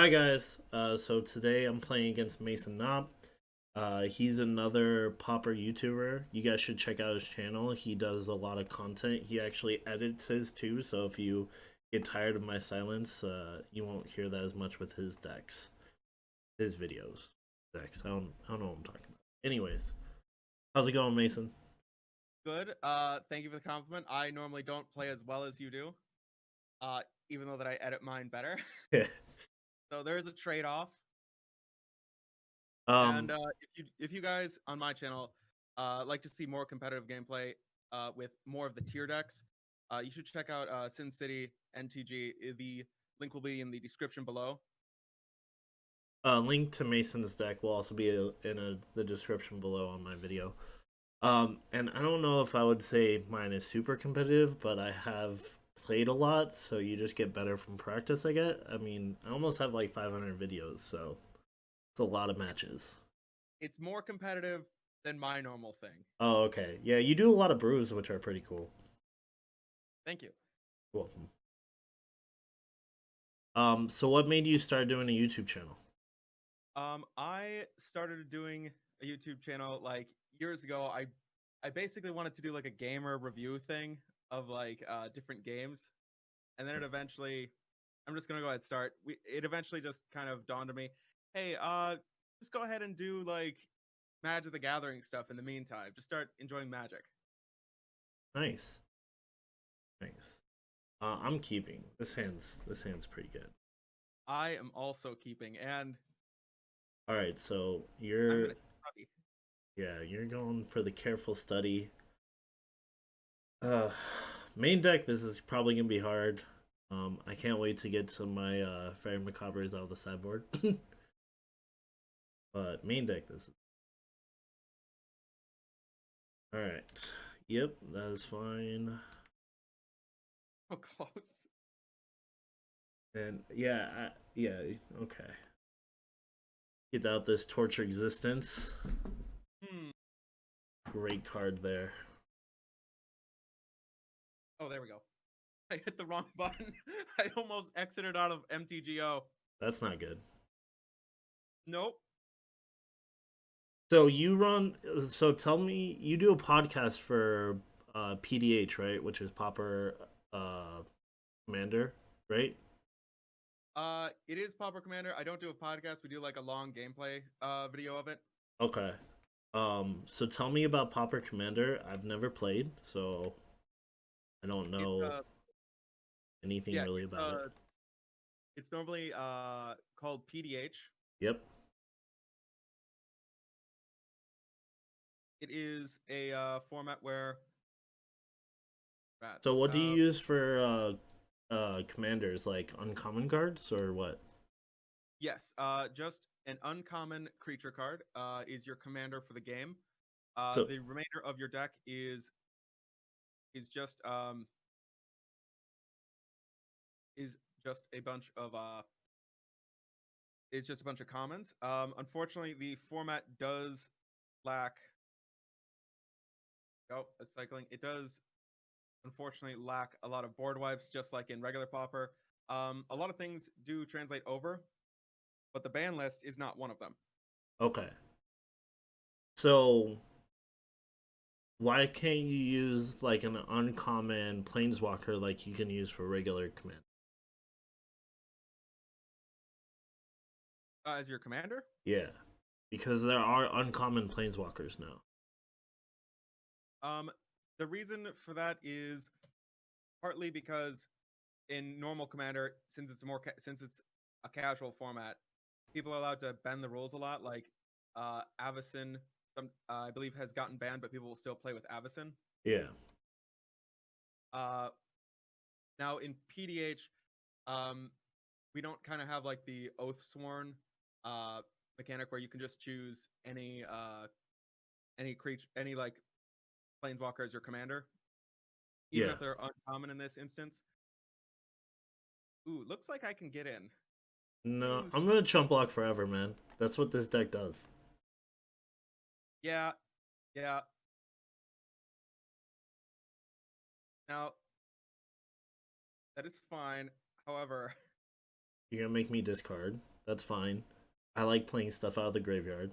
Hi guys. So today I'm playing against Mason Knop. He's another popper YouTuber. You guys should check out his channel. He does a lot of content. He actually edits his too, so if you get tired of my silence, you won't hear that as much with his decks, his videos. Decks. I don't know what I'm talking about. Anyways, how's it going, Mason? Good. Thank you for the compliment. I normally don't play as well as you do, uh, even though that I edit mine better. So there is a trade-off. And um, if you guys on my channel like to see more competitive gameplay with more of the tier decks, you should check out Sin City NTG. The link will be in the description below. link to Mason's deck will also be in the description below on my video. And I don't know if I would say mine is super competitive, but I have played a lot, so you just get better from practice, I get. I mean, I almost have like 500 videos, so it's a lot of matches. It's more competitive than my normal thing. Oh, okay. Yeah, you do a lot of brews, which are pretty cool. Thank you. Cool. So what made you start doing a YouTube channel? I started doing a YouTube channel like years ago. I basically wanted to do like a gamer review thing of like different games, and then it eventually, I'm just gonna go ahead and start. It eventually just kind of dawned on me, hey, just go ahead and do like Magic the Gathering stuff in the meantime. Just start enjoying Magic. Nice, nice. I'm keeping this hand's pretty good. I am also keeping, and All right, so I'm you're gonna study. you're going for the careful study. Uh, Main deck. This is probably gonna be hard. I can't wait to get to my Fairy Macabres out of the sideboard. But main deck. This is all right. Yep, that is fine. Oh, close. And yeah, okay. Get out this torture existence. Hmm. Great card there. Oh, there we go. I hit the wrong button. I almost exited out of MTGO. That's not good. Nope. So you run. So tell me, you do a podcast for PDH, right? Which is Popper Commander, right? It is Pauper Commander. I don't do a podcast. We do like a long gameplay video of it. Okay. So tell me about Popper Commander. I've never played, so I don't It's know anything yeah, really about it. it's normally called PDH. Yep. It is a format where So rats. what do you use for commanders, like uncommon cards or what? Yes, just an uncommon creature card is your commander for the game. So The remainder of your deck is just um is just a bunch of is just a bunch of commons. Unfortunately, the format does lack. Oh, cycling. It does unfortunately lack a lot of board wipes, just like in regular Pauper. A lot of things do translate over, but the ban list is not one of them. okay. So why can't you use like an uncommon planeswalker like you can use for regular command? As your commander, Yeah. Because there are uncommon planeswalkers now. um, the reason for that is partly because in normal commander, since it's a casual format, people are allowed to bend the rules a lot. Like Avacyn, I believe has gotten banned, but people will still play with Avacyn. Yeah. Uh, Now in PDH, um, we don't kind of have like the oath sworn uh mechanic where you can just choose any creature, any like planeswalker as your commander, even Yeah. if they're uncommon in this instance. Ooh, looks like I can get in. No, Seems I'm gonna chump block forever, man. That's what this deck does. yeah, yeah. Now that is fine. However, You're gonna make me discard. That's fine. I like playing stuff out of the graveyard.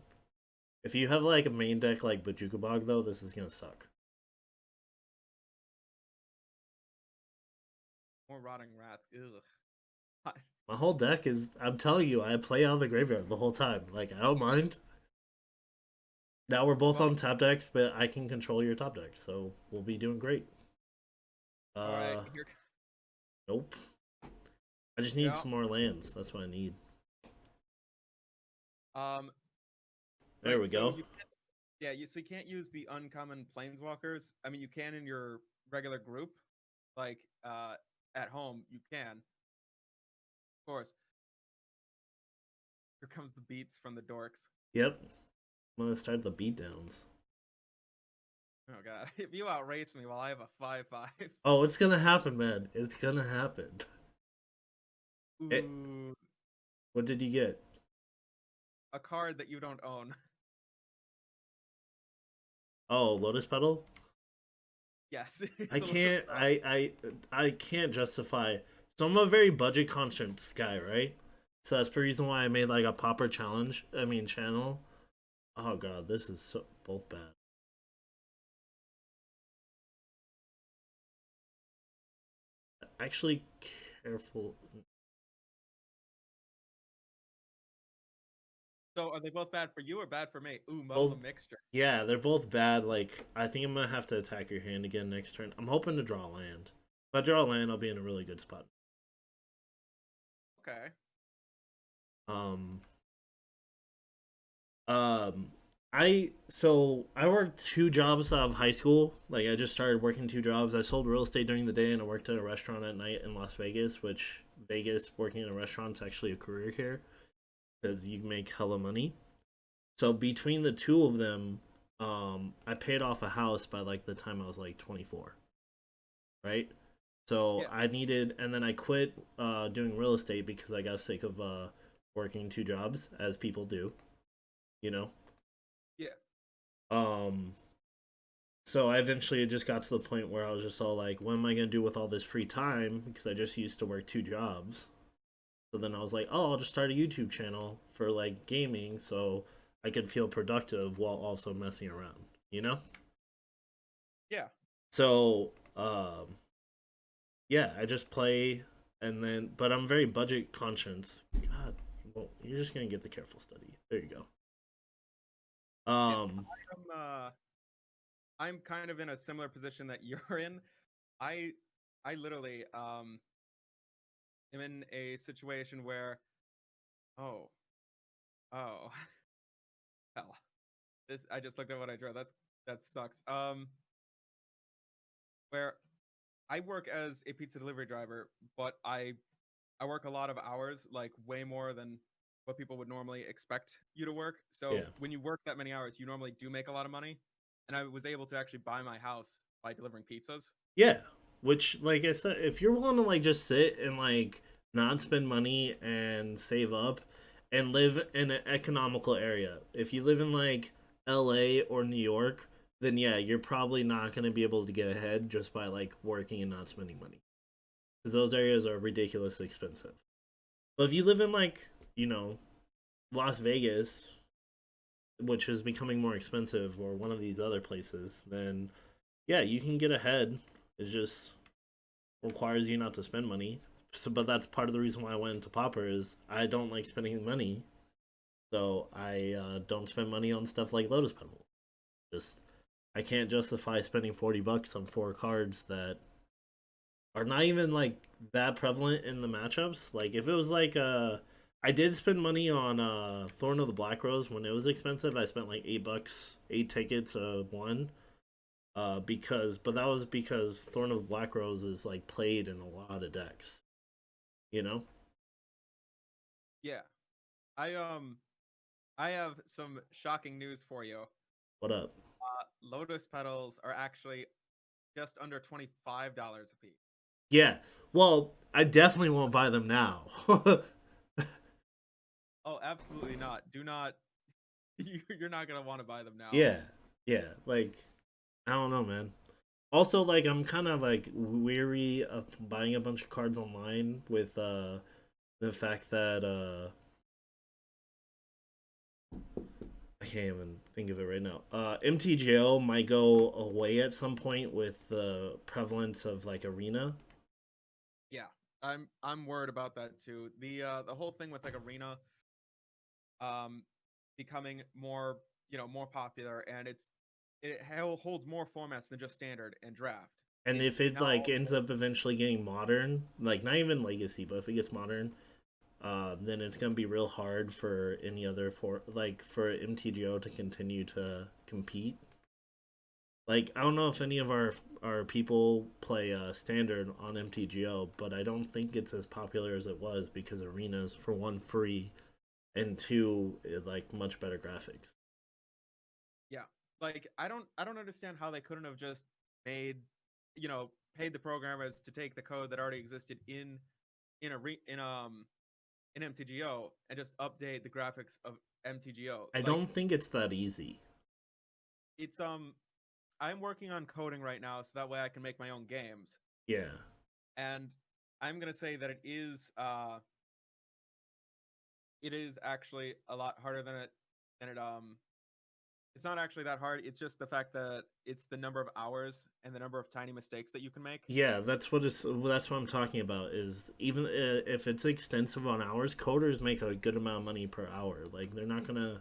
If you have like a main deck like Bajukabog though, this is gonna suck. More rotting rats. Ugh. My whole deck is, I'm telling you, I play out of the graveyard the whole time. Like, I don't mind. Now we're both Well, on top decks, but I can control your top deck, so we'll be doing great. all right. Here. Nope. I just need Yeah. some more lands. That's what I need. There Right, we so go. so you can't use the uncommon planeswalkers. I mean, you can in your regular group, like at home, you can, of course. Here comes the beats from the dorks. Yep. I'm gonna start the beatdowns. Oh god, if you outrace me while I have a 5/5. Oh, it's gonna happen, man. It's gonna happen. It, Ooh, what did you get? a card that you don't own. Oh, Lotus Petal? Yes, I can't I can't justify. So I'm a very budget conscious guy, right? So that's the reason why I made like a popper challenge. I mean channel. Oh god, this is so both bad. Actually, careful. So are they both bad for you or bad for me? Ooh, muddle Both, the mixture. yeah, they're both bad. Like I think I'm gonna have to attack your hand again next turn. I'm hoping to draw land. If I draw land, I'll be in a really good spot. Okay. Um, Um, I worked two jobs out of high school. Like I just started working two jobs. I sold real estate during the day, and I worked at a restaurant at night in Las Vegas. Which Vegas working in a restaurant is actually a career here because you make hella money. So between the two of them, I paid off a house by like the time I was like 24, right? So Yeah. I needed, and then I quit doing real estate because I got sick of working two jobs, as people do, you know. Yeah. Um, so I eventually just got to the point where I was just all like, what am I gonna do with all this free time? Because I just used to work two jobs. So then I was like, oh, I'll just start a YouTube channel for like gaming so I could feel productive while also messing around, you know? Yeah. So, yeah, I just play and then, but I'm very budget conscious. God, well, you're just gonna get the careful study. There you go. Yeah. I'm kind of in a similar position that you're in. I I literally am in a situation where oh oh hell, this I just looked at what I drew. That sucks. Where I work as a pizza delivery driver, but I work a lot of hours, like way more than what people would normally expect you to work. So Yeah. when you work that many hours, you normally do make a lot of money. And I was able to actually buy my house by delivering pizzas. Yeah, which like I said, if you're willing to like just sit and like not spend money and save up and live in an economical area, if you live in like LA or New York, then yeah, you're probably not going to be able to get ahead just by like working and not spending money. Because those areas are ridiculously expensive. But if you live in like, you know, Las Vegas, which is becoming more expensive, or one of these other places, then yeah, you can get ahead. It's just requires you not to spend money. So, but that's part of the reason why I went into Popper is I don't like spending money, so I don't spend money on stuff like Lotus Petal. Just I can't justify spending $40 on four cards that are not even like that prevalent in the matchups. Like if it was like I did spend money on Thorn of the Black Rose when it was expensive. I spent like $8, 8 tickets one. Because but that was because Thorn of Black Rose is like played in a lot of decks, you know. Yeah. I I have some shocking news for you. What up? Lotus petals are actually just under $25 a piece. Yeah, well, I definitely won't buy them now. Oh, absolutely not. Do not you're not going to want to buy them now. Yeah, yeah, like I don't know, man. Also, like I'm kind of like weary of buying a bunch of cards online with the fact that I can't even think of it right now. MTGO might go away at some point with the prevalence of like arena. Yeah, I'm worried about that too. The whole thing with like arena um becoming more, more popular, and holds more formats than just standard and draft. And It's if it now like ends also, up eventually getting modern, like not even legacy, but if it gets modern, then it's gonna be real hard for any other for like for MTGO to continue to compete. Like I don't know if any of our people play standard on MTGO, but I don't think it's as popular as it was because arenas for one free and two like much better graphics. yeah. Like I don't understand how they couldn't have just made, paid the programmers to take the code that already existed in a re, in MTGO and just update the graphics of MTGO. I Like, don't think it's that easy. it's I'm working on coding right now so that way I can make my own games. Yeah. And I'm going to say that it is actually a lot harder than it it's not actually that hard. It's just the fact that it's the number of hours and the number of tiny mistakes that you can make. Yeah, that's what I'm talking about is even if it's extensive on hours, coders make a good amount of money per hour. Like they're not going to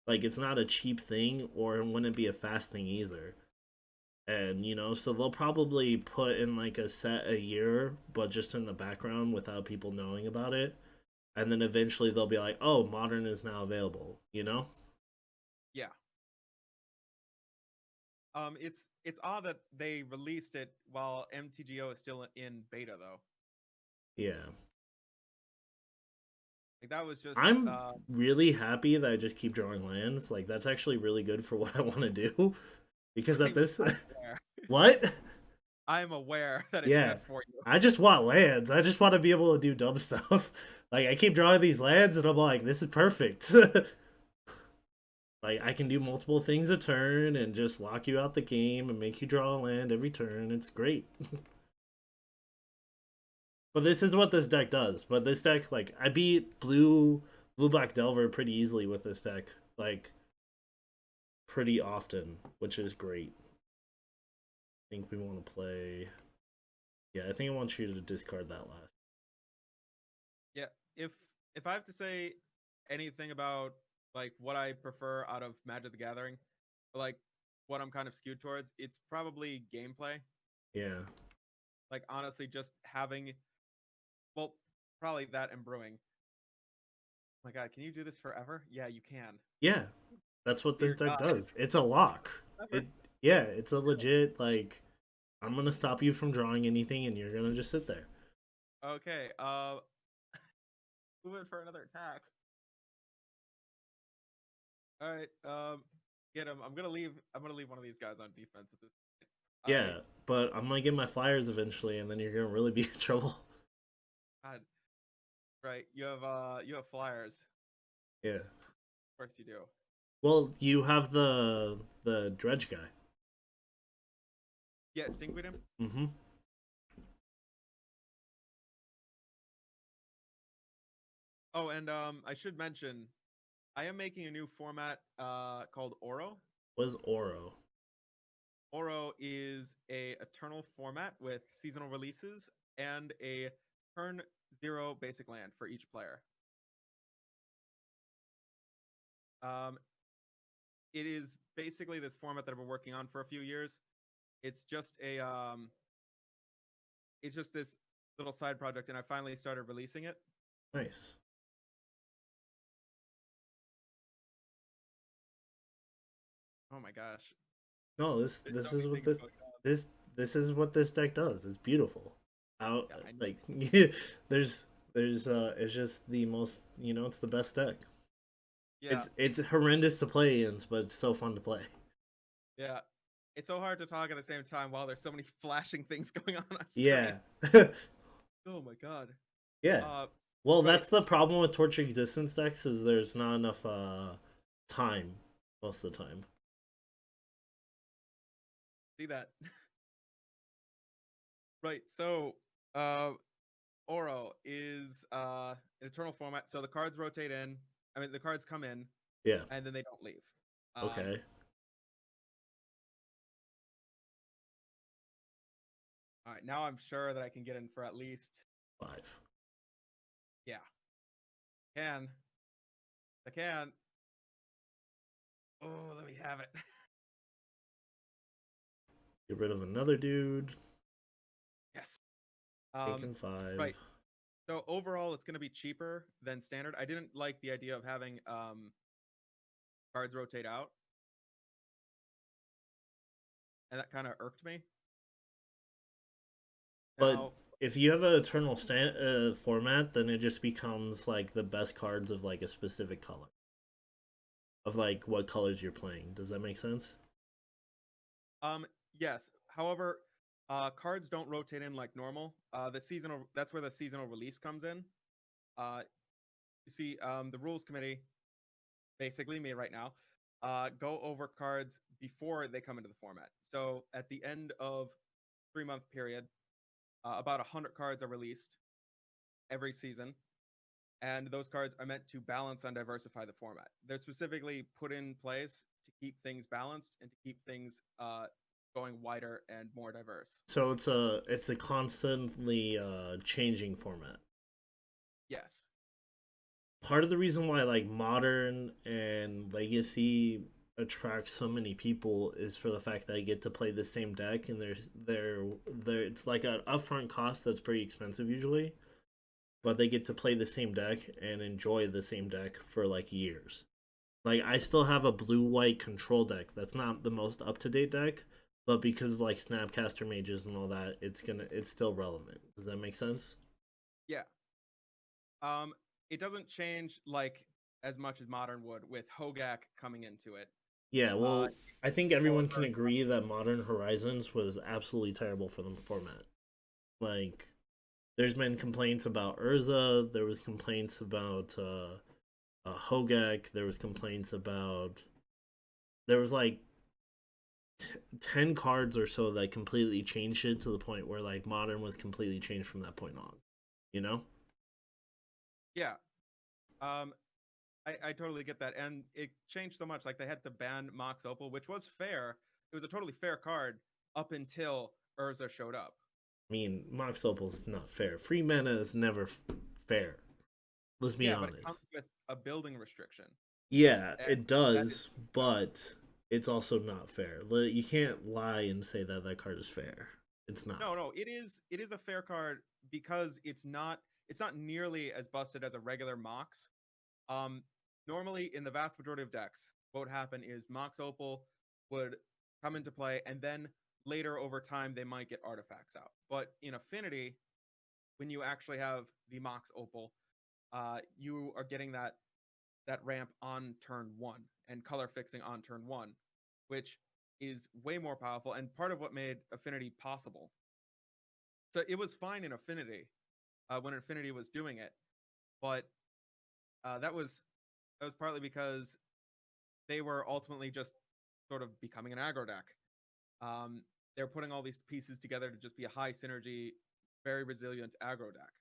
like it's not a cheap thing or it wouldn't be a fast thing either. And so they'll probably put in like a set a year but just in the background without people knowing about it, and then eventually they'll be like, oh, modern is now available. Yeah. It's odd that they released it while MTGO is still in beta though. Yeah, Like that was just I'm really happy that I just keep drawing lands. Like that's actually really good for what I want to do because at this I'm aware. what I'm aware that it's yeah, good for you. I just want lands. I just want to be able to do dumb stuff. Like I keep drawing these lands and I'm like, this is perfect. Like I can do multiple things a turn and just lock you out the game and make you draw a land every turn. It's great. But this is what this deck does. But this deck, like I beat blue black Delver pretty easily with this deck, like pretty often, which is great. I think we want to play. Yeah, I think I want you to discard that last. Yeah, if I have to say anything about like what I prefer out of Magic the Gathering, like what I'm kind of skewed towards, it's probably gameplay. Yeah, Like honestly, just having, well, probably that and brewing. Oh my God, can you do this forever? Yeah, you can. yeah, that's what this Dear deck God, does. It's a lock. forever. It yeah, it's a legit like I'm gonna stop you from drawing anything, and you're gonna just sit there. Okay, move in for another attack. All right, get him. I'm gonna leave one of these guys on defense at this point. I Yeah, but I'm gonna get my flyers eventually, and then you're gonna really be in trouble. God, right. You have flyers. Yeah. Of course you do. Well, you have the dredge guy. Yeah, Stinkweed him. Mm-hmm. Oh, and I should mention I am making a new format called Oro. Was Oro? Oro is a eternal format with seasonal releases and a turn zero basic land for each player. Um, it is basically this format that I've been working on for a few years. It's just it's just this little side project, and I finally started releasing it. Nice. Oh my gosh, No, this there's so this many is what things this going on. this this is what this deck does. It's beautiful. Out Yeah, I know. like there's it's just the most it's the best deck. Yeah, It's horrendous to play against, but it's so fun to play. yeah. It's so hard to talk at the same time while there's so many flashing things going on screen. Yeah. Oh my god. Yeah. Uh, Well, right. that's the problem with Torture Existence decks is there's not enough time most of the time. See that. Right. So, uh, Oro is an eternal format. So the cards rotate in. I mean, the cards come in. Yeah. and then they don't leave. Okay. All right, now I'm sure that I can get in for at least 5. yeah. Can I can? Oh, let me have it. Get rid of another dude. Yes. Taking 5. Right. So overall, it's going to be cheaper than standard. I didn't like the idea of having cards rotate out, and that kind of irked me. But Now, if you have an eternal format, then it just becomes like the best cards of like a specific color. Of like what colors you're playing. Does that make sense? yes. However, cards don't rotate in like normal. The seasonal that's where the seasonal release comes in. Uh, you see, the rules committee, basically me right now, go over cards before they come into the format. So at the end of 3-month period, about 100 cards are released every season, and those cards are meant to balance and diversify the format. They're specifically put in place to keep things balanced and to keep things going wider and more diverse. So it's a constantly changing format. Yes. Part of the reason why like modern and legacy attracts so many people is for the fact that they get to play the same deck, and they're it's like an upfront cost that's pretty expensive usually, but they get to play the same deck and enjoy the same deck for like years. Like I still have a blue white control deck that's not the most up to date deck, but because of like Snapcaster mages and all that, it's still relevant. Does that make sense? Yeah. Um, it doesn't change like as much as modern would with Hogak coming into it. Yeah, Uh, well, I think control everyone is can very agree that Modern Horizons was absolutely terrible for the format. Like, there's been complaints about Urza, there was complaints about Hogak, there was complaints about there was like 10 cards or so that completely changed it to the point where like Modern was completely changed from that point on. You know? yeah. Um, I totally get that, and it changed so much. Like they had to ban Mox Opal, which was fair. It was a totally fair card up until Urza showed up. I mean, Mox Opal's not fair. Free mana is never fair. Let's be Yeah, but it comes honest. with a building restriction, Yeah, and it that is does, no. but it's also not fair. You can't lie and say that that card is fair. It's not. No, no, it is a fair card because it's not nearly as busted as a regular Mox. Um, Normally in the vast majority of decks, what would happen is Mox Opal would come into play, and then later over time they might get artifacts out. But in Affinity, when you actually have the Mox Opal, you are getting that ramp on turn one and color fixing on turn one, which is way more powerful and part of what made Affinity possible. So it was fine in Affinity when Affinity was doing it, but that was partly because they were ultimately just sort of becoming an aggro deck. They're putting all these pieces together to just be a high synergy, very resilient aggro deck.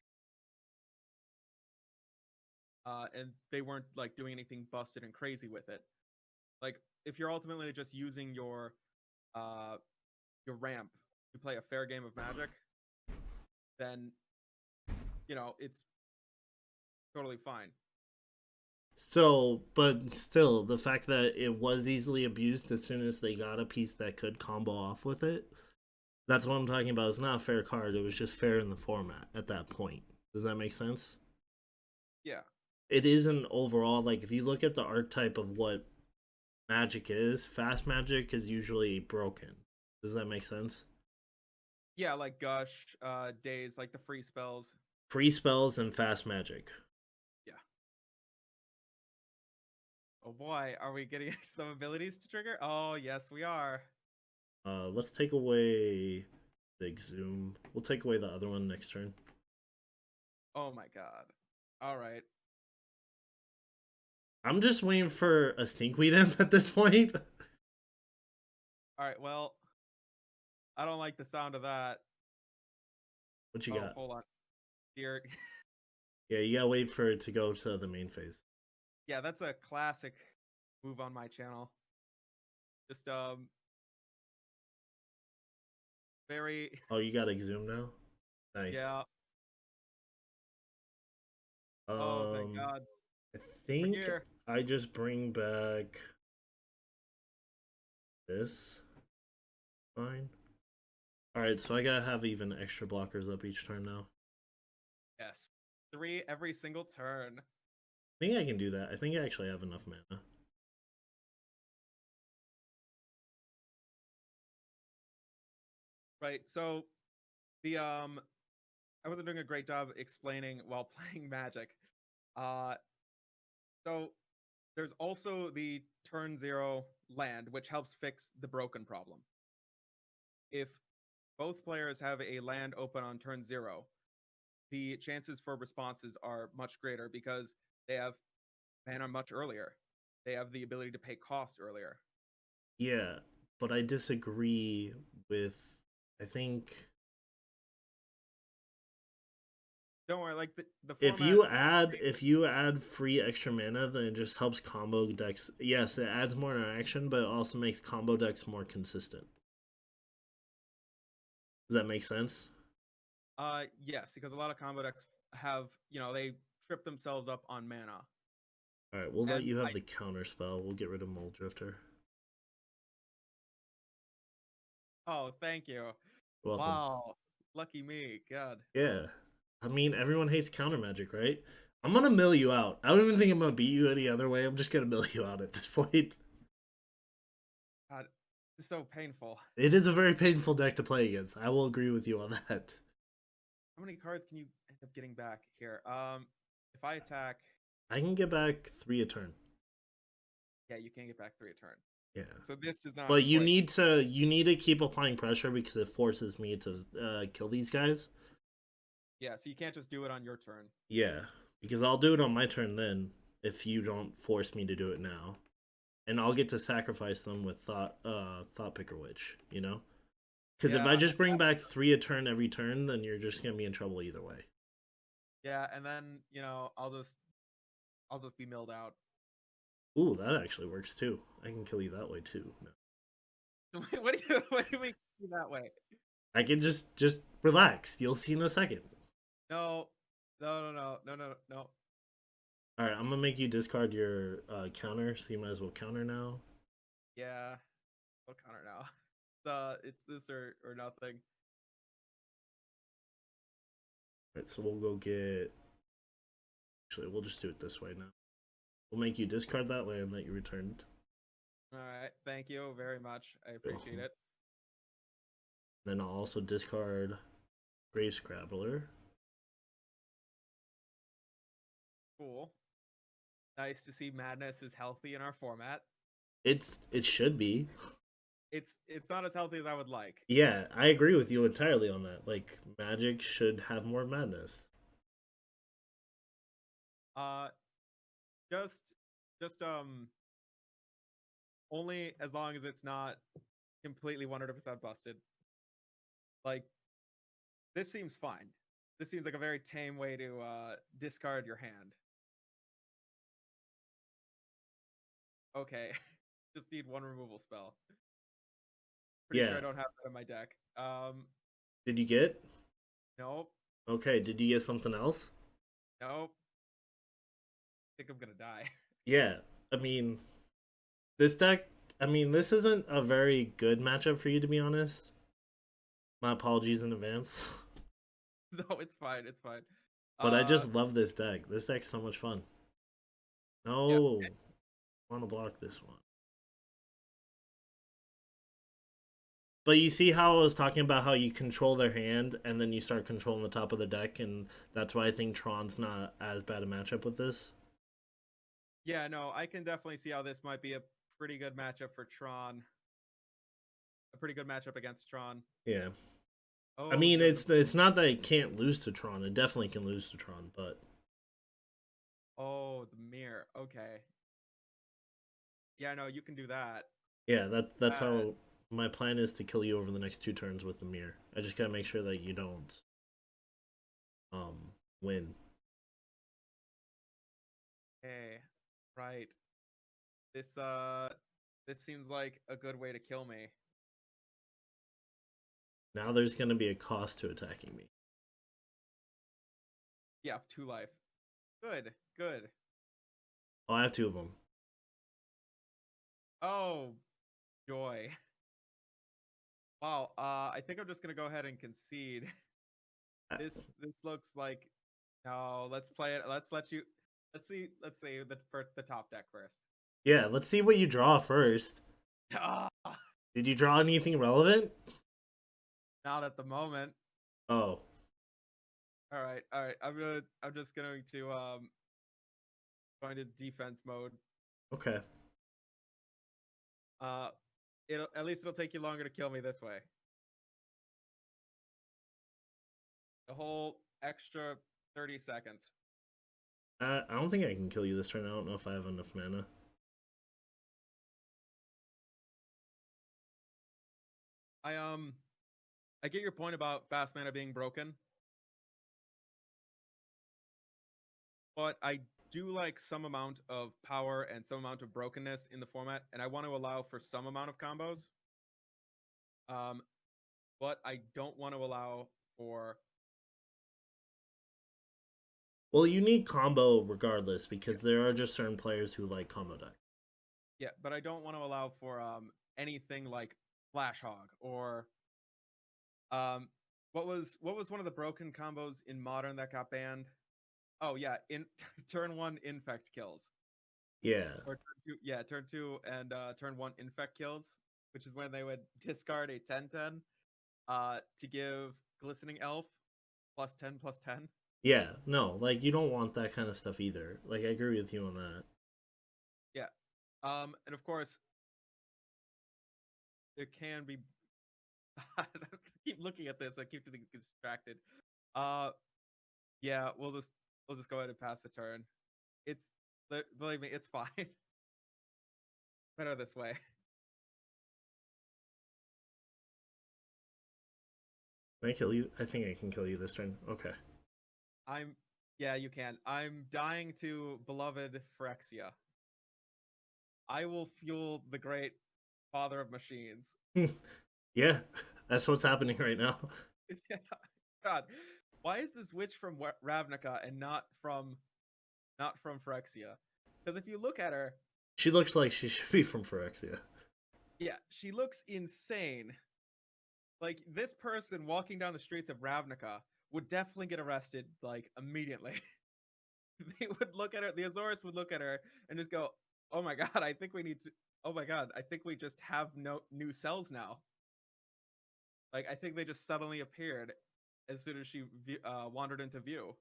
And they weren't like doing anything busted and crazy with it. Like if you're ultimately just using your ramp to play a fair game of Magic, then it's totally fine. So, but still, the fact that it was easily abused as soon as they got a piece that could combo off with it, that's what I'm talking about. It's not a fair card. It was just fair in the format at that point. Does that make sense? Yeah, It isn't overall, like, if you look at the archetype of what magic is, fast magic is usually broken. Does that make sense? yeah, like Gush, Days, like the free spells. Free spells and fast magic. Yeah. Oh boy, are we getting some abilities to trigger? Oh yes, we are. Let's take away the Exhume. We'll take away the other one next turn. Oh my god. All right. I'm just waiting for a Stinkweed imp at this point. All right. Well, I don't like the sound of that. What you Oh, got? hold on. Here. Yeah, you gotta wait for it to go to the main phase. Yeah, that's a classic move on my channel. Just very Oh, you got Exhume now? Nice. yeah. Oh, thank Um, God. I We're think here. I just bring back this. Fine. Alright, so I gotta have even extra blockers up each turn now. Yes. 3 every single turn. I think I can do that. I think I actually have enough mana. Right. So the I wasn't doing a great job explaining while playing Magic. Uh so there's also the turn 0 land, which helps fix the broken problem. If both players have a land open on turn 0, the chances for responses are much greater because they have mana much earlier. They have the ability to pay cost earlier. Yeah, but I disagree with. I think Don't worry, like the if format. you add free extra mana, then it just helps combo decks. Yes, it adds more interaction, but it also makes combo decks more consistent. Does that make sense? Yes, because a lot of combo decks have, they trip themselves up on mana. All right, we'll let And you have the counter spell. We'll get rid of Mold Drifter. oh, thank you. You're welcome. Wow. Lucky me. God. Yeah, I mean everyone hates counter magic, right? I'm gonna mill you out. I don't even think I'm gonna beat you any other way. I'm just gonna mill you out at this point. God. It's so painful. It is a very painful deck to play against. I will agree with you on that. How many cards can you end up getting back here? If I attack, I can get back 3 a turn. yeah, you can't get back 3 a turn. Yeah. So this is not But you quite. need to keep applying pressure because it forces me to kill these guys. Yeah, so you can't just do it on your turn. Yeah, because I'll do it on my turn then if you don't force me to do it now, and I'll get to sacrifice them with thought picker witch. You know, because if I Yeah, just bring back 3 a turn every turn, then you're just gonna be in trouble either way. yeah, and then I'll just be milled out. Ooh, that actually works too. I can kill you that way too. No. What do you mean that way? I can just relax. You'll see in a second. No, no. All right, I'm gonna make you discard your counter, so you might as well counter now. Yeah, I'll counter now. It's this or nothing. All right, so we'll go get. Actually, we'll just do it this way now. We'll make you discard that land that you returned. All right, thank you very much. I appreciate it. Then I'll also discard Grave Scrabbler. Cool. Nice to see Madness is healthy in our format. It should be. It's not as healthy as I would like. Yeah, I agree with you entirely on that. Like Magic should have more madness. Uh, just just only as long as it's not completely 100% busted. Like this seems fine. This seems like a very tame way to discard your hand. Okay, just need one removal spell. Pretty sure Yeah. I don't have that in my deck. Did you get? Nope, Okay. Did you get something else? nope. I think I'm gonna die. Yeah. I mean, this deck. I mean, this isn't a very good matchup for you, to be honest. My apologies in advance. No, it's fine. It's fine. But I Uh, just love this deck. This deck's so much fun. yeah. No, I want to block this one. But you see how I was talking about how you control their hand and then you start controlling the top of the deck, and that's why I think Tron's not as bad a matchup with this. Yeah, no, I can definitely see how this might be a pretty good matchup for Tron. A pretty good matchup against Tron. Yeah. I Oh, mean, you have the it's not that it can't lose to Tron. It definitely can lose to Tron, but oh, the mirror. Okay. Yeah, no, you can do that. yeah, that's Uh, how my plan is to kill you over the next 2 turns with the mirror. I just gotta make sure that you don't win. okay. Right. This seems like a good way to kill me. Now there's gonna be a cost to attacking me. Yeah, 2 life. Good, good. Oh, I have 2 of them. Oh, joy. Wow, I think I'm just gonna go ahead and concede. This looks like no. Let's play it. Let's see. Let's see the top deck first. Yeah, let's see what you draw first. Ah, Did you draw anything relevant? not at the moment. Oh, All right, all right. I'm just going to go into defense mode. okay. At least it'll take you longer to kill me this way. A whole extra 30 seconds. I don't think I can kill you this turn. I don't know if I have enough mana. I get your point about fast mana being broken, but I do like some amount of power and some amount of brokenness in the format, and I want to allow for some amount of combos. But I don't want to allow for. Well, you need combo regardless because there are just certain players who like combo deck. Yeah, but I don't want to allow for anything like Flash Hog or what was one of the broken combos in Modern that got banned? Oh yeah, in turn 1 infect kills. Yeah. Or turn 2 and turn 1 infect kills, which is when they would discard a 10/10 to give Glistening Elf +10/+10. Yeah, no, like you don't want that kind of stuff either. Like I agree with you on that. Yeah. And of course there can be I keep looking at this, I keep getting distracted. Yeah, we'll just go ahead and pass the turn. It's believe me, it's fine. Better this way. Can I kill you? I think I can kill you this turn. Okay. Yeah, you can. I'm dying to beloved Phyrexia. I will fuel the great father of machines. Yeah, that's what's happening right now. Yeah, God, why is this witch from Ravnica and not from Phyrexia? Because if you look at her, She looks like she should be from Phyrexia. yeah, she looks insane. Like this person walking down the streets of Ravnica would definitely get arrested like immediately. They would look at her, the Azorius would look at her and just go, "Oh my god, I think we need to. Oh my god, I think we just have no new cells now." Like I think they just suddenly appeared as soon as she wandered into view.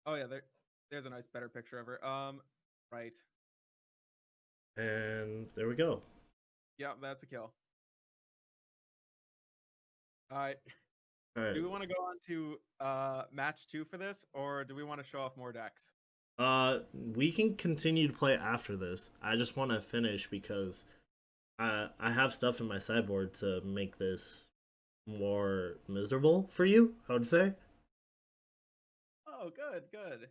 Oh yeah, there's a nice better picture of her. Right. And there we go. Yeah, that's a kill. All right. All right. Do we want to go on to match 2 for this, or do we want to show off more decks? We can continue to play after this. I just want to finish because I have stuff in my sideboard to make this more miserable for you, I would say. Oh, good, good.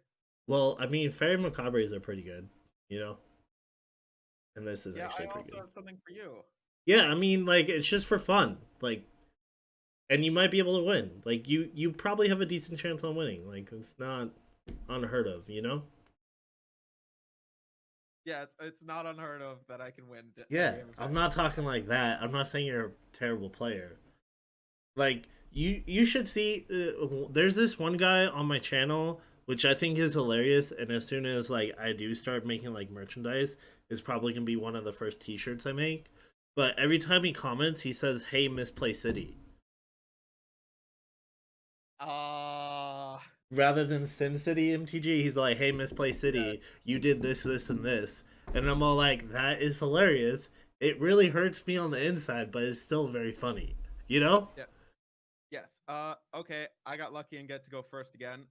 Well, I mean, Fairy Macabres are pretty good, you know? And this is Yeah, I actually pretty also good. have something for you. Yeah, I mean, like, it's just for fun. Like, and you might be able to win. Like, you probably have a decent chance on winning. Like, it's not unheard of, you know? Yeah, it's not unheard of that I can win a Yeah, game of I'm Fairy not talking like that. I'm not saying you're a terrible player. Like you should see. There's this one guy on my channel which I think is hilarious. And as soon as like I do start making like merchandise, it's probably gonna be one of the first T-shirts I make. But every time he comments, he says, "Hey, Misplay City," rather than Sin City MTG. He's like, "Hey, Misplay yes, City, you did this, this, and this," and I'm all like, "That is hilarious." It really hurts me on the inside, but it's still very funny. You know? yeah, yes. Okay, I got lucky and get to go first again.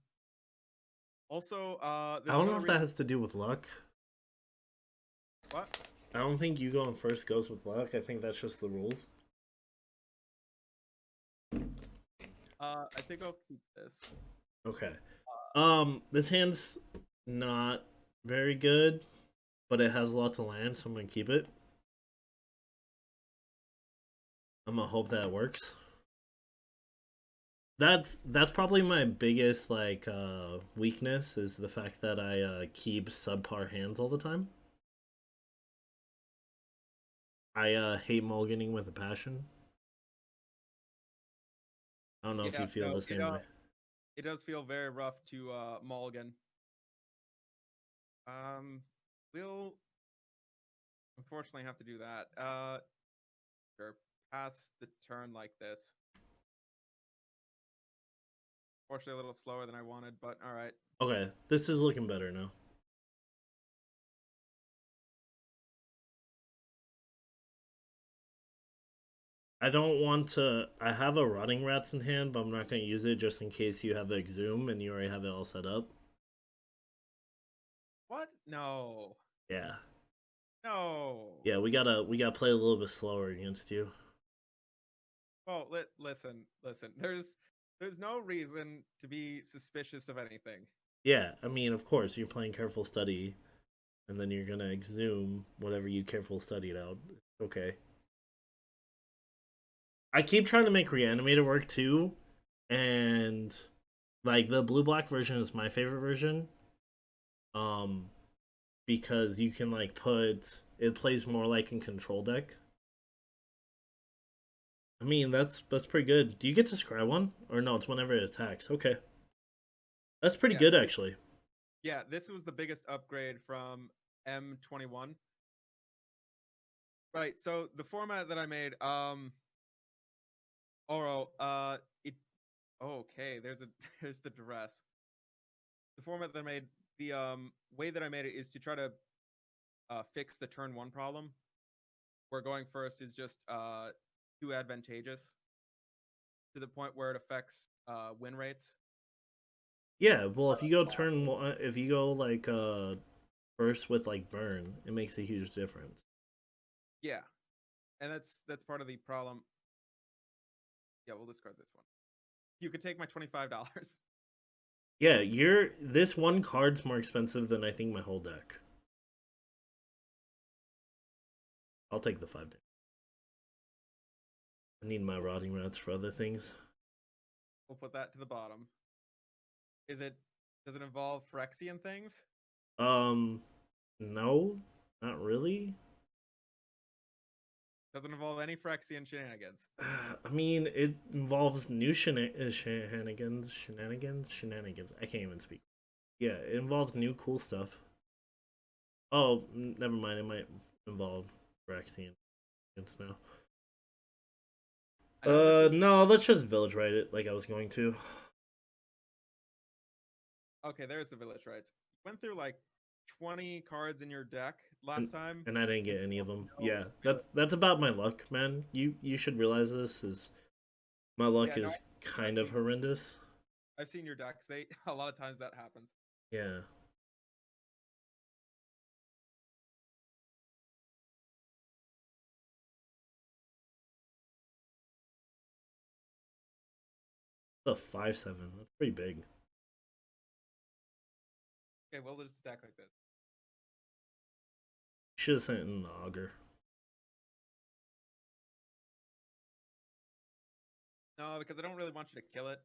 Also, I there's don't know another if that reason. has to do with luck. What? I don't think you going first goes with luck. I think that's just the rules. I think I'll keep this. Okay. Uh, This hand's not very good, but it has lots of land, so I'm gonna keep it. I'm gonna hope that works. That's probably my biggest like weakness is the fact that I keep subpar hands all the time. I hate mulliganing with a passion. I don't know if yeah, you feel no, the same way. it does feel very rough to mulligan. Um, we'll unfortunately have to do that. Sure, pass the turn like this. Fortunately, a little slower than I wanted, but all right. Okay, this is looking better now. I don't want to. I have a rotting rats in hand, but I'm not going to use it just in case you have Exhume and you already have it all set up. What? No, Yeah, no. yeah. We gotta play a little bit slower against you. Well, listen. There's no reason to be suspicious of anything. Yeah, I mean, of course, you're playing careful study, and then you're gonna exhume whatever you careful studied out. Okay. I keep trying to make reanimator work too, and like the blue black version is my favorite version. Um, because you can like put it plays more like in control deck. I mean, that's pretty good. Do you get to scry one or no? It's whenever it attacks. Okay, that's pretty Yeah, good actually. yeah. This was the biggest upgrade from M21. Right. So the format that I made, oral, it. Okay, there's a there's the duress. The format that I made, the way that I made it is to try to fix the turn one problem, where going first is just too advantageous to the point where it affects win rates. Yeah, well, if you go turn one, if you go like first with like burn, it makes a huge difference. Yeah, and that's part of the problem. Yeah, we'll discard this one. You could take my $25. Yeah, you're this one card's more expensive than I think my whole deck. I'll take the 5 day. I need my rotting rats for other things. We'll put that to the bottom. Is it? Does it involve Phyrexian things? Um, no, not really. Doesn't involve any Phyrexian shenanigans. I mean, it involves new shenanigans. I can't even speak. Yeah, it involves new cool stuff. Oh, never mind. It might involve Braxian now. I know this is No, let's just village write it like I was going to. okay. There's the village rights. Went through like 20 cards in your deck And, last time, and I didn't and get any still of them. no Yeah, village. that's about my luck, man. You should realize this is my luck Yeah, no, is kind of horrendous. I've seen your decks. They a lot of times that happens. Yeah. The 5/7. That's pretty big. Okay, well, there's a stack like this. Should have sent in the augur. No, because I don't really want you to kill it.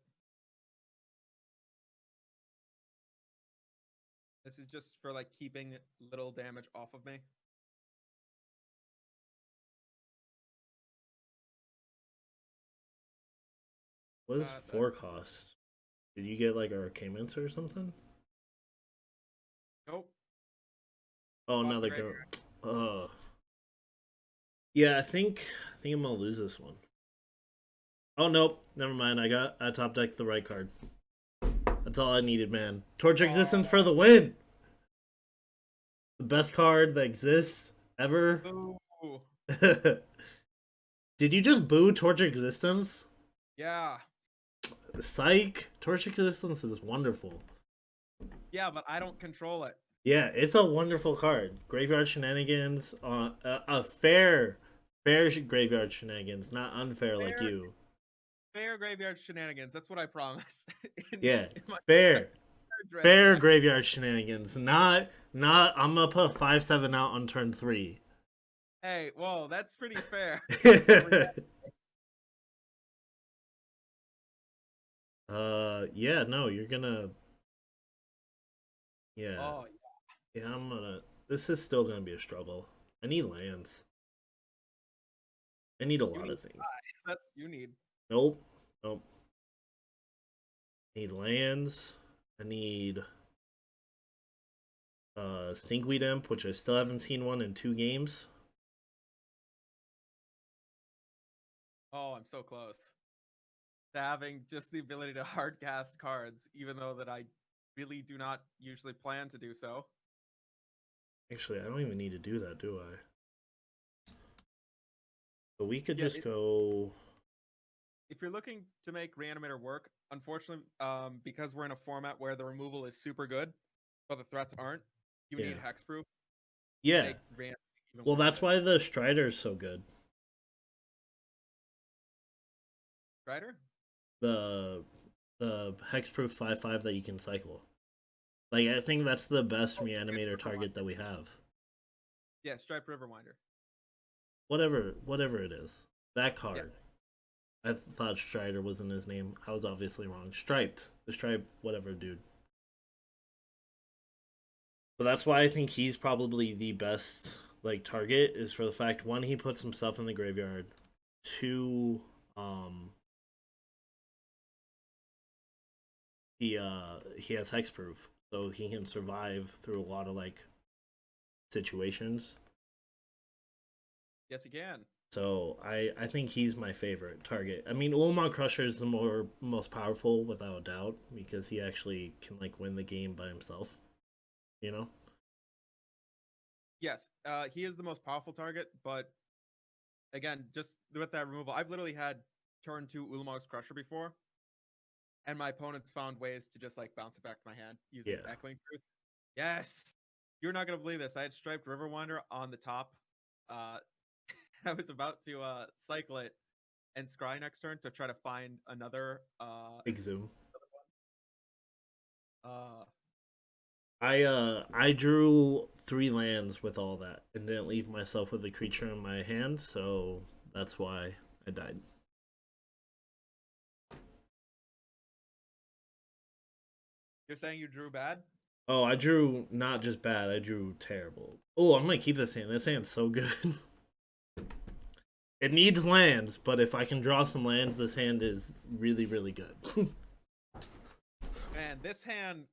This is just for like keeping little damage off of me. What is That 4 cost? Did you get like a Arcamance or something? nope. Oh, Lost the another great. go. Oh. Yeah, I think I'm gonna lose this one. Oh nope, never mind. I top decked the right card. That's all I needed, man. Torture Existence for the win. The best card that exists ever. Ooh. Did you just boo Torture Existence? Yeah. Psych. Torture Existence is wonderful. Yeah, but I don't control it. Yeah, it's a wonderful card. Graveyard Shenanigans. A fair graveyard shenanigans, not unfair like Fair, you. Fair graveyard shenanigans. That's what I promise. in, Yeah, in my fair, dread fair deck. graveyard shenanigans. Not. I'm gonna put 5/7 out on turn 3. Hey, whoa, that's pretty fair. That's not Yeah, no, you're gonna. Yeah, Oh, yeah, I'm gonna. This is still gonna be a struggle. I need lands. I need a you lot need of things. that's what you need. Nope, nope. I need lands. I need Stinkweed Imp, which I still haven't seen one in 2 games. Oh, I'm so close to having just the ability to hard cast cards, even though that I really do not usually plan to do so. Actually, I don't even need to do that, do I? But we could Yeah, just go. if you're looking to make Reanimator work, unfortunately, because we're in a format where the removal is super good, but the threats aren't, you Yeah. need hexproof to Yeah. make Reanimator even Well, worth that's it. why the Strider is so good. Strider? The hexproof 5/5 that you can cycle. Like, I think that's the best Oh, reanimator target that we have. yeah, Stripe Riverwinder. Whatever it is. That Yeah. card. I thought Strider was in his name. I was obviously wrong. Striped. The Stripe whatever dude. But that's why I think he's probably the best like target is for the fact one, he puts himself in the graveyard. Two, he has hexproof, so he can survive through a lot of like situations. Yes, he can. So I think he's my favorite target. I mean, Ulamog Crusher is the most powerful without a doubt because he actually can like win the game by himself. You know? Yes, he is the most powerful target, but again, just with that removal, I've literally had turn 2 Ulamog's Crusher before, and my opponents found ways to just like bounce it back to my hand using Yeah. Echoing Truth. Yes, you're not gonna believe this. I had Striped Riverwinder on the top. Uh, I was about to cycle it and scry next turn to try to find another Big zoom. uh I drew 3 lands with all that and didn't leave myself with a creature in my hand, so that's why I died. you're saying you drew bad? Oh, I drew not just bad, I drew terrible. Oh, I'm gonna keep this hand. This hand's so good. It needs lands, but if I can draw some lands, this hand is really, really good. Man, this hand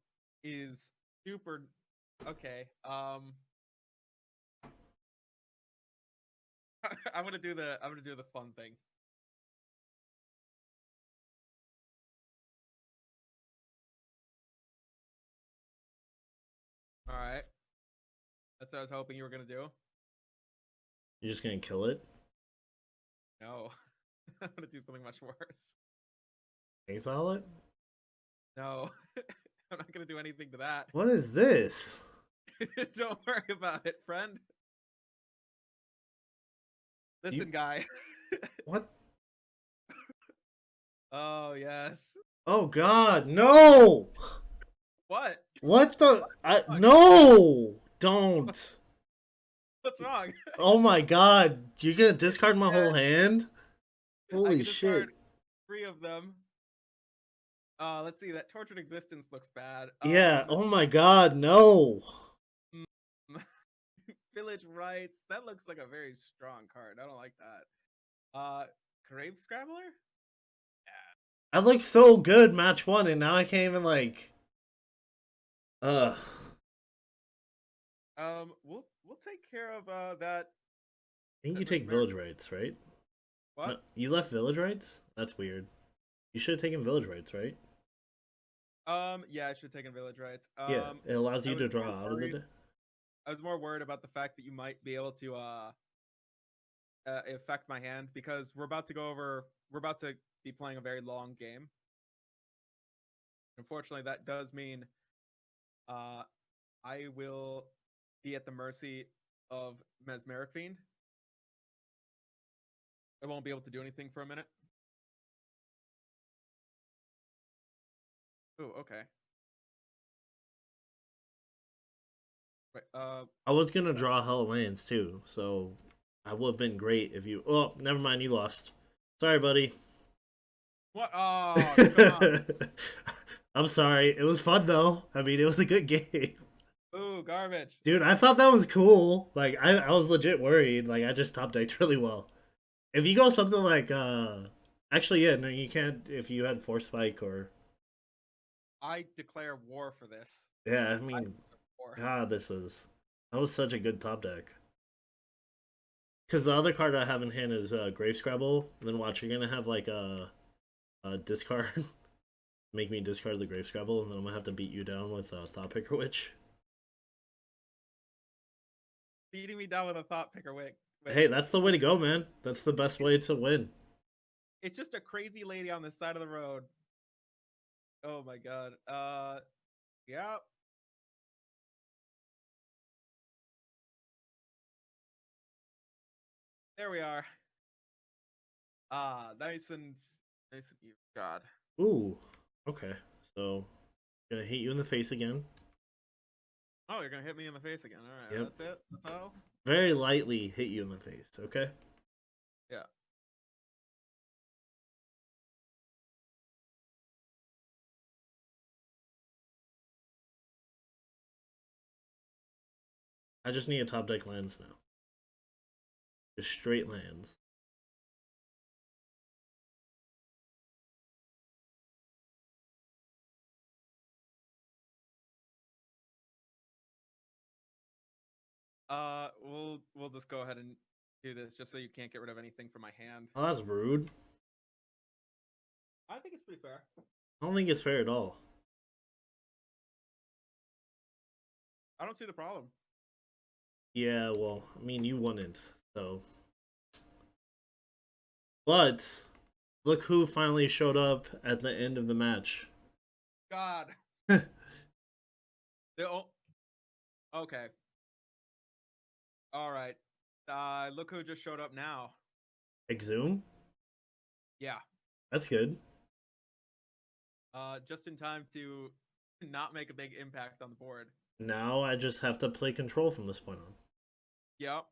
is super okay. I'm gonna do the fun thing. All right. That's what I was hoping you were gonna do. You're just gonna kill it? No, I'm gonna do something much worse. Exile it? No, I'm not gonna do anything to that. What is this? Don't worry about it, friend. You Listen, guy. what? Oh yes. Oh god, no! What? What the I Fuck. no! Don't. What's wrong? Oh my god, you're gonna discard my Yeah, whole hand? I Holy can discard shit. 3 of them. Let's see. That Tortured Existence looks bad. Yeah, oh my god, no. Hmm, Village Rights. That looks like a very strong card. I don't like that. Grave Scrabbler? I looked so good match 1 and now I can't even like ugh. We'll take care of that I think you that take Mesmeric. village rights, right? No, What? you left village rights? That's weird. You should have taken village rights, right? Yeah, I should have taken Village Rights. Yeah, it allows I you was to more draw out of the worried. I was more worried about the fact that you might be able to affect my hand because we're about to be playing a very long game. Unfortunately, that does mean uh I will be at the mercy of Mesmeric Fiend. I won't be able to do anything for a minute. Oh, okay. Wait, I was gonna draw hella lands too, so I would have been great if you. Oh, never mind, you lost. Sorry, buddy. what? Oh, come on. I'm sorry. It was fun though. I mean, it was a good game. Ooh, garbage. Dude, I thought that was cool. Like, I was legit worried. Like, I just top decked really well. If you go something like, actually, yeah, no, you can't if you had Force Spike or, I declare war for this. yeah, I I mean, declare war. God, that was such a good top deck. Because the other card I have in hand is Grave Scrabble. And then watch, you're gonna have like a discard, make me discard the Grave Scrabble, and then I'm gonna have to beat you down with Thought Picker Witch. Beating me down with a thought picker witch. Hey, that's the way to go, man. That's the best way to win. It's just a crazy lady on the side of the road. Oh my god. Yeah. There we are. Nice and even. God. Ooh, okay. So, gonna hit you in the face again. Oh, you're gonna hit me in the face again. All right, Yep. that's it. That's all. Very lightly hit you in the face, okay? Yeah. I just need a top deck lands now. Just straight lands. We'll just go ahead and do this just so you can't get rid of anything from my hand. Oh, that's rude. I think it's pretty fair. I don't think it's fair at all. I don't see the problem. Yeah, well, I mean, you won it, so. But, look who finally showed up at the end of the match. God. Okay. All right. Look who just showed up now. Exhume? Yeah. That's good. Just in time to not make a big impact on the board. Now I just have to play control from this point on. Yep.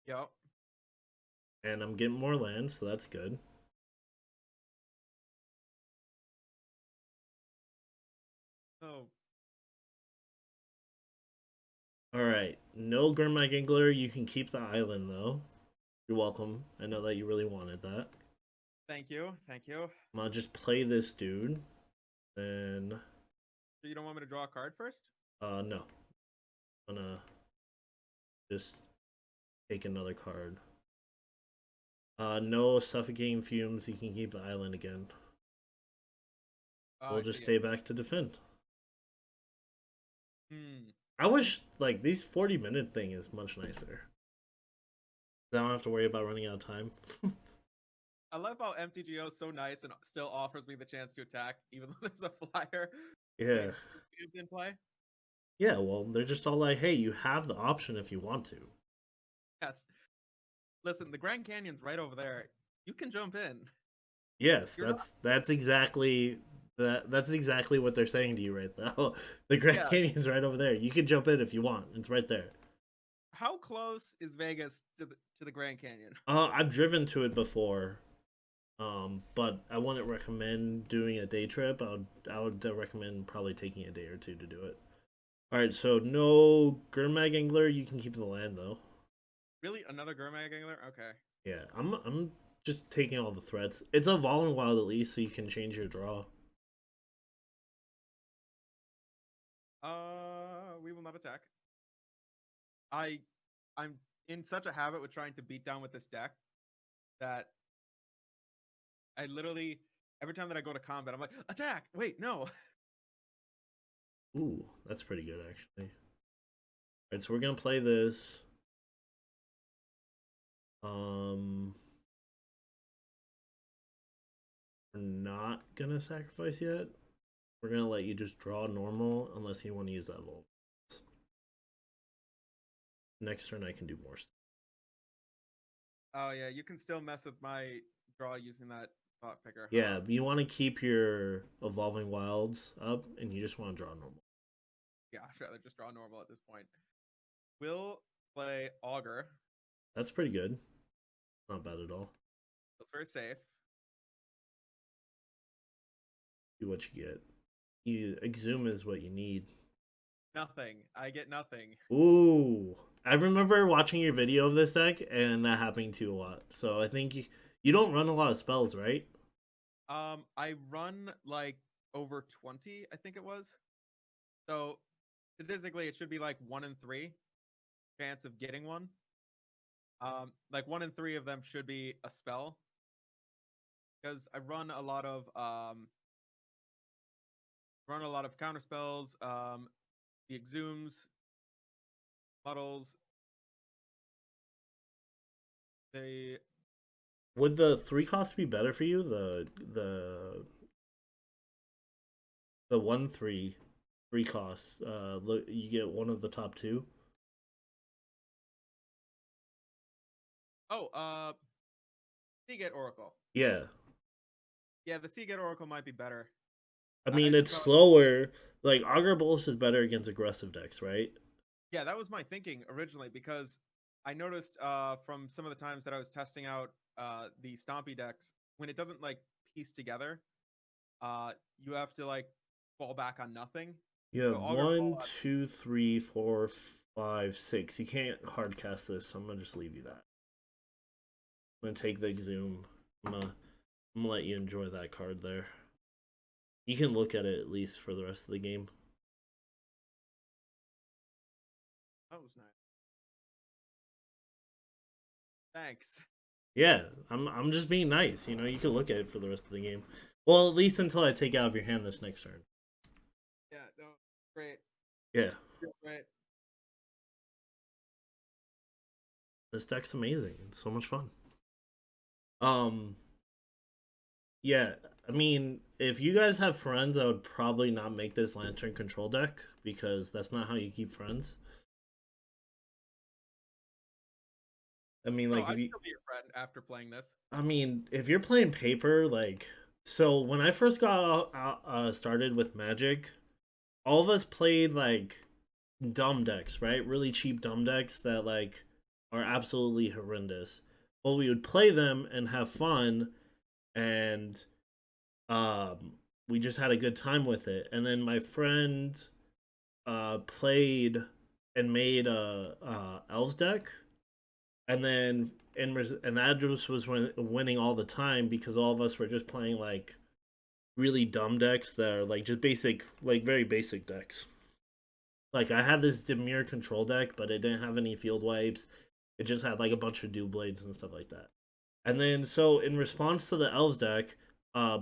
Yep. And I'm getting more lands, so that's good. Oh. Alright, no Gurmag Angler. You can keep the island, though. You're welcome. I know that you really wanted that. Thank you. Thank you. I'm gonna just play this dude. Then, So you don't want me to draw a card first? no. I'm gonna just take another card. No suffocating fumes. You can keep the island again. We'll just stay back to defend. I wish, like, these 40-minute thing is much nicer. I don't have to worry about running out of time. I love how MTGO is so nice and still offers me the chance to attack, even though there's a flyer. Yeah. In play. Yeah, well, they're just all like, hey, you have the option if you want to. Yes. Listen, the Grand Canyon's right over there. You can jump in. Yes, that's exactly that's exactly what they're saying to you right now. The Grand Canyon's right over there. You can jump in if you want. It's right there. How close is Vegas to the Grand Canyon? I've driven to it before. But I wouldn't recommend doing a day trip. I would recommend probably taking a day or two to do it. All right, so no Gurmag Angler. You can keep the land though. Really, another Gurmag Angler? Okay. Yeah, I'm just taking all the threats. It's a Evolving Wild at least, so you can change your draw. We will not attack. I'm in such a habit with trying to beat down with this deck that I literally every time that I go to combat, I'm like, attack! Wait, no. Ooh, that's pretty good actually. Alright, so we're gonna play this. We're not gonna sacrifice yet. We're gonna let you just draw normal unless you want to use that Volt. Next turn I can do more stuff. Oh yeah, you can still mess with my draw using that Thought picker, Yeah, huh? you want to keep your evolving wilds up, and you just want to draw normal. Yeah, I'd rather just draw normal at this point. We'll play Augur. That's pretty good. Not bad at all. That's very safe. See what you get. You exhume is what you need. Nothing. I get nothing. Ooh, I remember watching your video of this deck, and that happening to you a lot. So I think you don't run a lot of spells, right? I run like over 20, I think it was. So statistically, it should be like 1 in 3 chance of getting one. Like 1 in 3 of them should be a spell because I run a lot of counter spells. The exhumes, muddles. They Would the 3 cost be better for you? The 1 3 costs. Look, you get one of the top two. oh Seagate Oracle. Yeah, Yeah, the Seagate Oracle might be better. I I mean should it's probably slower. Like Augur Bolus is better against aggressive decks, right? Yeah, that was my thinking originally because I noticed from some of the times that I was testing out the Stompy decks when it doesn't like piece together, you have to like fall back on nothing. You So have Augur one, Fallout. 2, 3, 4, 5, 6. You can't hard cast this, so I'm gonna just leave you that. I'm gonna take the Exhume. I'm gonna let you enjoy that card there. You can look at it at least for the rest of the game. That was nice. Thanks. Yeah, I'm just being nice. You know, you can look at it for the rest of the game. Well, at least until I take it out of your hand this next turn. Yeah, no, great. Yeah, Great. this deck's amazing. It's so much fun. Um, yeah, I mean, if you guys have friends, I would probably not make this Lantern control deck because that's not how you keep friends. I mean, No, like if I'd you, still be your friend after playing this. I mean, if you're playing paper, like, so when I first got started with Magic, all of us played like dumb decks, right? Really cheap dumb decks that like are absolutely horrendous. But we would play them and have fun, and um, we just had a good time with it. And then my friend played and made a elves deck, and then and that just was winning all the time because all of us were just playing like really dumb decks that are like just basic, like very basic decks. Like I had this Demir control deck, but it didn't have any field wipes. It just had like a bunch of dew blades and stuff like that. And then so in response to the elves deck,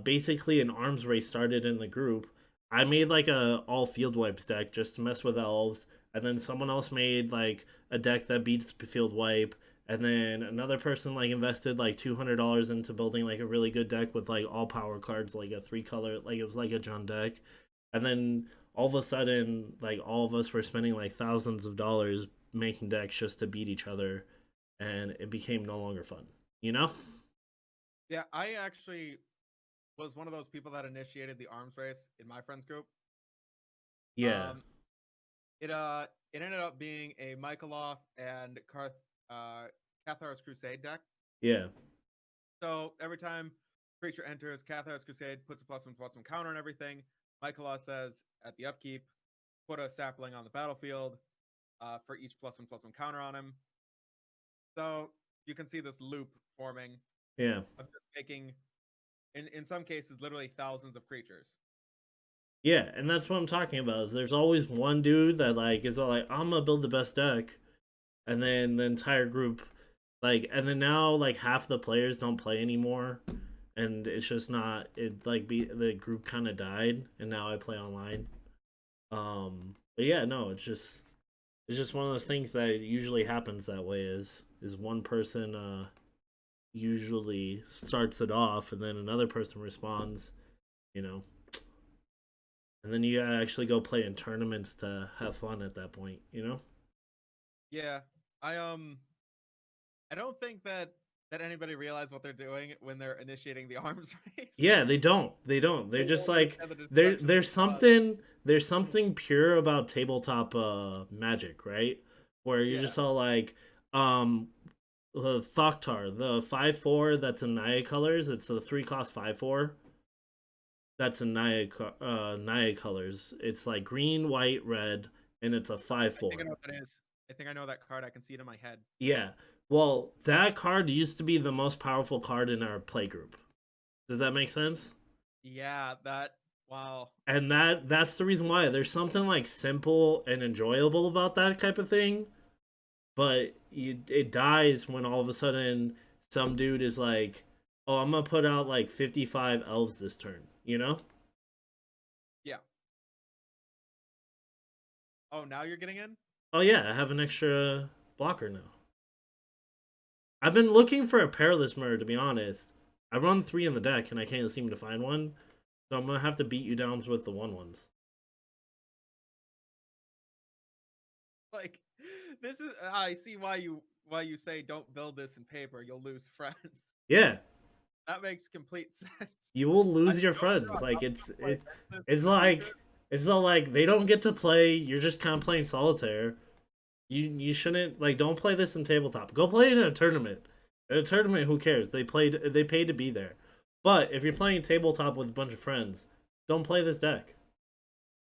basically an arms race started in the group. I made like a all field wipes deck just to mess with elves, and then someone else made like a deck that beats field wipe, and then another person like invested like $200 into building like a really good deck with like all power cards, like a 3 color, like it was like a Jund deck, and then all of a sudden like all of us were spending like thousands of dollars making decks just to beat each other, and it became no longer fun, you know? Yeah, I actually was one of those people that initiated the arms race in my friends group. Yeah, Um, it ended up being a Michaeloth and Cathar's Crusade deck. yeah, So every time creature enters, Cathar's Crusade puts a +1/+1 counter on everything. Michaeloth says at the upkeep, put a sapling on the battlefield for each +1/+1 counter on him. So you can see this loop forming yeah, of just making, in some cases, literally thousands of creatures. yeah. And that's what I'm talking about. Is there's always one dude that like is all like, I'm gonna build the best deck, and then the entire group, like, and then now like half the players don't play anymore, and it's just not. It like the group kind of died, and now I play online. But yeah, no, it's just one of those things that usually happens that way. Is one person usually starts it off, and then another person responds. You know, and then you gotta actually go play in tournaments to have fun at that point, you know? Yeah, I I don't think that that anybody realize what they're doing when they're initiating the arms race. Yeah, they don't. They don't. They're They just won't like understand the destruction that caused. there's something pure about tabletop magic, right? Where you're Yeah, just all like um Thoktar, the 5/4 that's in Naya colors, it's the 3 cost 5/4. That's in Naya colors. It's like green, white, red, and it's a five I think I four. know what that is. I think I know that card. I can see it in my head. Yeah. Well, that card used to be the most powerful card in our play group. Does that make sense? Yeah, that. Wow. And that's the reason why there's something like simple and enjoyable about that type of thing, but it dies when all of a sudden some dude is like, "Oh, I'm gonna put out like 55 elves this turn," you know? Yeah. Oh, now you're getting in? Oh yeah, I have an extra blocker now. I've been looking for a perilous murder, to be honest. I run 3 in the deck and I can't seem to find one, so I'm gonna have to beat you down with the 1/1s. Like, this is. I see why you say don't build this in paper. You'll lose friends. Yeah, That makes complete sense. you will I lose mean, your don't get me friends. wrong. Like I'm gonna play against this it's in the future. like it's not like they don't get to play. You're just kind of playing solitaire. You shouldn't like don't play this in tabletop. Go play it in a tournament. In a tournament, who cares? They paid to be there. But if you're playing tabletop with a bunch of friends, don't play this deck.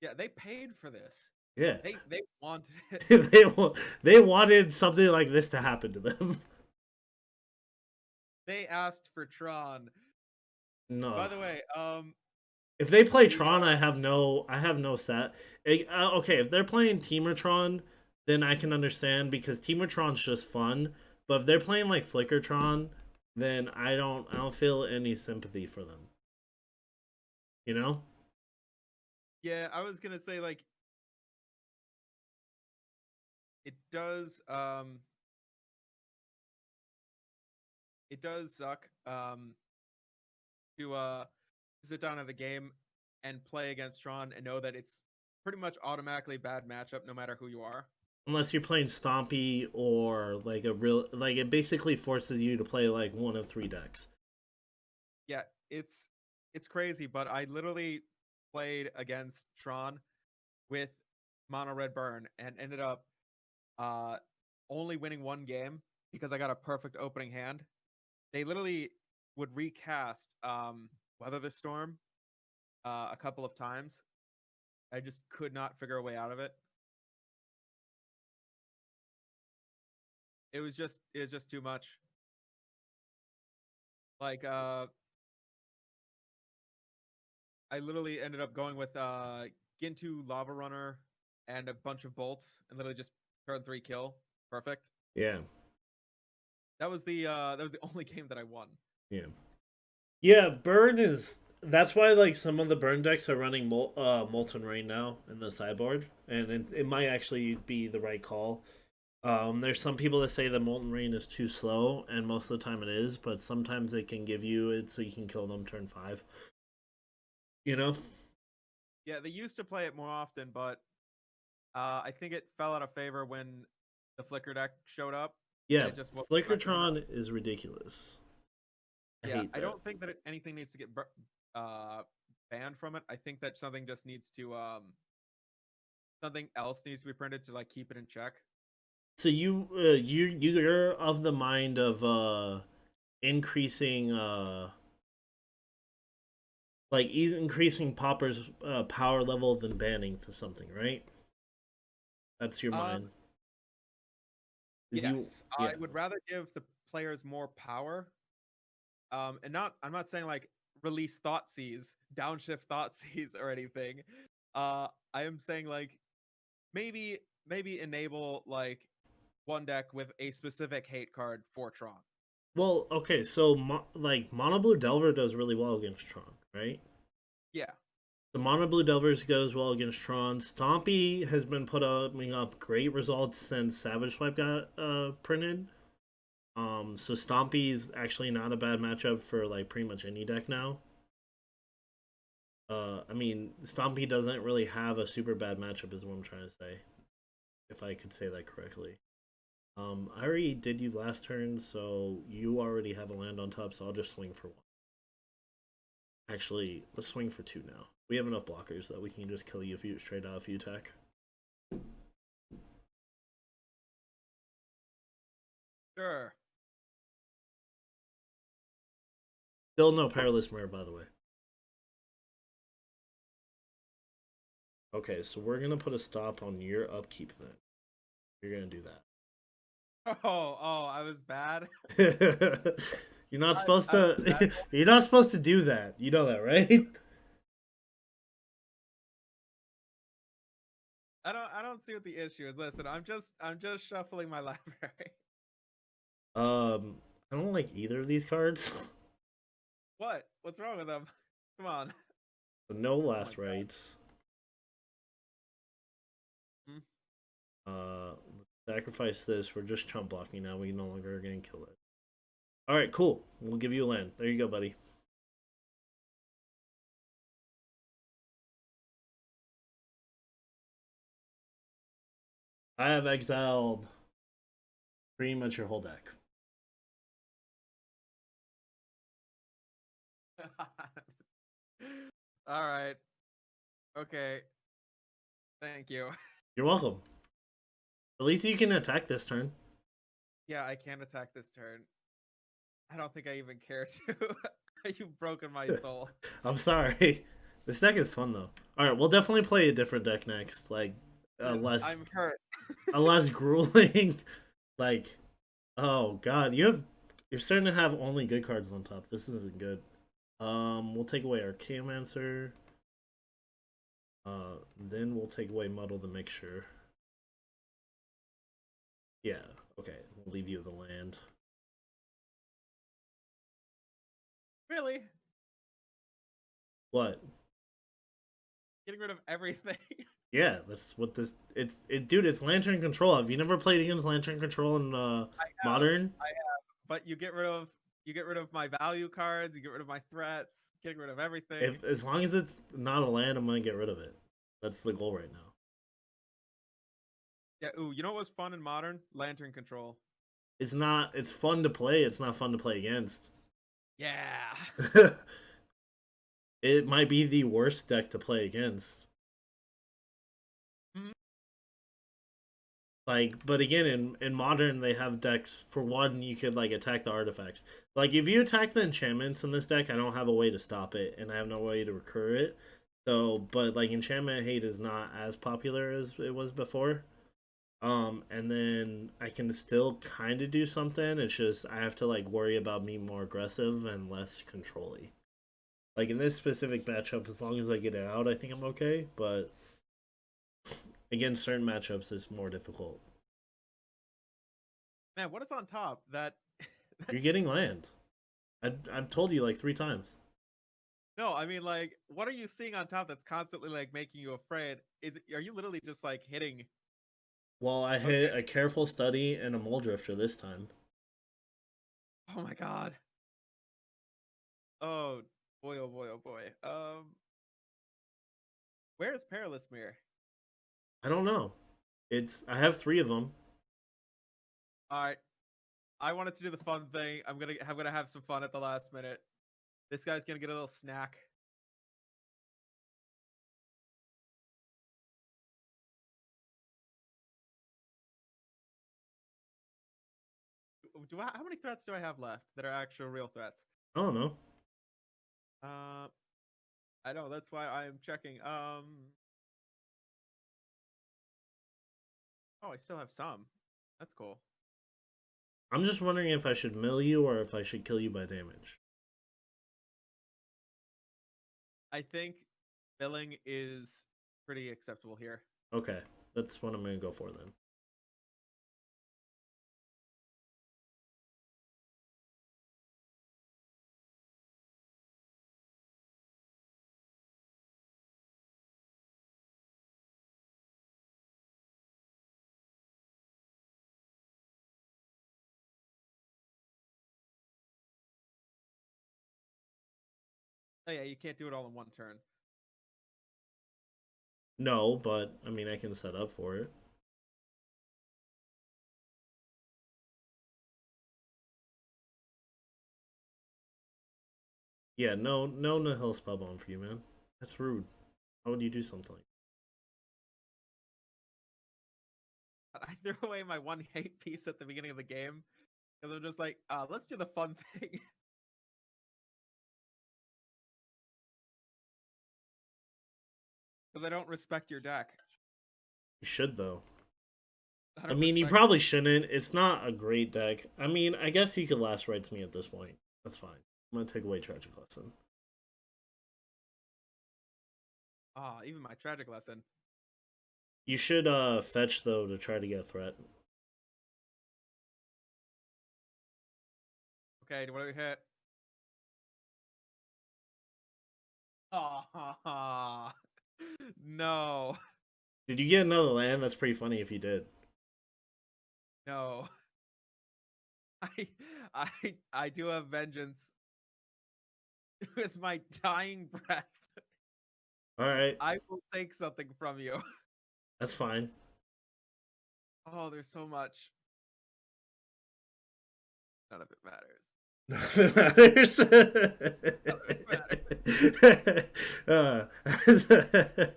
Yeah, they paid for this. Yeah. They wanted it. They wanted something like this to happen to them. They asked for Tron. By No. the way, If they play the Tron, I have no set. Okay, if they're playing Teamertron, then I can understand because Teamertron's just fun. But if they're playing like Flickertron, then I don't feel any sympathy for them. You know? yeah, I was gonna say like it does it does suck to sit down at the game and play against Tron and know that it's pretty much automatically bad matchup no matter who you are. Unless you're playing Stompy or like a real like it basically forces you to play like one of 3 decks. Yeah, it's crazy, but I literally played against Tron with Mono Red Burn and ended up uh only winning one game because I got a perfect opening hand. They literally would recast Weather the Storm a couple of times. I just could not figure a way out of it. It was just too much. Like I literally ended up going with Gintu Lava Runner and a bunch of bolts and literally just turn 3 kill. Perfect. Yeah. That was the only game that I won. Yeah. Yeah, burn is that's why like some of the burn decks are running molten rain now in the sideboard, and it might actually be the right call. There's some people that say that molten rain is too slow, and most of the time it is, but sometimes it can give you it so you can kill them turn 5. You know? Yeah, they used to play it more often, but I think it fell out of favor when the Flicker deck showed up, and Yeah, it just wasn't effective enough. Flickertron is ridiculous. I Yeah, hate I that. don't think that anything needs to get uh, banned from it. I think that something just needs to something else needs to be printed to like keep it in check. So you're of the mind of increasing increasing Popper's power level than banning to something, right? That's your Um, mind. Is you yes, I yeah. would rather give the players more power. And not I'm not saying like release Thoughtseize, downshift Thoughtseize or anything. I am saying like maybe enable like one deck with a specific hate card for Tron. Well, okay, so like Mono Blue Delver does really well against Tron, right? Yeah, The Mono Blue Delvers goes well against Tron. Stompy has been putting up great results since Savage Swipe got printed. So Stompy's actually not a bad matchup for like pretty much any deck now. I mean, Stompy doesn't really have a super bad matchup, is what I'm trying to say, if I could say that correctly. I already did you last turn, so you already have a land on top, so I'll just swing for one. Actually, let's swing for two now. We have enough blockers that we can just kill you if you straight out if you attack. Sure. Still no Perilous Mare, by the way. Okay, so we're gonna put a stop on your upkeep then. You're gonna do that. Oh, I was bad. You're not supposed I was bad. to. You're not supposed to do that. You know that, right? I don't see what the issue is. Listen, I'm just shuffling my library. I don't like either of these cards. What? What's wrong with them? Come on. So no Oh my last god. rights. Hmm? Sacrifice this. We're just chump blocking now. We no longer are getting kill it. All right, cool. We'll give you a land. There you go, buddy. I have exiled pretty much your whole deck. All right. Okay. Thank you. You're welcome. At least you can attack this turn. Yeah, I can attack this turn. I don't think I even care to. You've broken my soul. I'm sorry. This deck is fun though. All right, we'll definitely play a different deck next, like less I'm hurt. a less grueling. Like, oh god, you're starting to have only good cards on top. This isn't good. We'll take away Archaeomancer. Then we'll take away Muddle the Mixture. Yeah, okay. We'll leave you the land. Really? What? Getting rid of everything. Yeah, that's what this. Dude. It's Lantern Control. Have you never played against Lantern Control in I have. Modern? I have. But you get rid of my value cards, you get rid of my threats, getting rid of everything. If as long as it's not a land, I'm gonna get rid of it. That's the goal right now. Yeah, ooh, you know what was fun in modern? Lantern control. It's not. It's fun to play. It's not fun to play against. Yeah. It might be the worst deck to play against. Mhm. Like, but again, in modern, they have decks. For one, you could like attack the artifacts. Like, if you attack the enchantments in this deck, I don't have a way to stop it, and I have no way to recur it. So, but like enchantment hate is not as popular as it was before. And then I can still kind of do something. It's just I have to like worry about being more aggressive and less controlly. Like in this specific matchup, as long as I get it out, I think I'm okay. But against certain matchups, it's more difficult. Man, what is on top? That You're getting land. I've told you like 3 times. No, I mean like what are you seeing on top that's constantly like making you afraid? Are you literally just like hitting? Well, I Okay. hit a careful study and a mole drifter this time. Oh my god. Oh boy, oh boy, oh boy. Where is Perilous Mirror? I don't know. I have 3 of them. Alright. I wanted to do the fun thing. I'm gonna have some fun at the last minute. This guy's gonna get a little snack. How many threats do I have left that are actual real threats? I don't know. Uh, I know that's why I am checking. Oh, I still have some. That's cool. I'm just wondering if I should mill you or if I should kill you by damage. I think billing is pretty acceptable here. Okay, that's what I'm gonna go for then. Oh yeah, you can't do it all in one turn. No, but I mean I can set up for it. Yeah, no Nihil Spellbomb for you, man. That's rude. How would you do something like I threw away my one hate piece at the beginning of the game because I'm just like, let's do the fun thing. Because I don't respect your deck. you should though. I I don't mean, you respect. probably shouldn't. It's not a great deck. I mean, I guess you could last rights me at this point. That's fine. I'm gonna take away Tragic Lesson. Even my tragic lesson. You should fetch though to try to get a threat. Okay, what do we hit? Oh, no, Did you get another land? That's pretty funny if you did. no. I, I do have vengeance with my dying breath. All right, I will take something from you. that's fine. Oh, there's so much. None of it matters. It matters. None of it matters.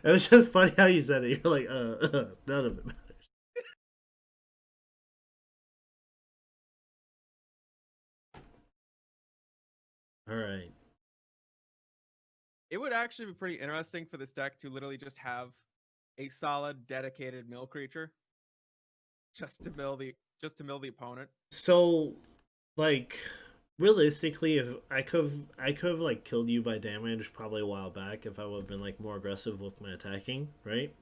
It was just funny how you said it. You're like, none of it matters. All right. It would actually be pretty interesting for this deck to literally just have a solid, dedicated mill creature, just to mill the opponent. So, like, realistically, if I could have like killed you by damage probably a while back if I would have been like more aggressive with my attacking, right?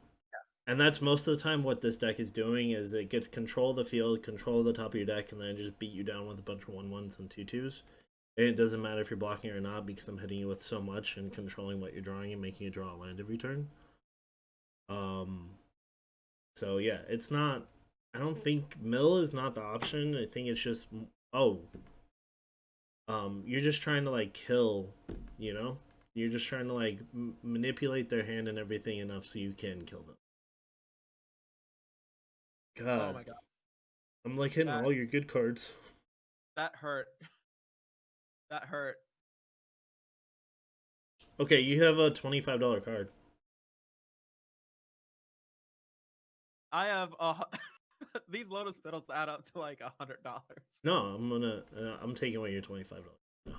And that's most of the time what this deck is doing is it gets control of the field, control of the top of your deck, and then just beat you down with a bunch of 1/1s and 2/2s. And it doesn't matter if you're blocking or not because I'm hitting you with so much and controlling what you're drawing and making you draw a land every turn. Um, so yeah, it's not. I don't think mill is not the option. I think it's just oh, you're just trying to like kill, you know. You're just trying to like manipulate their hand and everything enough so you can kill them. Oh God, my god, I'm like hitting that all your good cards. that hurt. That hurt. Okay, you have a $25 card. I have these lotus petals add up to like $100. No, I'm taking away your $25. No.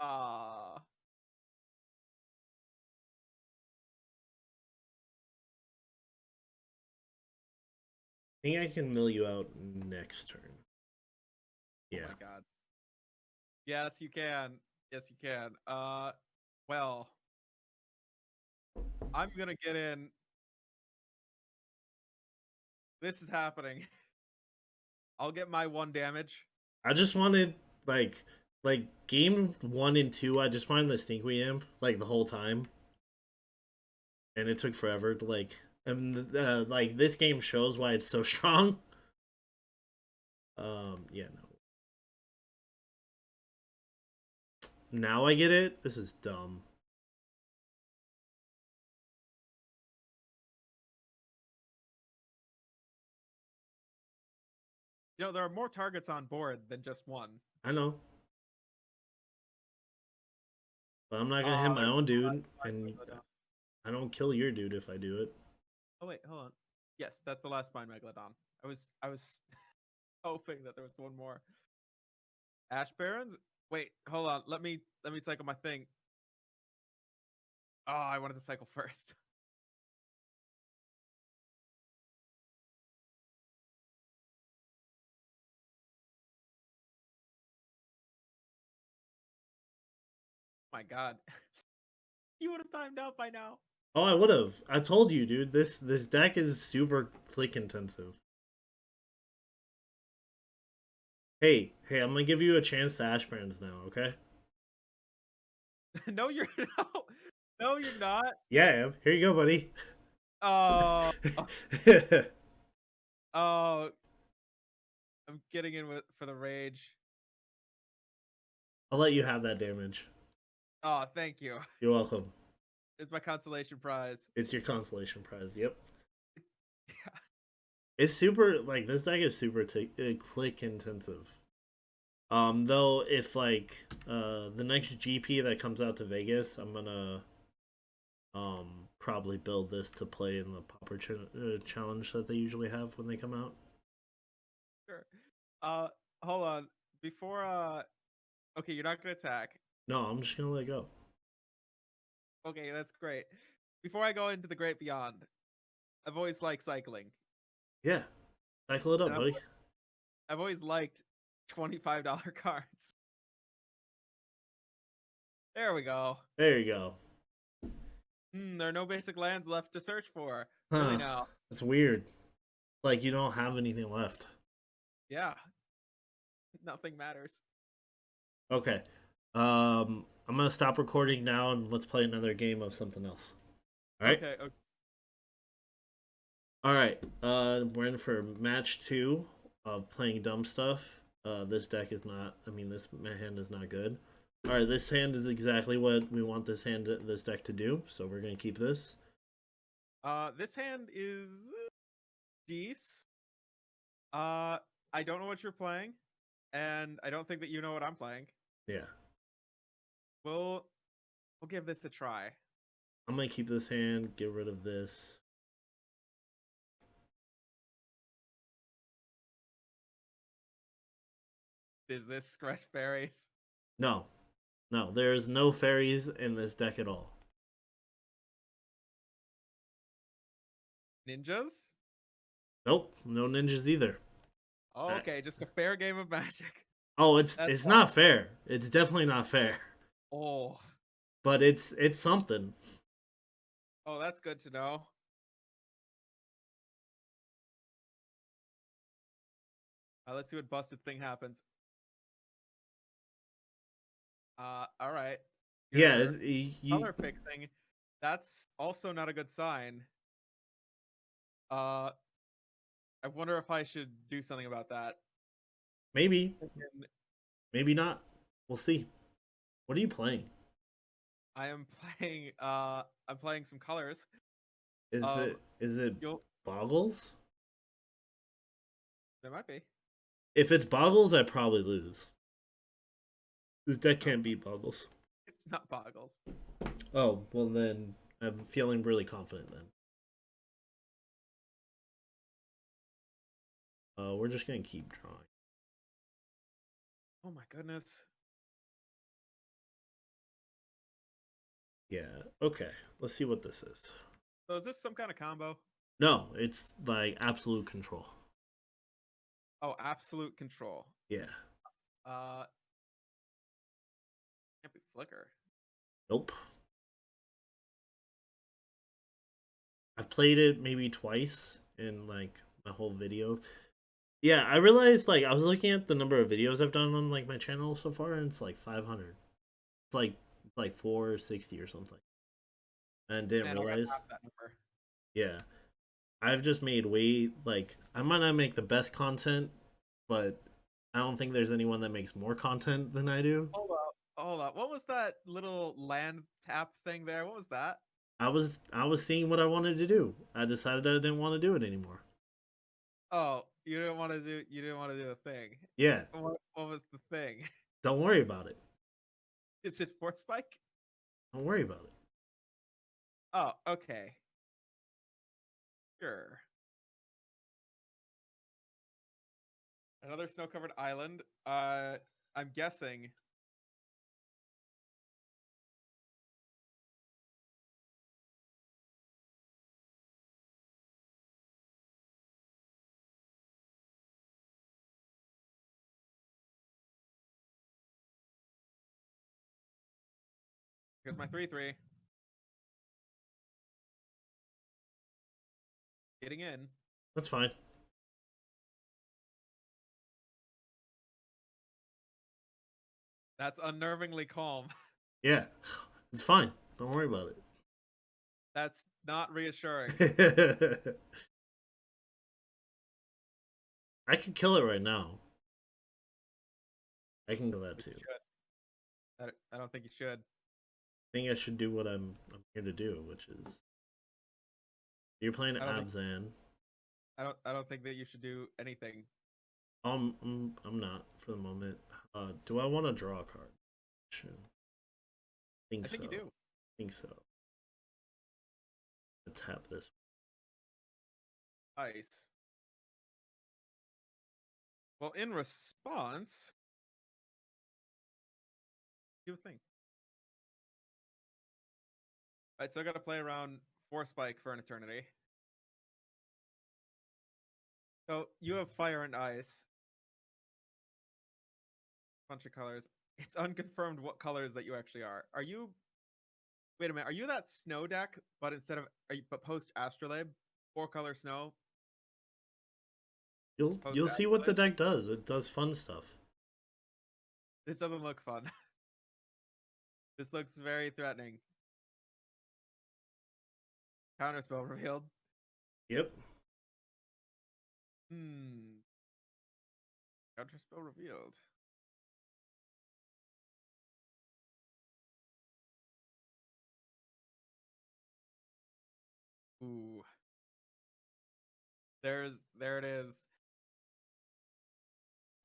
Ah, I think I can mill you out next turn. oh Yeah. my god. Yes, you can. Yes, you can. Well, I'm gonna get in. This is happening. I'll get my 1 damage. I just wanted like game 1 and 2. I just wanted the Stinkweed Imp like the whole time, and it took forever to like this game shows why it's so strong. Yeah, no. Now I get it. This is dumb. You know, there are more targets on board than just one. I know, but I'm not gonna hit Oh, my there's own the last dude, and Megalodon. I don't kill your dude if I do it. Oh wait, hold on. Yes, that's the last Spine Megalodon. I was hoping that there was one more. Ash Barons? Wait, hold on. Let me cycle my thing. Oh, I wanted to cycle first. My god. You would have timed out by now. Oh, I would have. I told you, dude. This deck is super click intensive. Hey, I'm gonna give you a chance to Ashbrands now, okay? No, you're no, no, you're not. Yeah, I am. Here you go, buddy. Oh, oh, I'm getting in with for the rage. I'll let you have that damage. Oh, thank you. You're welcome. It's my consolation prize. It's your consolation prize. Yep. It's super like this deck is super click intensive. Though if like the next GP that comes out to Vegas, I'm gonna probably build this to play in the challenge that they usually have when they come out. Sure. Uh, hold on. Before okay, you're not gonna attack. No, I'm just gonna let it go. Okay, that's great. Before I go into the great beyond, I've always liked cycling, Yeah, cycle it and up, buddy. I've always liked $25 cards. There we go. There you go. There are no basic lands left to search for. Really Huh? now? That's weird. Like you don't have anything left. Yeah, nothing matters. Okay. I'm gonna stop recording now and let's play another game of something else. All right. Okay, okay. All right. We're in for match 2 of playing dumb stuff. This deck is not. I mean, this hand is not good. All right. This hand is exactly what we want this deck to do. So we're gonna keep this. This hand is decent. I don't know what you're playing, and I don't think that you know what I'm playing. Yeah. We'll give this a try. I'm gonna keep this hand. Get rid of this. Is this scratch fairies? No. No. There's no fairies in this deck at all. Ninjas? Nope. No ninjas either. Oh, okay, just a fair game of Magic. Oh, it's That's it's fine. not fair. It's definitely not fair. Oh, But it's something. oh, that's good to know. Let's see what busted thing happens. All right. Yeah, Your color fixing. That's also not a good sign. Uh, I wonder if I should do something about that. maybe, maybe not. We'll see. What are you playing? I am playing. I'm playing some colors. Is Um, it you'll. Boggles? There might be. If it's Boggles, I probably lose. This deck It's not. can't beat Boggles. It's not boggles. Oh, well then I'm feeling really confident then. We're just gonna keep drawing. Oh my goodness. Yeah, okay. Let's see what this is. So is this some kind of combo? No, it's like absolute control. Oh, absolute control. Yeah. Uh, can't be flicker. Nope. I've played it maybe twice in like my whole video. Yeah, I realized like I was looking at the number of videos I've done on like my channel so far, and it's like 500. It's like 460 or something. And didn't Man, I got realize. half that number. Yeah, I've just made way like I might not make the best content, but I don't think there's anyone that makes more content than I do. Hold up. Hold up. What was that little land tap thing there? What was that? I was seeing what I wanted to do. I decided I didn't want to do it anymore. Oh, you didn't want to do. You didn't want to do a thing. Yeah, What was the thing? don't worry about it. Is it Force Spike? Don't worry about it. Oh, okay. Sure. Another snow-covered island. I'm guessing. Here's my 3/3. Getting in. That's fine. That's unnervingly calm. Yeah, it's fine. Don't worry about That's not reassuring. it. I could kill it right now. I can kill that too. I don't think you should. I think I should do what I'm here to do, which is you're playing I don't think Abzan. I don't think that you should do anything. I'm not for the moment. Do I want to draw a card? Sure. Think I think so. you do. Think so. Tap this. Ice. Well, in response, you would think. All right, so I got to play around 4 spike for an eternity. So you have fire and ice. Bunch of colors. It's unconfirmed what colors that you actually are. Are you? Wait a minute. Are you that snow deck? But instead of but post Astrolabe, 4-color snow. You'll see what the deck does. It does fun stuff. This doesn't look fun. This looks very threatening. Counterspell revealed. Yep. Counterspell revealed. Ooh. There it is.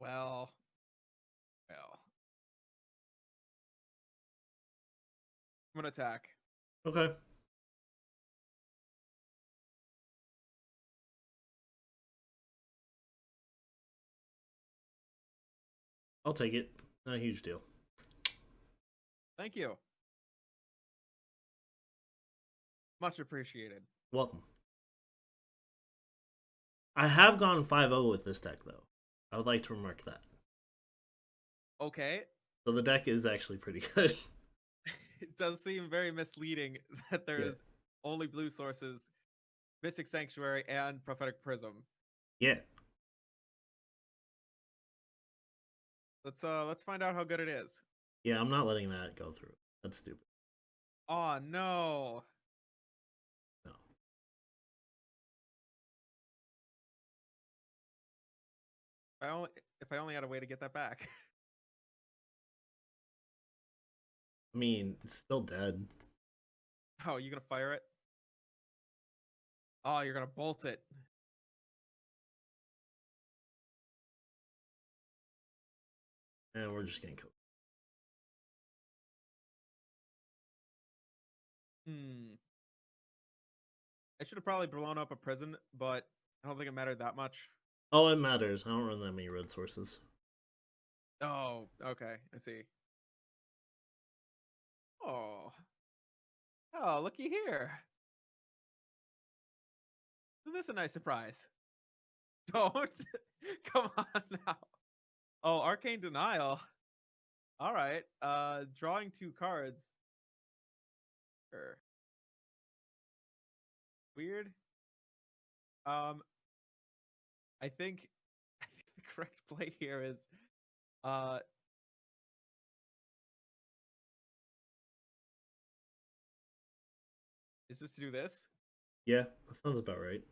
Well. I'm gonna attack. Okay. I'll take it. Not a huge deal. Thank you. Much appreciated. Welcome. I have gone 5-0 with this deck, though. I would like to remark that. Okay. So the deck is actually pretty good. It does seem very misleading that there's only blue sources, Mystic Sanctuary, and Prophetic Prism. Yeah. Let's find out how good it is. Yeah, I'm not letting that go through. That's stupid. Oh no. No. If I only had a way to get that back. I mean, it's still dead. Oh, you gonna fire it? Oh, you're gonna bolt it. And we're just getting killed. I should have probably blown up a prison, but I don't think it mattered that much. Oh, it matters. I don't run that many red sources. Oh, okay. I see. Oh. Oh, looky here. Isn't this a nice surprise? Don't. Come on now. Oh, Arcane Denial. All right. Drawing 2 cards. Sure. Weird. I think the correct play here is just to do this. Yeah, that sounds about right.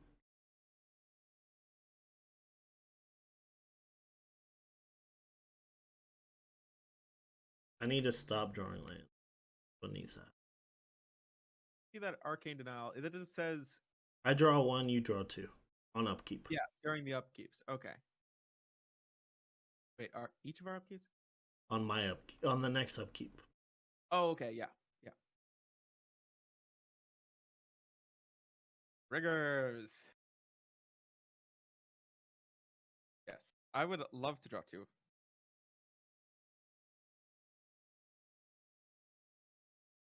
I need to stop drawing land. What needs that? See that Arcane Denial? It just says I draw 1, you draw 2 on upkeep. yeah, during the upkeeps. Okay. Wait, are each of our upkeeps? On my upkeep, on the next upkeep. Oh, okay, yeah. Riggers. Yes, I would love to draw 2.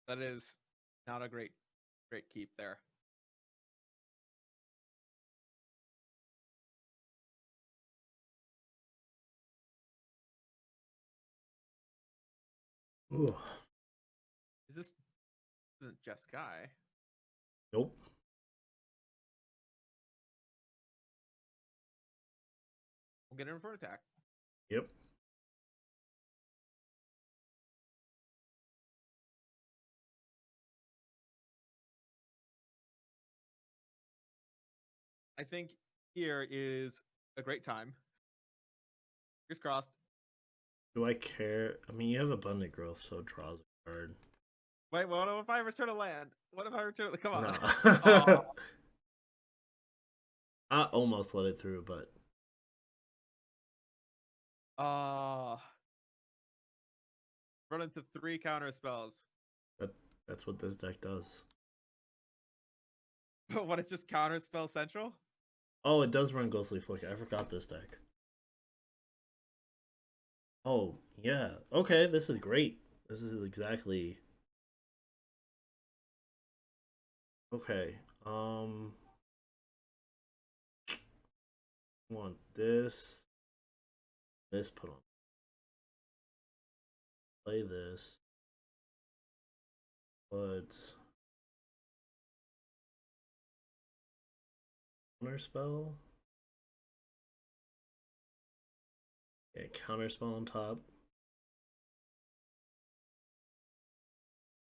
That is not a great keep there. Ooh. This isn't just Guy. Nope. We'll get in for an attack. Yep. I think here is a great time. Fingers crossed. Do I care? I mean, you have abundant growth, so it draws a card. Wait, what if I return a land? What if I return? Come on. No. I almost let it through, but Uh Run into 3 counter spells. That's what this deck does. What, it's just counter spell central? Oh, it does run Ghostly Flicker. I forgot this deck. Oh, yeah. Okay, this is great. This is exactly... Okay. Want this. This put on. Play this. But... Counterspell? Yeah, counterspell on top.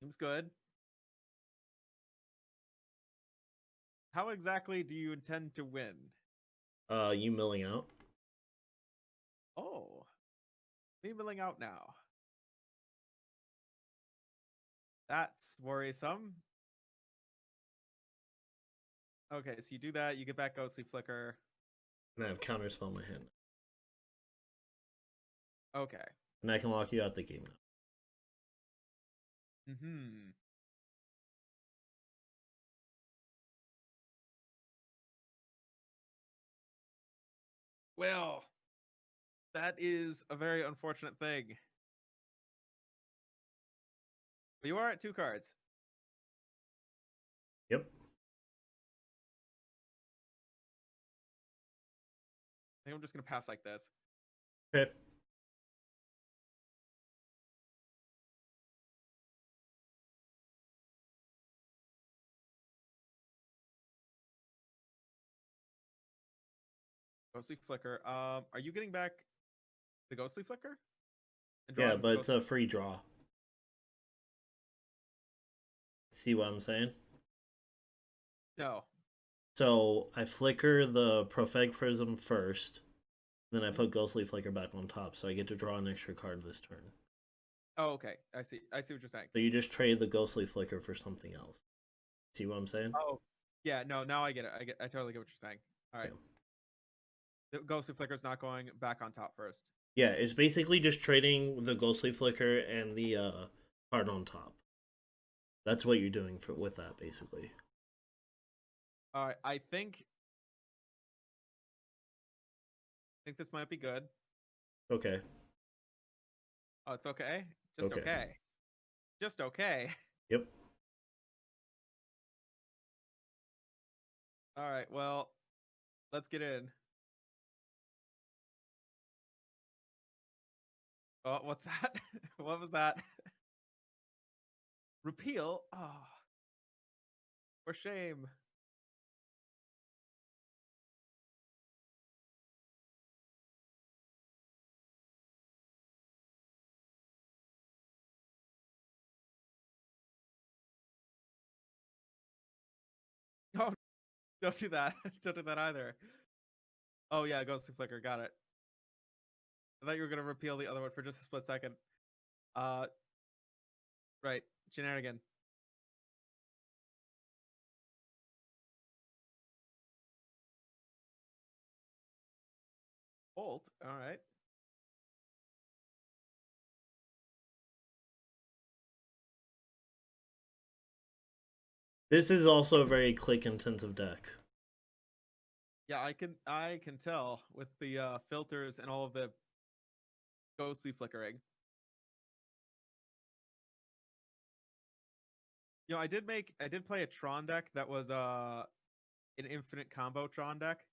Seems good. How exactly do you intend to win? You milling out. Oh, me milling out now. That's worrisome. Okay, so you do that, you get back Ghostly Flicker. And I have counterspell in my hand. Okay. And I can lock you out the game now. Mm-hmm. Well, that is a very unfortunate thing. But you are at 2 cards. Yep. I think I'm just gonna pass like this. Okay. Ghostly Flicker. Are you getting back the Ghostly Flicker? And Yeah, drawing but it's a free draw. See what I'm saying? No. So I flicker the Prophetic Prism first, then I put Ghostly Flicker back on top, so I get to draw an extra card this turn. Oh, okay. I see what you're saying. So you just trade the Ghostly Flicker for something else. See what I'm saying? Oh, yeah. No, now I get it. I totally get what you're saying. All right. Yeah. The Ghostly Flicker's not going back on top first. Yeah, it's basically just trading the Ghostly Flicker and the card on top. That's what you're doing with that, basically. All right. I think this might be good. Okay. Oh, it's okay. Just Okay. okay. Just okay. Yep. All right. Well, let's get in. Oh, what's that? What was that? Repeal? Oh, for shame. Oh, don't do that. Don't do that either. Oh yeah, Ghostly Flicker. Got it. I thought you were gonna repeal the other one for just a split second. Right. Shenanigan. Bolt. All right. This is also a very click-intensive deck. Yeah, I can tell with the filters and all of the ghostly flickering. You know, I did play a Tron deck that was an infinite combo Tron deck.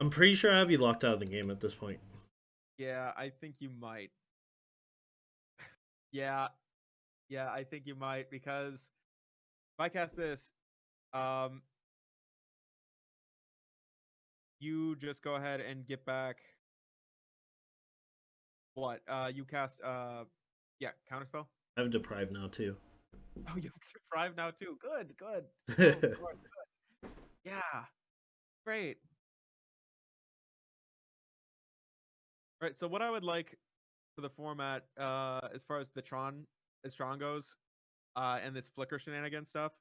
I'm pretty sure I have you locked out of the game at this point. Yeah, I think you might. Yeah, I think you might, because if I cast this, you just go ahead and get back what? You cast yeah, counterspell. I have Deprive now, too. Oh, you have Deprive now too. Good. Oh, of course, good. Yeah, great. All right, so what I would like for the format, as far as Tron goes, and this flicker shenanigan stuff.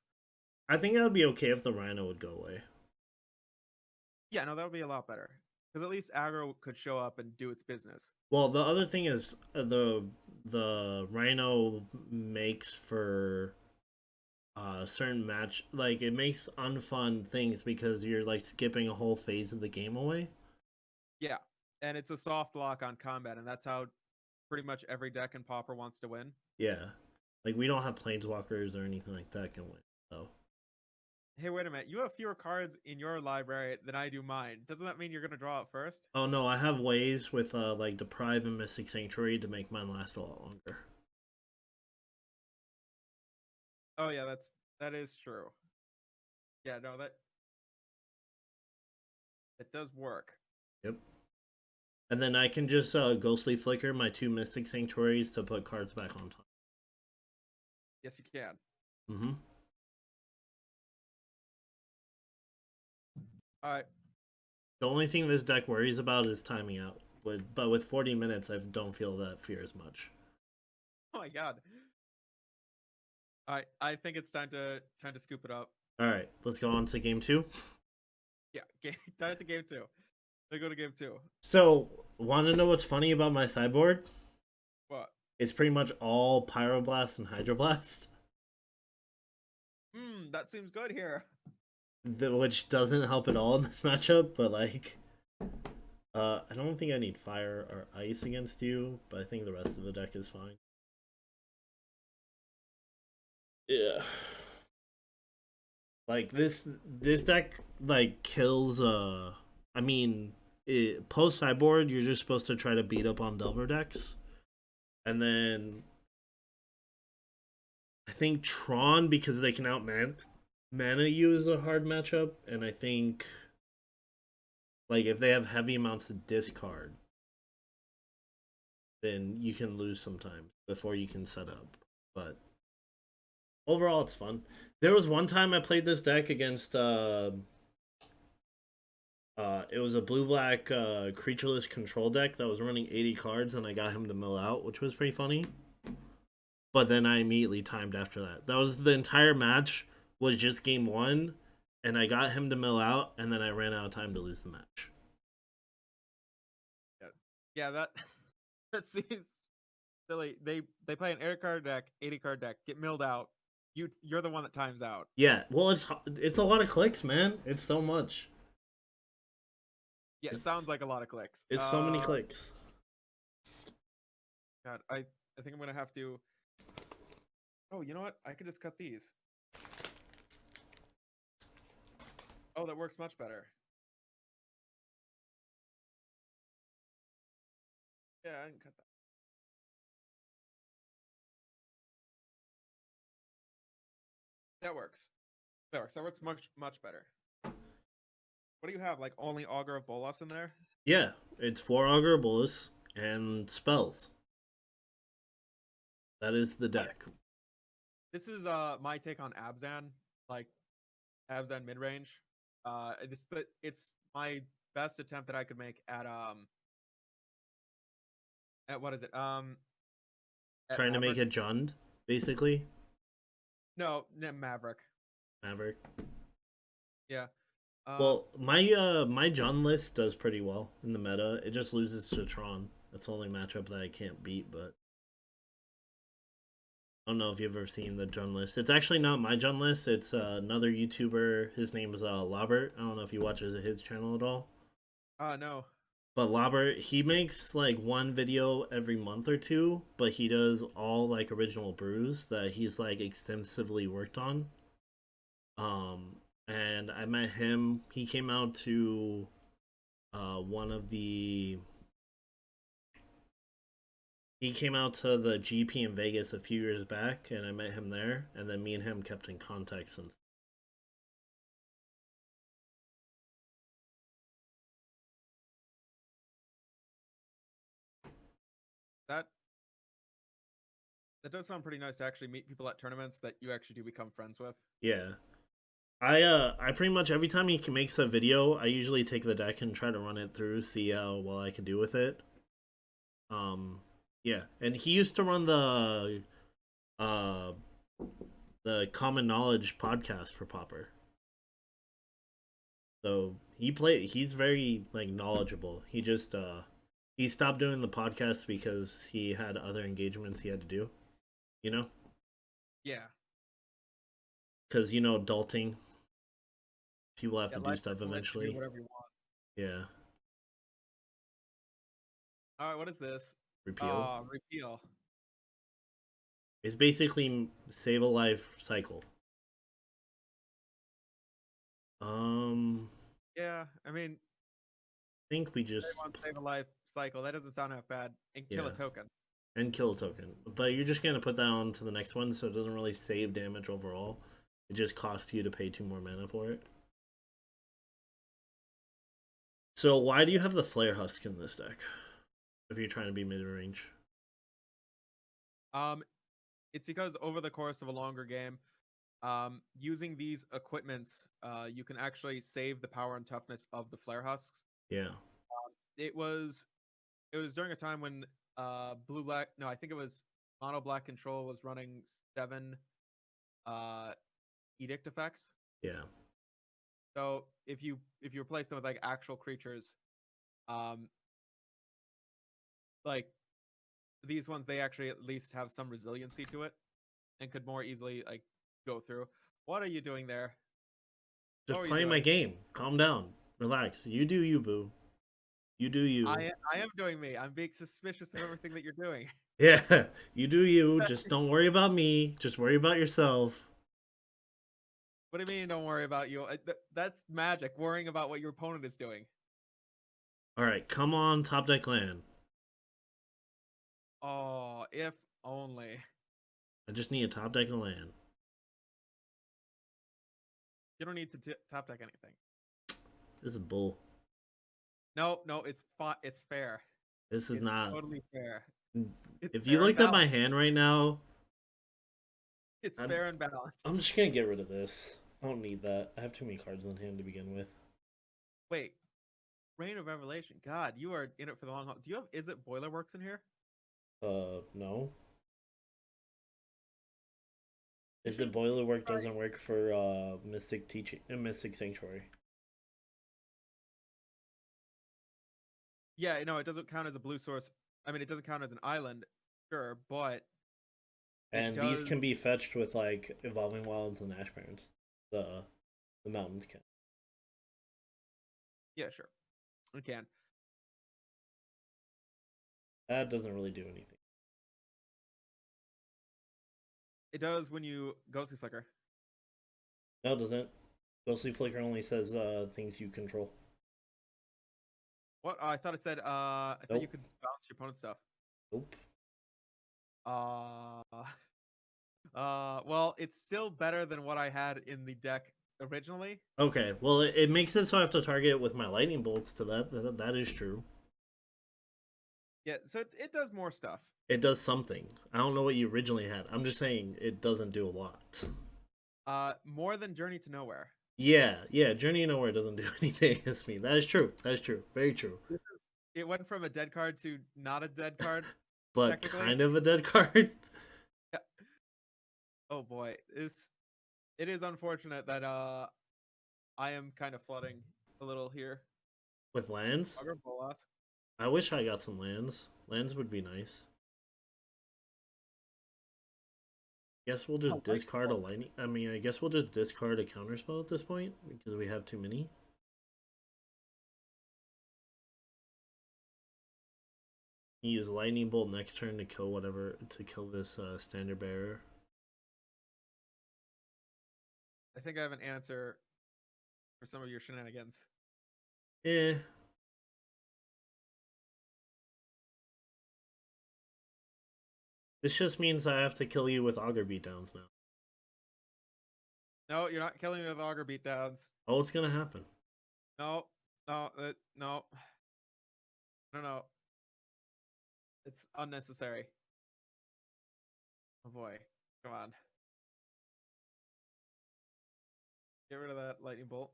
I think it would be okay if the Rhino would go away. Yeah, no, that would be a lot better. Because at least aggro could show up and do its business. Well, the other thing is the Rhino makes for certain match, like it makes unfun things because you're like skipping a whole phase of the game away. Yeah, and it's a soft lock on combat, and that's how pretty much every deck in Pauper wants to win. Yeah, like we don't have planeswalkers or anything like that can win. So Hey, wait a minute. You have fewer cards in your library than I do mine. Doesn't that mean you're gonna draw it first? oh no, I have ways with like Deprive and Mystic Sanctuary to make mine last a lot longer. Oh yeah, that is true. Yeah, no, that does work. Yep. And then I can just Ghostly Flicker my 2 Mystic Sanctuaries to put cards back on top. Yes, you can. Mm-hmm. All right. The only thing this deck worries about is timing out. But with 40 minutes, I don't feel that fear as much. Oh my god. All right, I think it's time to scoop it up. All right, let's go on to game 2. Yeah, time to game 2. Let's go to game 2. So, want to know what's funny about my sideboard? What? It's pretty much all Pyroblast and Hydroblast. That seems good here. Which doesn't help at all in this matchup, but like... I don't think I need Fire or Ice against you, but I think the rest of the deck is fine. Yeah. Like, this deck, like, kills, I mean... post sideboard, you're just supposed to try to beat up on Delver decks. And then I think Tron, because they can out mana you, is a hard matchup. And I think like if they have heavy amounts of discard, then you can lose sometimes before you can set up. But overall it's fun. There was one time I played this deck against it was a blue-black creatureless control deck that was running 80 cards, and I got him to mill out, which was pretty funny. But then I immediately timed after that. That was the entire match, was just game 1, and I got him to mill out, and then I ran out of time to lose the match. Yeah, that that seems silly. They play an 80 card deck, get milled out. You're the one that times out. Yeah, well, it's a lot of clicks, man. It's so much. Yeah, it sounds like a lot of clicks. It's so many clicks. God, I think I'm gonna have to. Oh, you know what? I could just cut these. Oh, that works much better. Yeah, I can cut that. That works. That works. That works much better. What do you have? Like only Augur of Bolas in there? Yeah, it's 4 Augur Bolus and spells. That is the deck. This is my take on Abzan, like Abzan mid range. It's my best attempt that I could make at what is it? Trying to make it Jund, basically. No, Maverick. Maverick. Yeah. Well, my Jund list does pretty well in the meta. It just loses to Tron. That's the only matchup that I can't beat, but I don't know if you've ever seen the Jund list. It's actually not my Jund list. It's another YouTuber. His name is Lobert. I don't know if you watch his channel at all. No. But Lobert, he makes like one video every month or two, but he does all like original brews that he's like extensively worked on. And I met him. He came out to he came out to the GP in Vegas a few years back, and I met him there, and then me and him kept in contact since. That does sound pretty nice to actually meet people at tournaments that you actually do become friends with. Yeah. I pretty much every time he makes a video, I usually take the deck and try to run it through, see how well I can do with it. Yeah, and he used to run the Common Knowledge podcast for Pauper. So he's very like knowledgeable. He stopped doing the podcast because he had other engagements he had to do, you know? Yeah. Cuz adulting, people have Yeah, to do life stuff doesn't let you do eventually. whatever you want. Yeah. All right, what is this? Repeal. Repeal. It's basically save a life cycle. Um Yeah, I mean, I think we save just one, save a life cycle. That doesn't sound half bad. And kill a yeah, token. and kill a token. But you're just going to put that on to the next one so it doesn't really save damage overall. It just costs you to pay 2 more mana for it. So why do you have the Flare Husk in this deck? If you're trying to be mid-range. Um, it's because over the course of a longer game, using these equipments, you can actually save the power and toughness of the flare husks. Yeah. It was it was during a time when blue black no, I think it was mono black control was running 7 uh edict effects. Yeah. So if you replace them with like actual creatures, um like these ones they actually at least have some resiliency to it and could more easily like go through. What are you doing there? What Just were you playing my doing? game. Calm down. Relax. You do you, boo. You do you. I am doing me. I'm being suspicious of everything that you're doing. Yeah. You do you. Just don't worry about me. Just worry about yourself. What do you mean? Don't worry about you. That's magic. Worrying about what your opponent is doing. Alright, come on, top deck land. Oh, if only. I just need a top deck of land. You don't need to top deck anything. This is bull. No, no, it's fair. This is It's not. totally fair. It's If you fair and looked at my balanced. hand right now, It's I'm fair and I'm balanced. just gonna get rid of this. I don't need that. I have too many cards in hand to begin with. Wait, Reign of Revelation. God, you are in it for the long haul. Do you have? Is it Boiler Works in here? No. You Is it should boiler work try. doesn't work for Mystic Teaching Mystic Sanctuary. Yeah, no, it doesn't count as a blue source. I mean, it doesn't count as an island, sure, but it And these does. can be fetched with like Evolving Wilds and Ash Barrens. The mountains can. Yeah, sure, it can. That doesn't really do anything. It does when you Ghostly Flicker. No, it doesn't. Ghostly Flicker only says things you control. What? I thought it said. I thought you Nope. could bounce your opponent's stuff. Nope. Uh, well, it's still better than what I had in the deck originally. Okay, well it makes it so I have to target it with my lightning bolts to that is true. Yeah, so it does more stuff. It does something. I don't know what you originally had. I'm just saying it doesn't do a lot. More than Journey to Nowhere. Yeah, Journey Nowhere doesn't do anything against me. That is true. That is true. Very true. It went from a dead card to not a dead card, But technically. kind of a dead card. Yeah. Oh boy, it is unfortunate that I am kind of flooding a little here. With lands? Augur Bolas. I wish I got some lands. Lands would be nice. Guess we'll Oh, just like discard a lightning. I mean, I guess we'll just discard a counterspell at this point because we have too many. Use lightning bolt next turn to kill this standard bearer. I think I have an answer for some of your shenanigans. Eh. This just means I have to kill you with augur beatdowns now. No, you're not killing me with Augur beatdowns. Oh, what's gonna happen? No, no, no, no. It's unnecessary. Oh boy, come on. Get rid of that lightning bolt.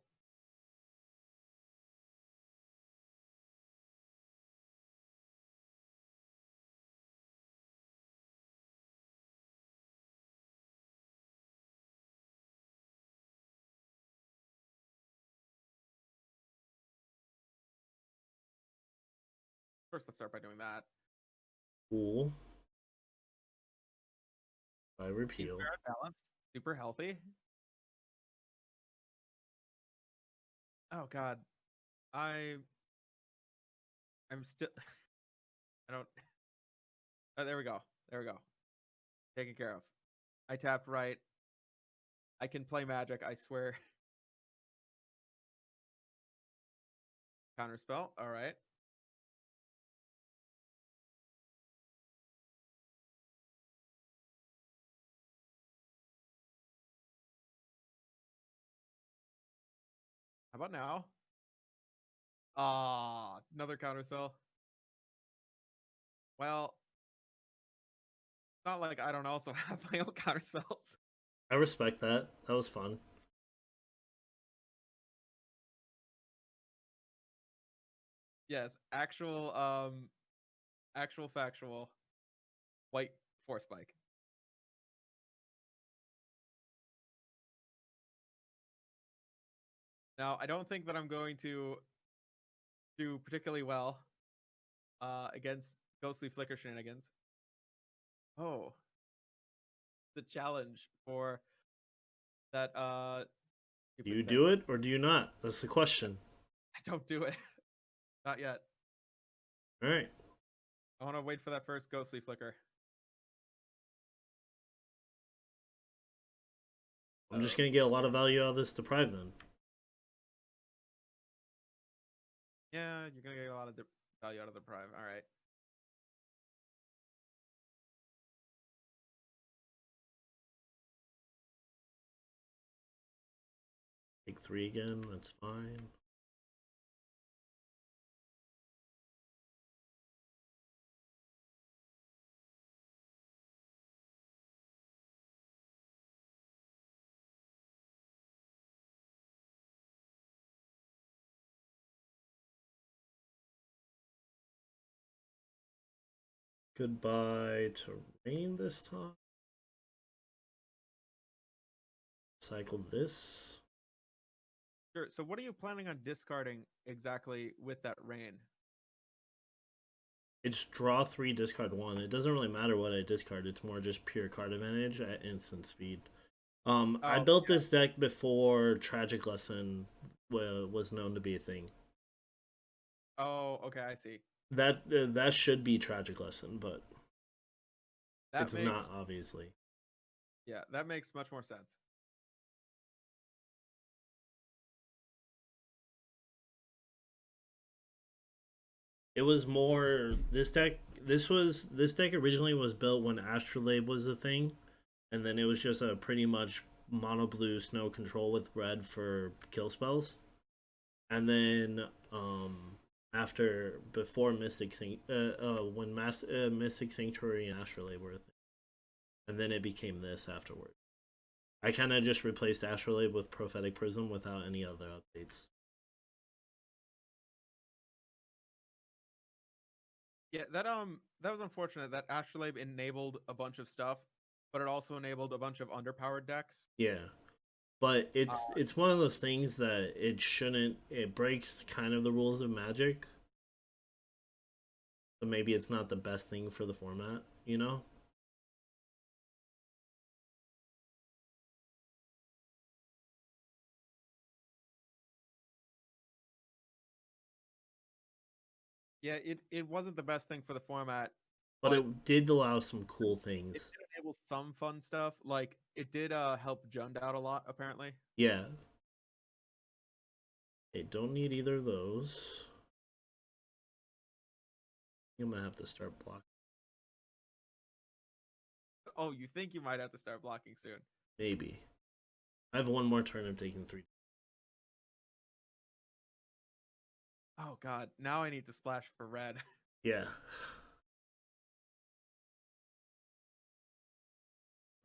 First, let's start by doing that. Cool. By Seems repeal. very balanced, super healthy. Oh God, I'm still. I don't. Oh, there we go. There we go. Taken care of. I tapped right. I can play magic. I swear. Counterspell. All right. How about now? Ah, another counterspell. Well, it's not like I don't also have my own counterspells. I respect that. That was fun. Yes, actual factual white force spike. Now, I don't think that I'm going to do particularly well against ghostly flicker shenanigans. Oh, the challenge for that Do stupid you thing. do it or do you not? That's the question. I don't do it. Not yet. All right. I want to wait for that first ghostly flicker. I'm just gonna get a lot of value out of this deprive then. Yeah, you're gonna get a lot of value out of the prime. All right. Take 3 again. That's fine. Goodbye to rain this time. Cycle this. Sure. So, what are you planning on discarding exactly with that rain? It's draw 3, discard 1. It doesn't really matter what I discard. It's more just pure card advantage at instant speed. I Oh, built this deck before Tragic Lesson was known to be a thing. oh, okay. I see. That should be Tragic Lesson, but That it's makes not, obviously. yeah, that makes much more sense. It was more this deck. This deck originally was built when Astrolabe was a thing, and then it was just a pretty much mono blue snow control with red for kill spells. And then after before when Mystic Sanctuary and Astrolabe were a thing, and then it became this afterward. I kind of just replaced Astrolabe with Prophetic Prism without any other updates. Yeah, that was unfortunate that Astrolabe enabled a bunch of stuff, but it also enabled a bunch of underpowered decks. Yeah, but Uh, it's one of those things that it shouldn't. It breaks kind of the rules of Magic, so maybe it's not the best thing for the format. You know? yeah, it wasn't the best thing for the format, But but it did allow some cool it things. did enable some fun stuff. Like it did help Jund out a lot, apparently. Yeah. They don't need either of those. I'm gonna have to start blocking. Oh, you think you might have to start blocking soon. Maybe. I have one more turn of taking 3. Oh god, now I need to splash for red. Yeah.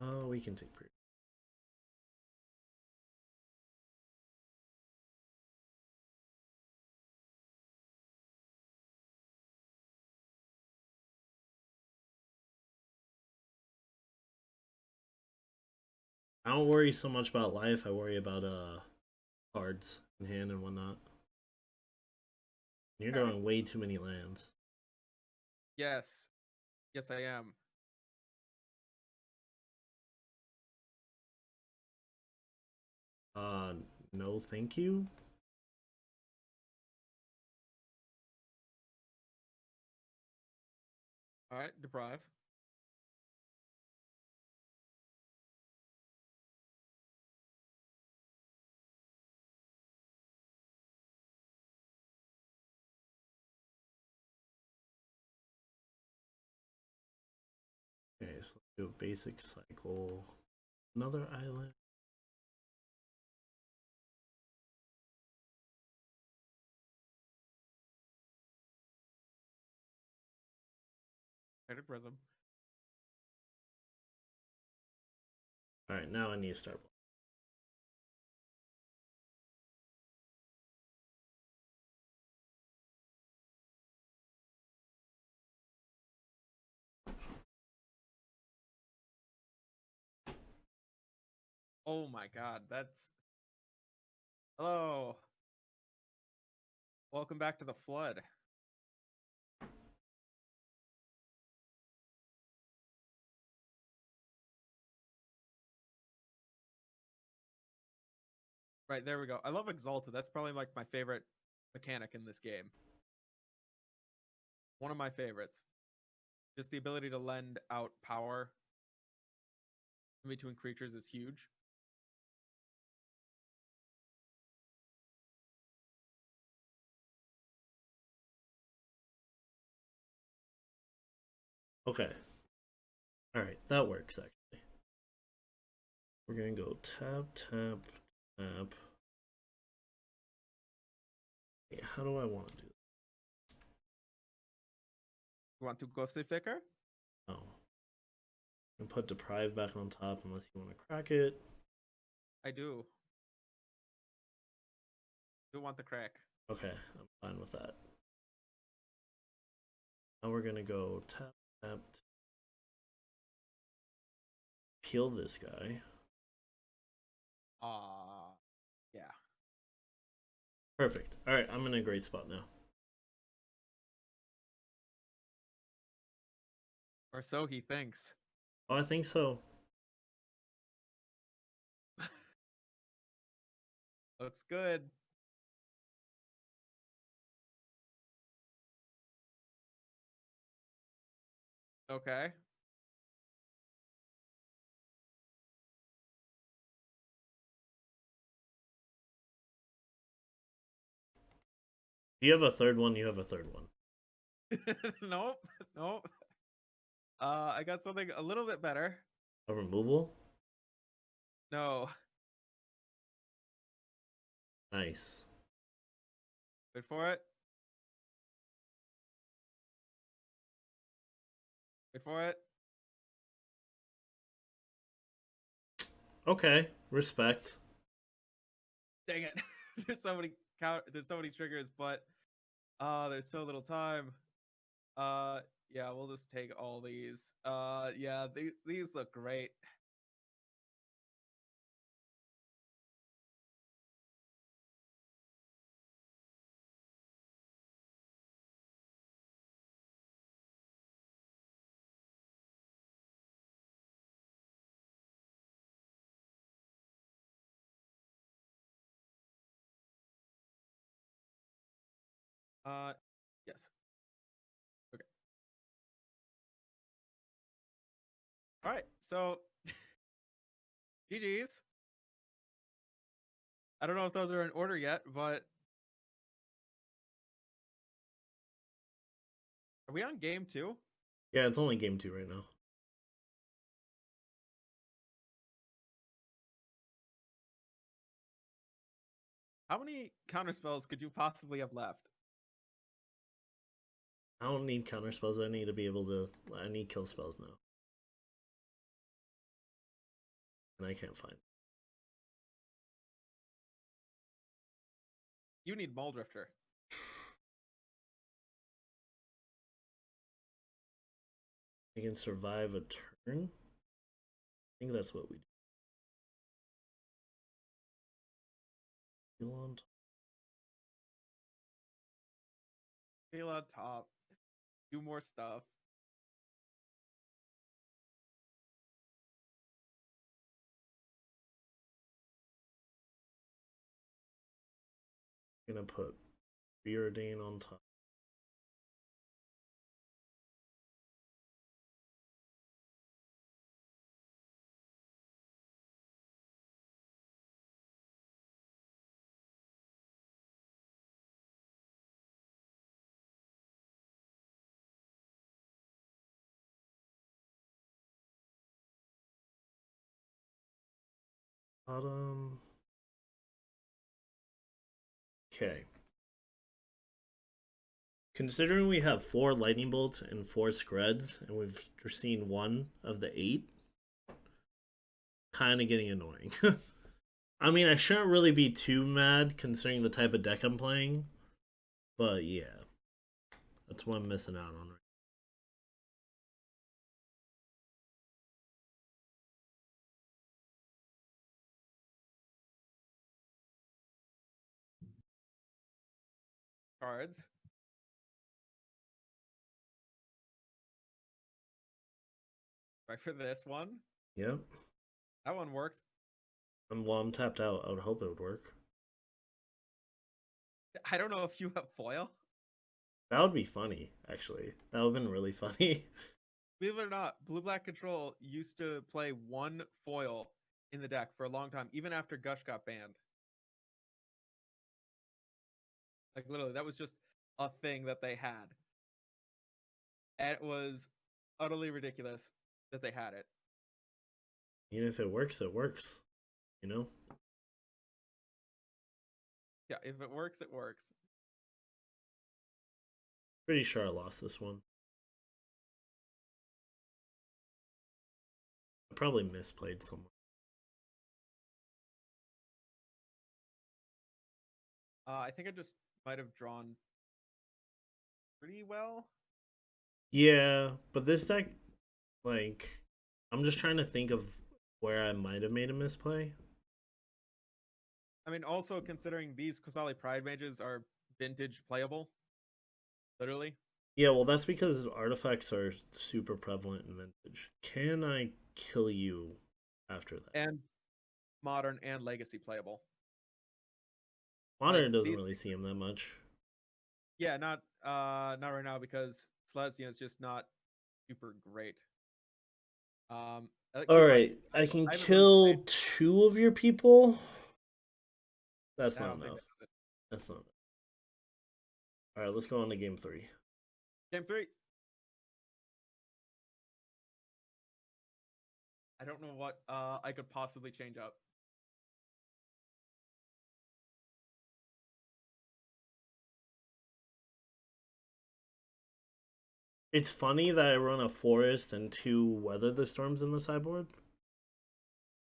Oh, we can take pre. I don't worry so much about life. I worry about cards in hand and whatnot. You're All right. drawing way too many lands. Yes. Yes, I am. No, thank you. All right, deprive. Okay, so let's do a basic cycle. Another island. Credit prism. Alright, now I need to start. Oh my god, that's hello. Welcome back to the flood. Right, there we go. I love Exalted. That's probably like my favorite mechanic in this game. One of my favorites. Just the ability to lend out power in between creatures is huge. Okay. Alright, that works actually. We're gonna go tap, tap, tap. Wait, how do I want to do this? You want to Ghostly Vicar? Oh. And put deprive back on top unless you want to crack it. I do. Do want the crack. Okay, I'm fine with that. Now we're gonna go tap, tap, peel this guy. Yeah. Perfect. Alright, I'm in a great spot now. Or so he thinks. Oh, I think so. Looks good. Okay. If you have a third one, you have a third one. Nope. Nope. I got something a little bit better. A removal? No. Nice. Wait for it. Wait for it. Okay, respect. Dang it. There's so many triggers, but there's so little time. Yeah, we'll just take all these. Yeah, these look great. Yes. Okay. All right. So, GG's. I don't know if those are in order yet, but are we on game 2? Yeah, it's only game 2 right now. How many counter spells could you possibly have left? I don't need counter spells. I need to be able to. I need kill spells now. And I can't find. You need Ball Drifter. I can survive a turn. I think that's what we do. Heal on top. Feel on top. do more stuff. I'm gonna put Beardane on top. Bottom. Okay. Considering we have 4 lightning bolts and 4 screds, and we've seen 1 of the 8, kind of getting annoying. I mean, I shouldn't really be too mad considering the type of deck I'm playing, but yeah, that's what I'm missing out on. Cards. Right for this one. Yep. That one worked. While I'm tapped out, I would hope it would work. I don't know if you have foil. That would be funny, actually. That would have been really funny. Believe it or not, Blue Black Control used to play 1 foil in the deck for a long time, even after Gush got banned. Like literally, that was just a thing that they had. And it was utterly ridiculous that they had it. Even if it works, it works. You know? Yeah, if it works, it works. Pretty sure I lost this one. I probably misplayed somewhere. I think I just might have drawn pretty well. Yeah, but this deck, like, I'm just trying to think of where I might have made a misplay. I mean, also considering these Kusali Pride Mages are vintage playable, literally. Yeah, well, that's because artifacts are super prevalent in Vintage. Can I kill you after that? And modern and legacy playable. Modern doesn't really see him that much. Yeah, not right now because Selesnya is just not super great. All right, I can kill really 2 of your people. That's not enough. That's not enough. All right, let's go on to game 3. Game 3. I don't know what I could possibly change up. It's funny that I run a forest and 2 weather the storms in the sideboard.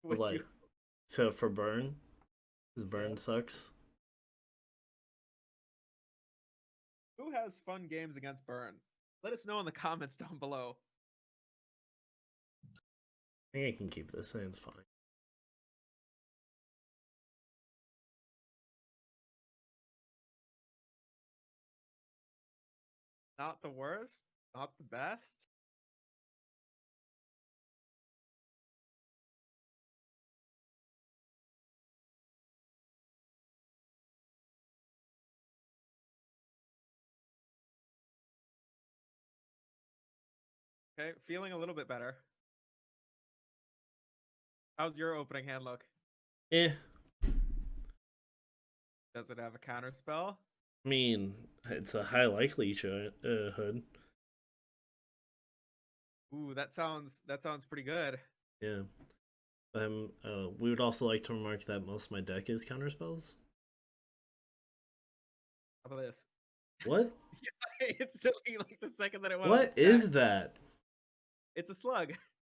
Which like for burn, because burn sucks. Who has fun games against burn? Let us know in the comments down below. I think I can keep this, and it's fine. Not the worst, not the best. Okay, feeling a little bit better. How's your opening hand look? Eh. Does it have a counter spell? I mean, it's a high likelihood. Ooh, that sounds pretty good. Yeah. We would also like to remark that most of my deck is counterspells. How about this? What? Yeah, it's deleting like the second that it went. What is that? It's a slug.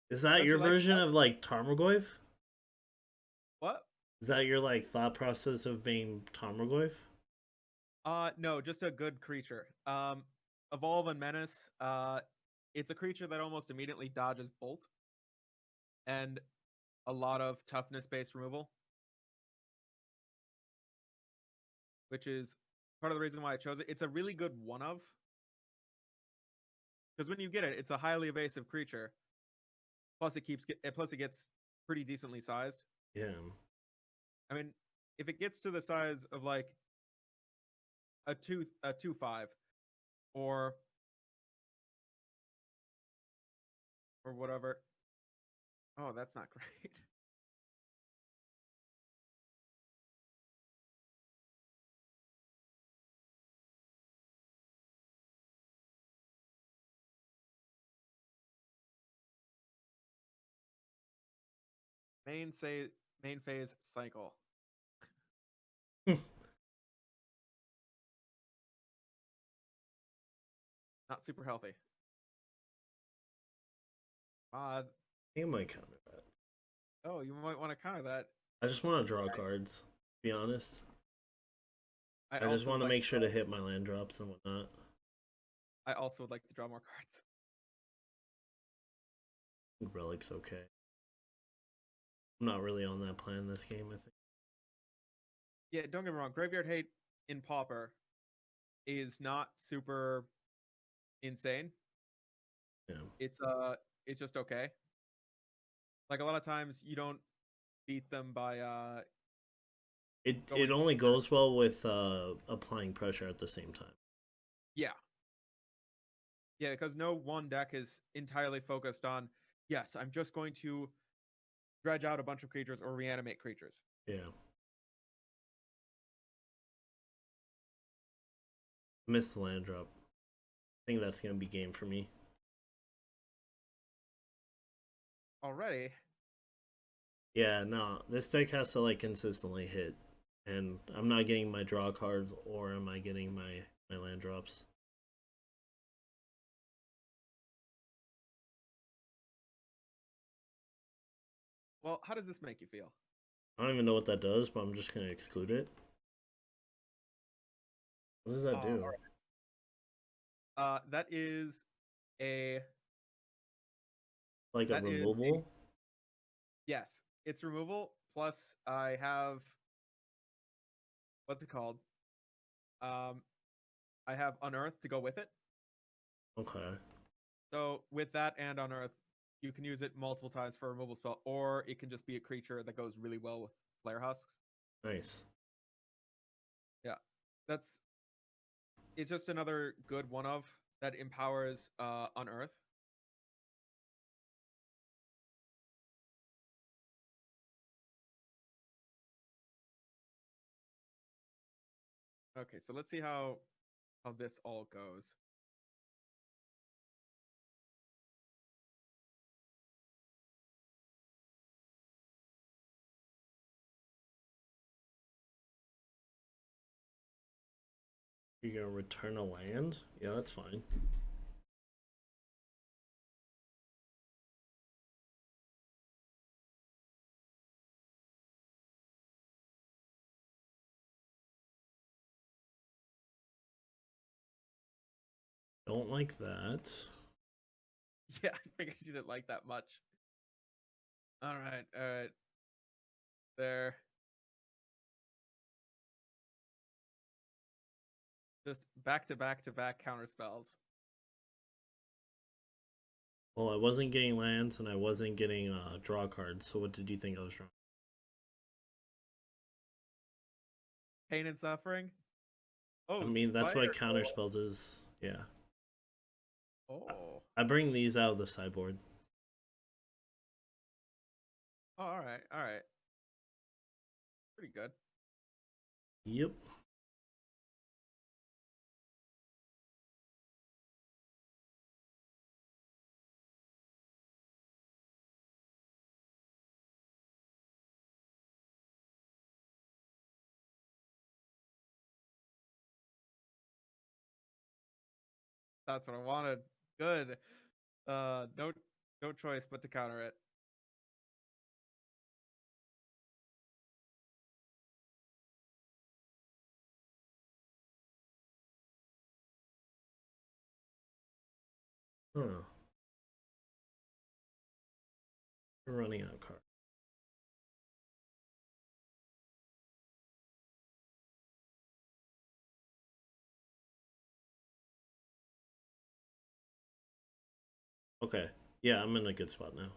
Is that your version of like Tarmogoyf? What? Is that your like thought process of being Tarmogoyf? No, just a good creature. Evolve and Menace. It's a creature that almost immediately dodges Bolt. And a lot of toughness-based removal. Which is part of the reason why I chose it. It's a really good one-of. Because when you get it, it's a highly evasive creature. Plus, it gets pretty decently sized. Yeah. I mean, if it gets to the size of like a 2/5 or whatever. Oh, that's not great. Main phase cycle. Not super healthy. Odd. You might counter that. Oh, you might want to counter that. I just want to draw cards, to be honest. I just also want to would like make sure to hit my land drops and whatnot. I also would like to draw more cards. Relic's okay. I'm not really on that plan this game, I think. Yeah, don't get me wrong. Graveyard Hate in Pauper is not super insane. Yeah. It's just okay. Like a lot of times you don't beat them by it only goes well with applying pressure at the same time. Yeah. Yeah, because no one deck is entirely focused on, yes, I'm just going to dredge out a bunch of creatures or reanimate creatures. Yeah. Missed the land drop. I think that's gonna be game for me. Already? Yeah, no. This deck has to like consistently hit. And I'm not getting my draw cards, or am I getting my land drops? Well, how does this make you feel? I don't even know what that does, but I'm just gonna exclude it. What does that do? That is a Like a removal? Yes, it's removal. Plus, I have what's it called? I have Unearth to go with it. Okay. So with that and Unearth, you can use it multiple times for a removal spell, or it can just be a creature that goes really well with Flare Husks. Nice. Yeah, it's just another good one of that empowers Unearth. Okay, so let's see how this all goes. You're gonna return a land? Yeah, that's fine. Don't like that. Yeah, I figured you didn't like that much. All right. There. Just back to back counter spells. Well, I wasn't getting lands and I wasn't getting draw cards, so what did you think I was drawing? Pain and suffering. Oh, I mean, that's what Spider counter Coil. spells is. Yeah. Oh. I bring these out of the sideboard. Oh, all right. Pretty good. Yep. That's what I wanted. Good. No choice but to counter it. Huh. We're running out of cards. Okay. Yeah, I'm in a good spot now.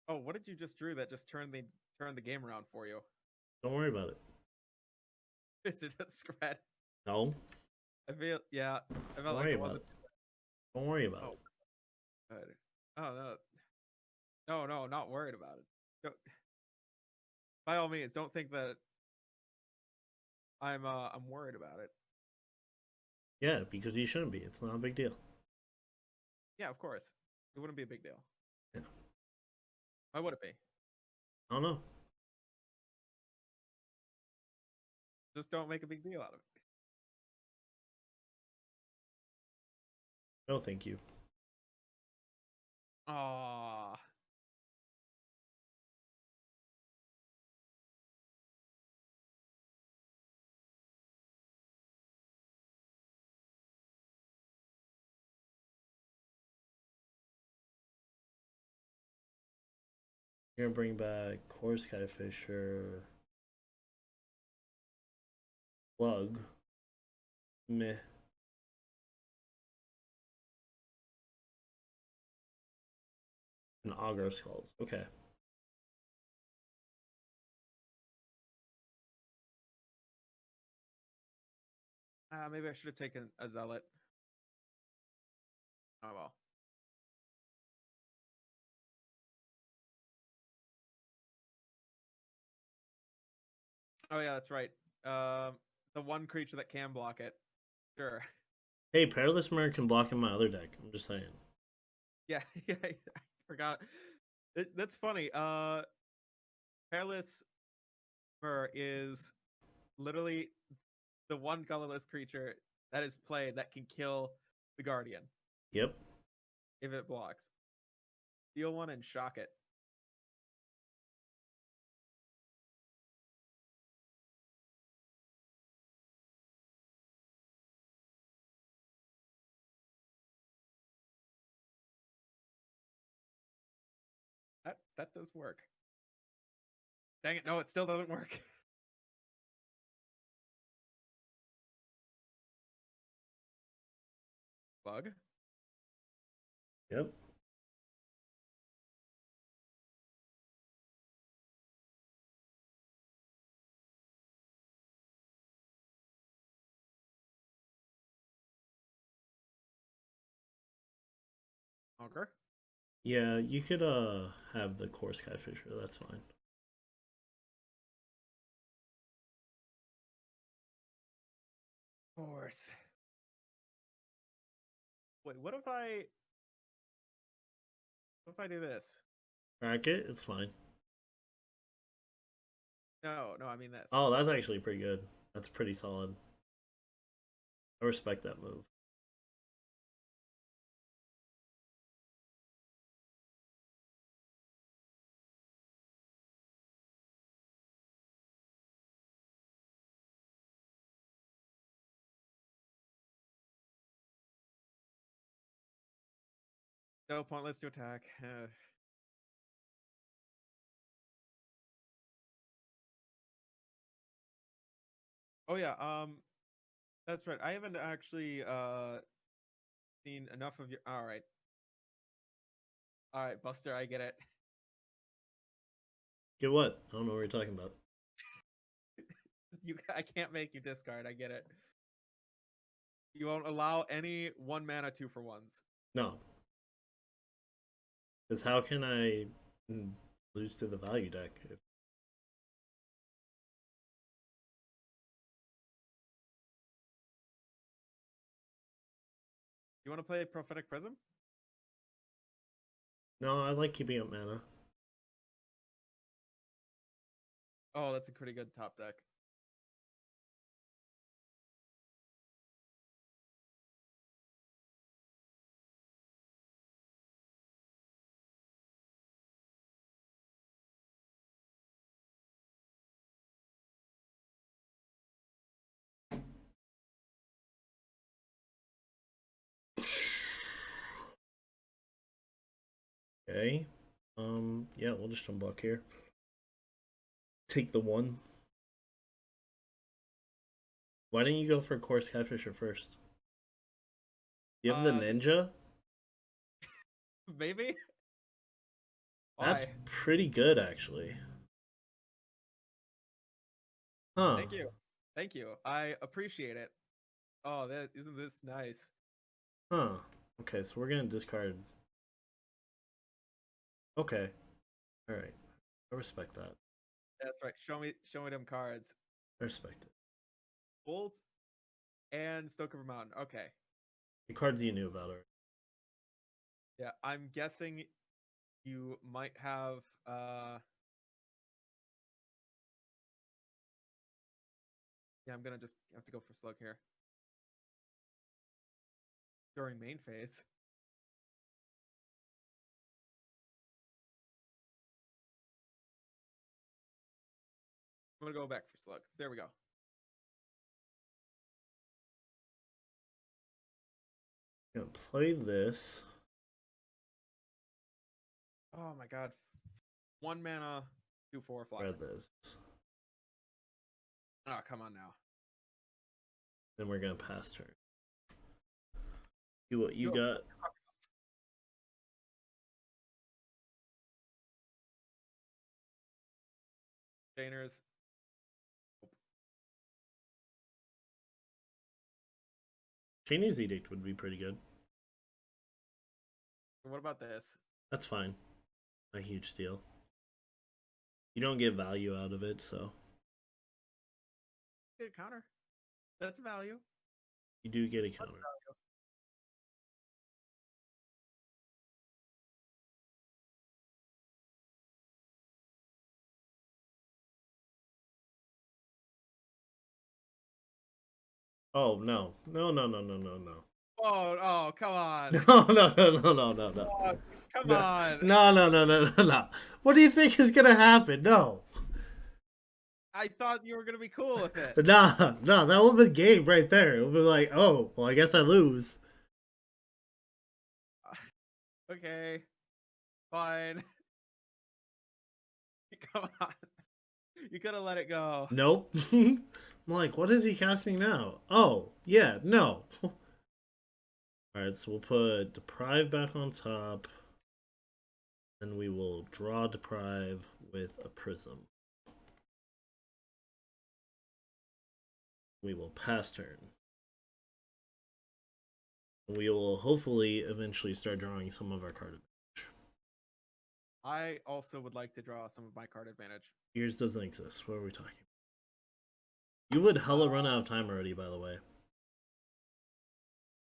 Oh, what did you just drew that just turned the game around for you? Don't worry about it. Is it a scratch? No. Yeah, I Don't felt like worry it about wasn't. it. Don't worry about Oh, it. good. Oh no, no, not worried about it. By all means, don't think that I'm worried about it. Yeah, because you shouldn't be. It's not a big deal. Yeah, of course, it wouldn't be a big deal. Yeah. Why would it be? I don't know. Just don't make a big deal out of it. No, thank you. Ah, You're gonna bring back Core Skyfisher, Plug, Meh, and Augur Skulls. Okay. maybe I should have taken a zealot. Oh well. Oh yeah, that's right. The one creature that can block it. Sure. Hey, Perilous Mirror can block in my other deck. I'm just saying. Yeah, yeah, I forgot. That's funny. Perilous Mirror is literally the one colorless creature that is played that can kill the Guardian Yep. if it blocks. Deal one and shock it. That does work. Dang it, no, it still doesn't work. Bug. Yep. Augur. Yeah, you could have the Core Skyfisher. That's fine. Of course. Wait, what if I do this? Crack it. It's fine. No, I mean this. Oh, that's actually pretty good. That's pretty solid. I respect that move. No, pointless to attack. Oh yeah, that's right. I haven't actually seen enough of your. All right, Buster. I get it. Get what? I don't know what you're talking about. I can't make you discard. I get it. You won't allow any 1 mana 2-for-1s. No. Because how can I lose to the value deck? You want to play Prophetic Prism? No, I like keeping up mana. Oh, that's a pretty good top deck. Okay. Yeah, we'll just unblock here. Take the one. Why didn't you go for Core Skyfisher first? You have the Uh, ninja? maybe. That's Why? pretty good, actually. Huh. Thank you. Thank you. I appreciate it. Oh, that isn't this nice? Huh. Okay, so we're gonna discard. Okay. Alright. I respect that. That's right. Show me them cards. I respect it. Bolt and Stokeover Mountain. Okay. The cards you knew about are. Yeah, I'm guessing you might have yeah, I'm gonna just have to go for Slug here. During main phase. I'm gonna go back for Slug. There we go. I'm gonna play this. Oh my god. 1 mana, 2/4 flyer. Read this. Oh, come on now. Then we're gonna pass turn. You what you You got? Chainers. Chinese Edict would be pretty good. What about this? That's fine. Not a huge deal. You don't get value out of it, so Get a counter. That's value. you do get a counter. Oh no. No no no no no no. Oh, come on. No no no no no no no. Oh, come No on. no no no no no no. What do you think is gonna happen? No. I thought you were gonna be cool with it. Nah, nah, that would be game right there. It would be like, oh, well, I guess I lose. Okay. Fine. Come on. You could have let it go. Nope. I'm like, what is he casting now? Oh, yeah, no. Alright, so we'll put Deprive back on top. Then we will draw Deprive with a Prism. We will pass turn. We will hopefully eventually start drawing some of our card advantage. I also would like to draw some of my card advantage. Yours doesn't exist. What are we talking about? You would hella run out of time already, by the way.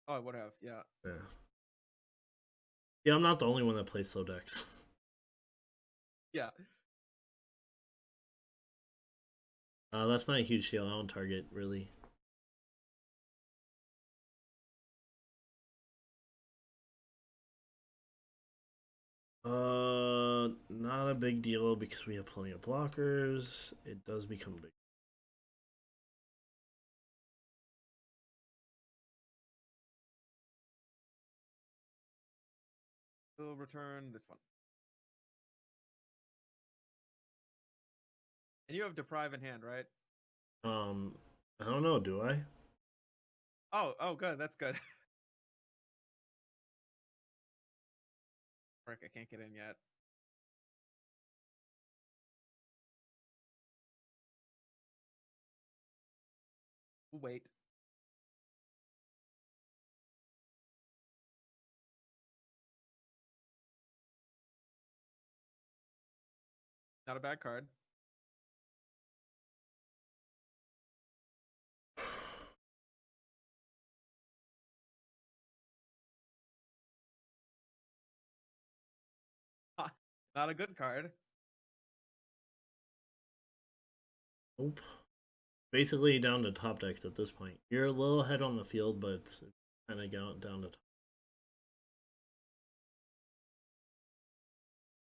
Oh, I would have, yeah. Yeah. Yeah, I'm not the only one that plays slow decks. Yeah. That's not a huge deal. I don't target, really. Not a big deal because we have plenty of blockers. It does become big. We'll return this one. And you have Deprive in hand, right? I don't know, do I? Oh, good. That's good. Frick, I can't get in yet. We'll wait. Not a bad card. Not a good card. Nope. Basically down to top decks at this point. You're a little ahead on the field, but it's kind of down to top.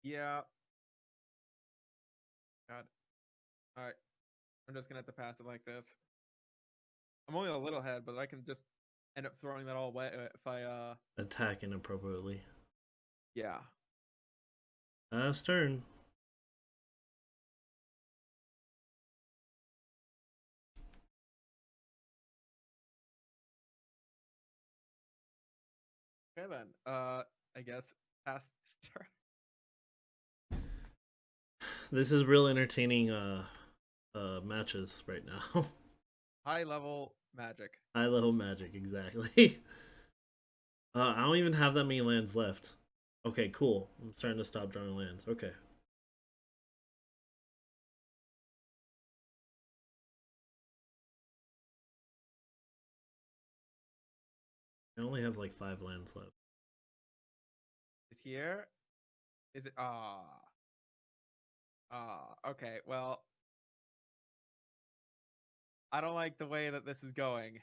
Yeah. God. Alright. I'm just gonna have to pass it like this. I'm only a little ahead, but I can just end up throwing that all away if I Attack inappropriately. yeah. Last turn. Okay then. I guess pass the turn. This is real entertaining matches right now. High level magic. High level magic, exactly. I don't even have that many lands left. Okay, cool. I'm starting to stop drawing lands. Okay. I only have like 5 lands left. Is here? Is it? Okay. Well, I don't like the way that this is going.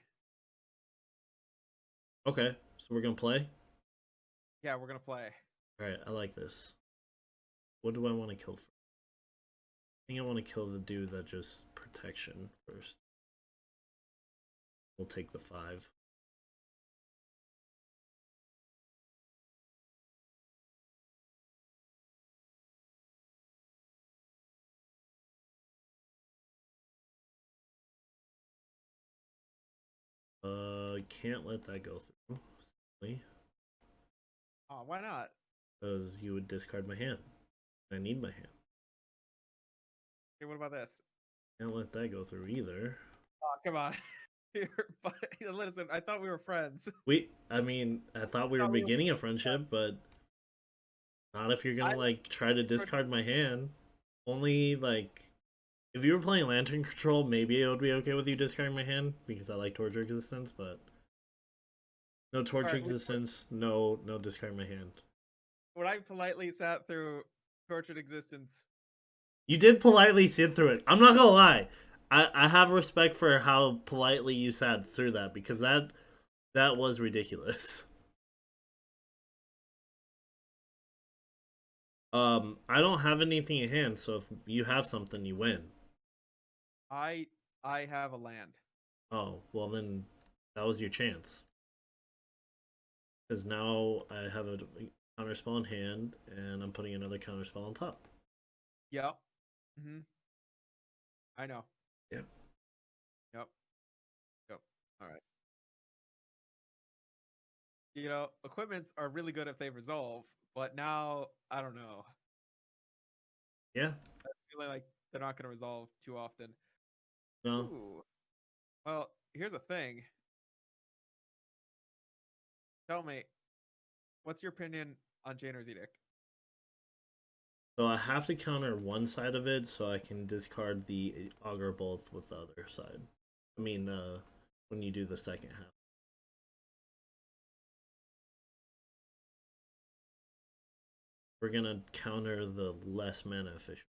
Okay, so we're gonna play? Yeah, we're gonna play. Alright, I like this. What do I want to kill first? I think I want to kill the dude that just protection first. We'll take the 5. Can't let that go through. Oh, why not? Because you would discard my hand. I need my hand. Okay, what about this? Can't let that go through either. Oh, come on. Listen, I thought we were friends. I mean, I thought we were Thought we were beginning a friendship, but not if you're I gonna like try to discard my hand. Only like if you were playing Lantern Control, maybe it would be okay with you discarding my hand because I like Torture Existence, but no Torture Alright, Existence, no discard my hand. when I politely sat through Tortured Existence. You did politely sit through it. I'm not gonna lie. I have respect for how politely you sat through that because that was ridiculous. I don't have anything in hand, so if you have something, you win. I have a land. Oh, well then that was your chance. Because now I have a counterspell in hand, and I'm putting another counterspell on top. Yep. I know. Yep. Yep. Yep. All right. You know, equipments are really good if they resolve, but now I don't know. Yeah. I feel like they're not going to resolve too often. No. Ooh. Well, here's a thing. Tell me, what's your opinion on Jainer's Edict? So I have to counter one side of it so I can discard the Augur both with the other side. I mean, when you do the second half. We're gonna counter the less mana efficient.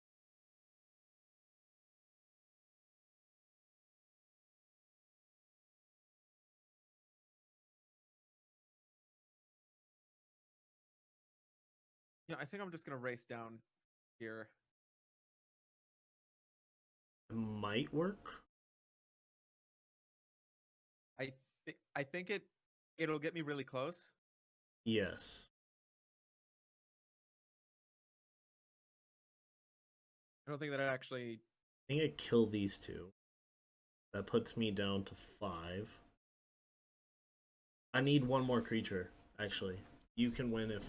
Yeah, I think I'm just going to race down here. It might work. I think it'll get me really close. Yes. I don't think that it actually. I think I kill these two. That puts me down to 5. I need one more creature, actually. You can win if...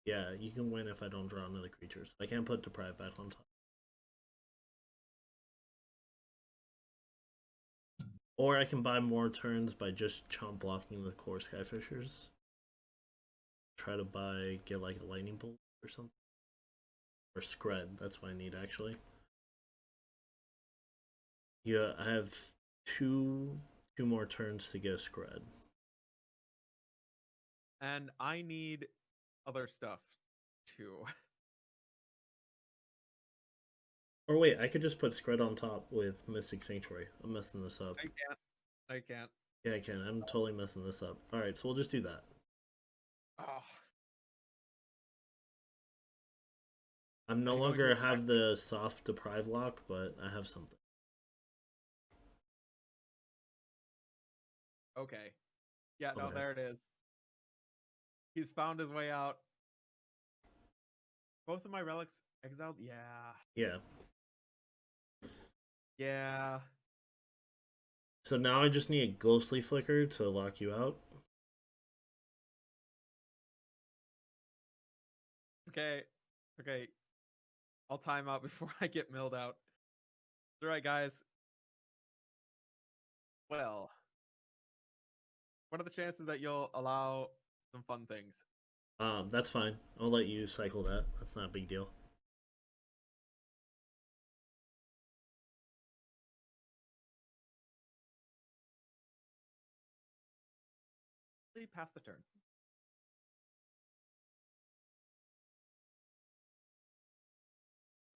Yeah, you can win if I don't draw another creature. So I can't put Deprive back on top. Or I can buy more turns by just chomp blocking the core Skyfishers. Try to get like a Lightning Bolt or something. Or Scred, that's what I need actually. Yeah, I have two more turns to get a Scred. And I need other stuff too. Or wait, I could just put Scred on top with Mystic Sanctuary. I'm messing this up. I can't. Yeah, I can. I'm totally messing this up. Alright, so we'll just do that. Oh. I'm no longer have the soft Deprive lock, but I have something. Okay. Yeah, Oh, no, there it is. He's found his way out. Both of my relics exiled? Yeah. Yeah. Yeah. So now I just need a Ghostly Flicker to lock you out. Okay. Okay. I'll time out before I get milled out. All right, guys. Well, what are the chances that you'll allow some fun things? That's fine. I'll let you cycle that. That's not a big deal. Pass the turn.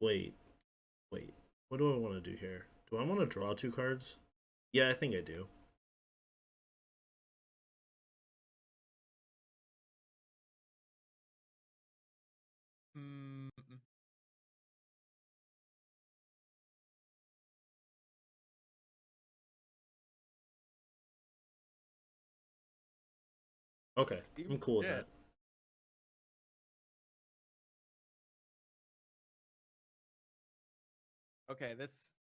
Wait, wait. What do I want to do here? Do I want to draw 2 cards? Yeah, I think I do. Mm, Okay, I'm cool with yeah. that. Okay, this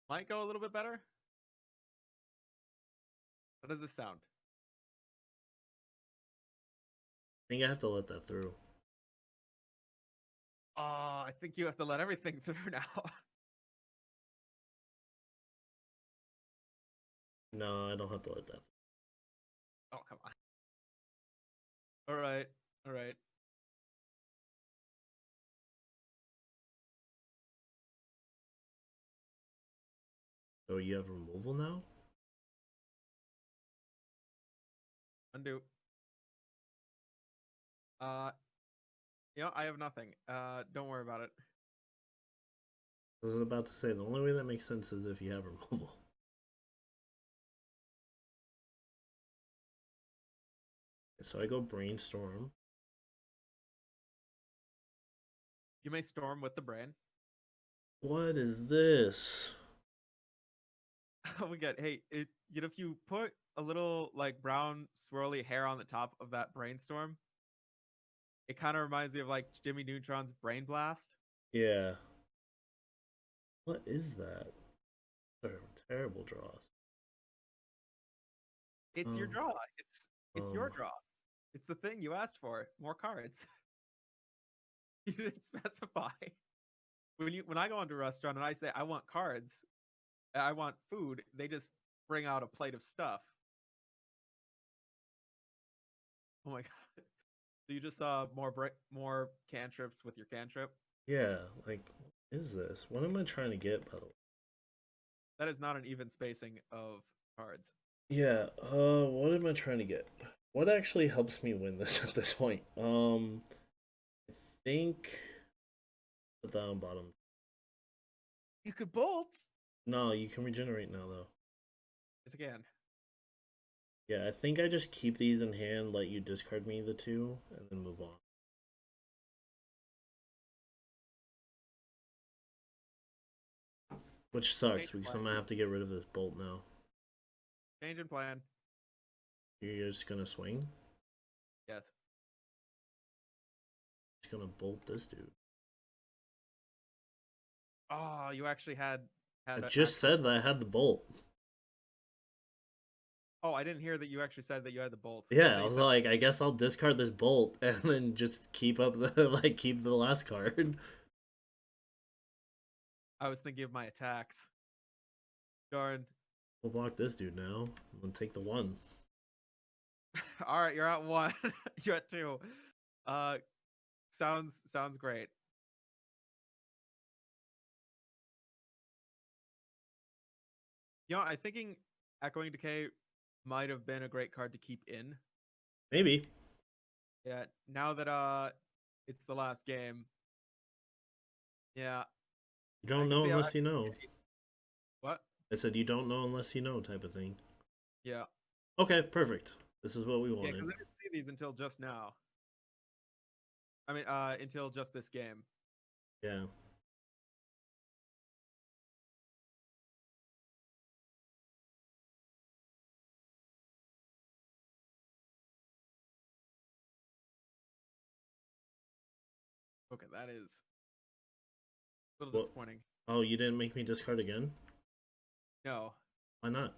might go a little bit better. How does this sound? I think I have to let that through. Oh, I think you have to let everything through now. No, I don't have to let that. Oh, come on. All right. All right. So you have removal now? Undo. I have nothing. Don't worry about it. I was about to say the only way that makes sense is if you have removal. So I go brainstorm. You may storm with the brain. What is this? Oh my god. Hey, if you put a little like brown swirly hair on the top of that brainstorm, it kind of reminds me of like Jimmy Neutron's Brain Blast. Yeah. What is that? Terrible draws. It's your Um, draw. It's your um, draw. It's the thing you asked for. More cards. You didn't specify. When I go into a restaurant and I say I want cards, I want food, they just bring out a plate of stuff. Oh my god. So you just saw more cantrips with your cantrip? yeah, like, what is this? What am I trying to get, by the way? That is not an even spacing of cards. Yeah, what am I trying to get? What actually helps me win this at this point? I think put that on bottom. You could bolt. No, you can regenerate now though. Yes, again. Yeah, I think I just keep these in hand, let you discard me the 2, and then move on. Which sucks Change in because plan. I'm gonna have to get rid of this bolt now. Change in plan. You're just gonna swing? Yes. Just gonna bolt this dude. Oh, you actually had I an just actual. said that I had the bolt. Oh, I didn't hear that you actually said that you had the bolt. I Yeah, thought I you was said like, I guess I'll discard this bolt and then just keep up the keep the last card. I was thinking of my attacks. Darn. We'll block this dude now. I'm gonna take the 1. All right, you're at 1. You're at 2. Uh, sounds great. I'm thinking Echoing Decay might have been a great card to keep in. Maybe. Yeah, now that it's the last game. Yeah, You I don't can know see how. unless you know. What? I said you don't know unless you know type of thing. Yeah. Okay, perfect. This is what we Yeah, wanted. because I didn't see these until just now. I mean, until just this game. Yeah. Okay, that is a little What? disappointing. Oh, you didn't make me discard again? No, Why not?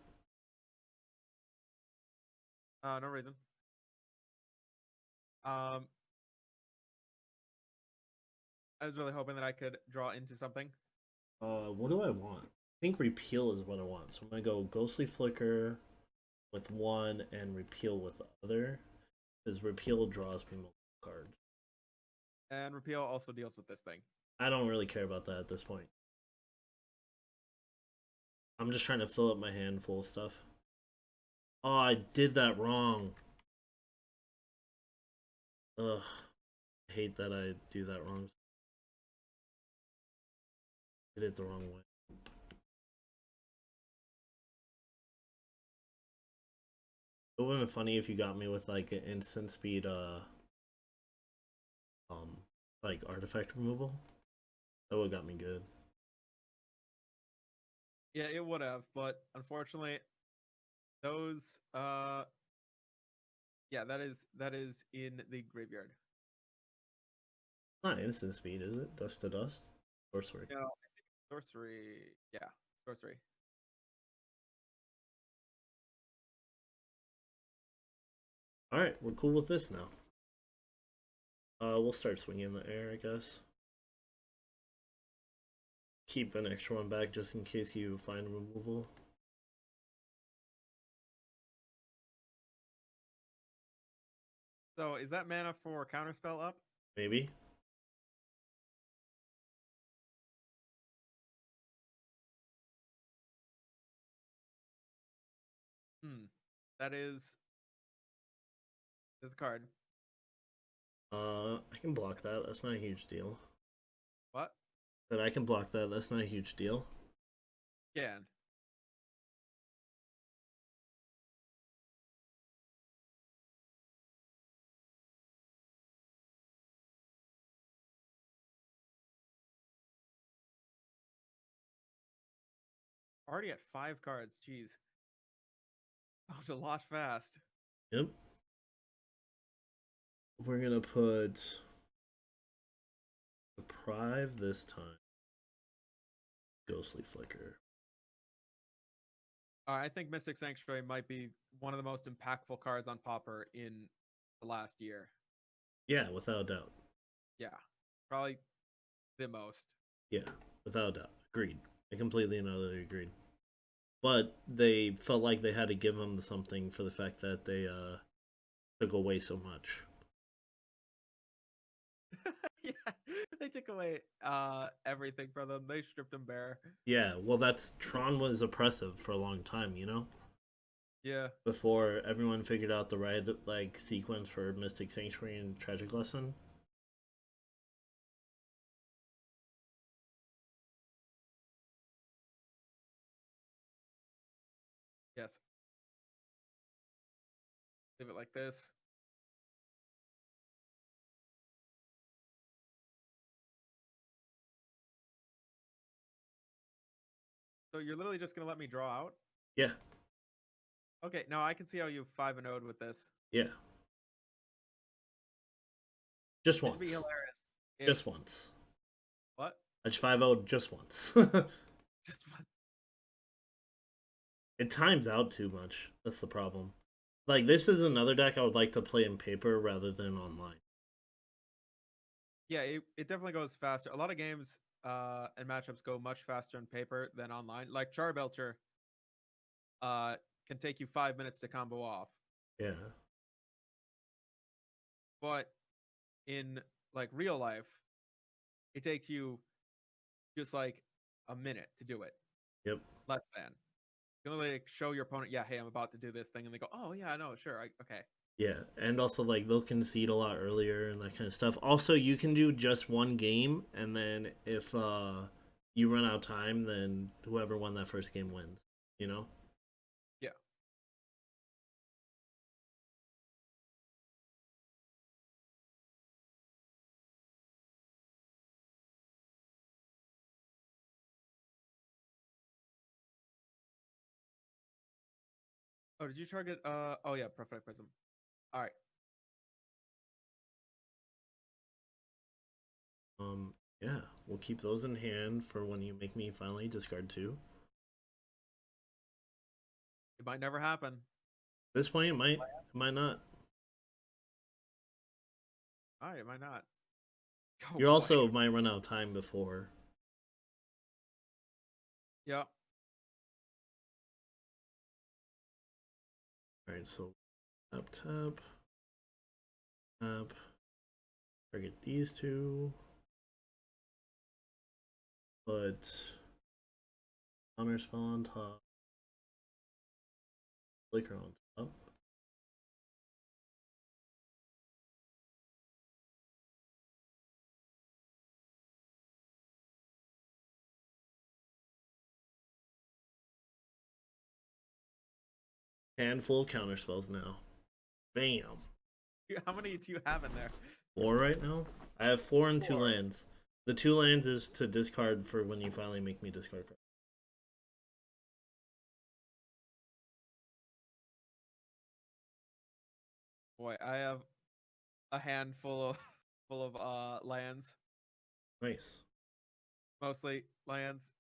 no reason. Um, I was really hoping that I could draw into something. What do I want? I think repeal is what I want. So I'm gonna go ghostly flicker with one and repeal with the other. Because repeal draws me multiple cards. And repeal also deals with this thing. I don't really care about that at this point. I'm just trying to fill up my hand full of stuff. Oh, I did that wrong. Ugh. I hate that I do that wrong. I did it the wrong way. It would have been funny if you got me with like an instant speed um like artifact removal. That would have got me good. Yeah, it would have, but unfortunately, those yeah, that is in the graveyard. Not instant speed, is it? Dust to dust? Sorcery. No, I think sorcery. Yeah, sorcery. Alright, we're cool with this now. We'll start swinging in the air, I guess. Keep an extra one back just in case you find removal. So is that mana for counterspell up? Maybe. Hmm. That is this card. I can block that. That's not a huge deal. What? That I can block that. That's not a huge deal. Can. Already at 5 cards. Jeez. Out a lot fast. Yep. We're gonna put deprive this time. Ghostly flicker. I think Mystic Sanctuary might be one of the most impactful cards on Pauper in the last year. Yeah, without a doubt. Yeah, probably the most. Yeah, without a doubt. Agreed. I completely and utterly agreed. But they felt like they had to give him something for the fact that they took away so much. Yeah, they took away everything from them. They stripped them bare. Yeah, well, that's Tron was oppressive for a long time, you know. Yeah. Before everyone figured out the right like sequence for Mystic Sanctuary and Tragic Lesson. Yes. Leave it like this. So you're literally just gonna let me draw out? Yeah, Okay, now I can see how you 5 and 0'd with this. yeah. Just It'd be once. hilarious. Just once. What? I just 5-0 just once. Just what? It times out too much. That's the problem. Like, this is another deck I would like to play in paper rather than online. Yeah, it definitely goes faster. A lot of games and matchups go much faster on paper than online. Like Charbelcher can take you 5 minutes to combo off. Yeah. But in like real life, it takes you just like a minute to do it. Yep. Less than. You can like show your opponent, yeah, hey, I'm about to do this thing, and they go, oh yeah, no, sure, okay. Yeah, and also like they'll concede a lot earlier and that kind of stuff. Also, you can do just one game, and then if you run out of time, then whoever won that first game wins. You know? Yeah. Oh, did you target oh yeah, Prophetic Prism. Alright. Yeah, we'll keep those in hand for when you make me finally discard two. It might never happen. At this point, it might not. Alright, it might not. Oh You boy. also might run out of time before. Yeah. Alright, so tap, tap, tap. Target these two. Put counter spell on top. Flicker on top. Handful of counter spells now. Bam. How many do you have in there? 4 right now? I have 4 and 2 4. lands. The 2 lands is to discard for when you finally make me discard cards. Boy, I have a handful of full of lands, Nice. mostly lands.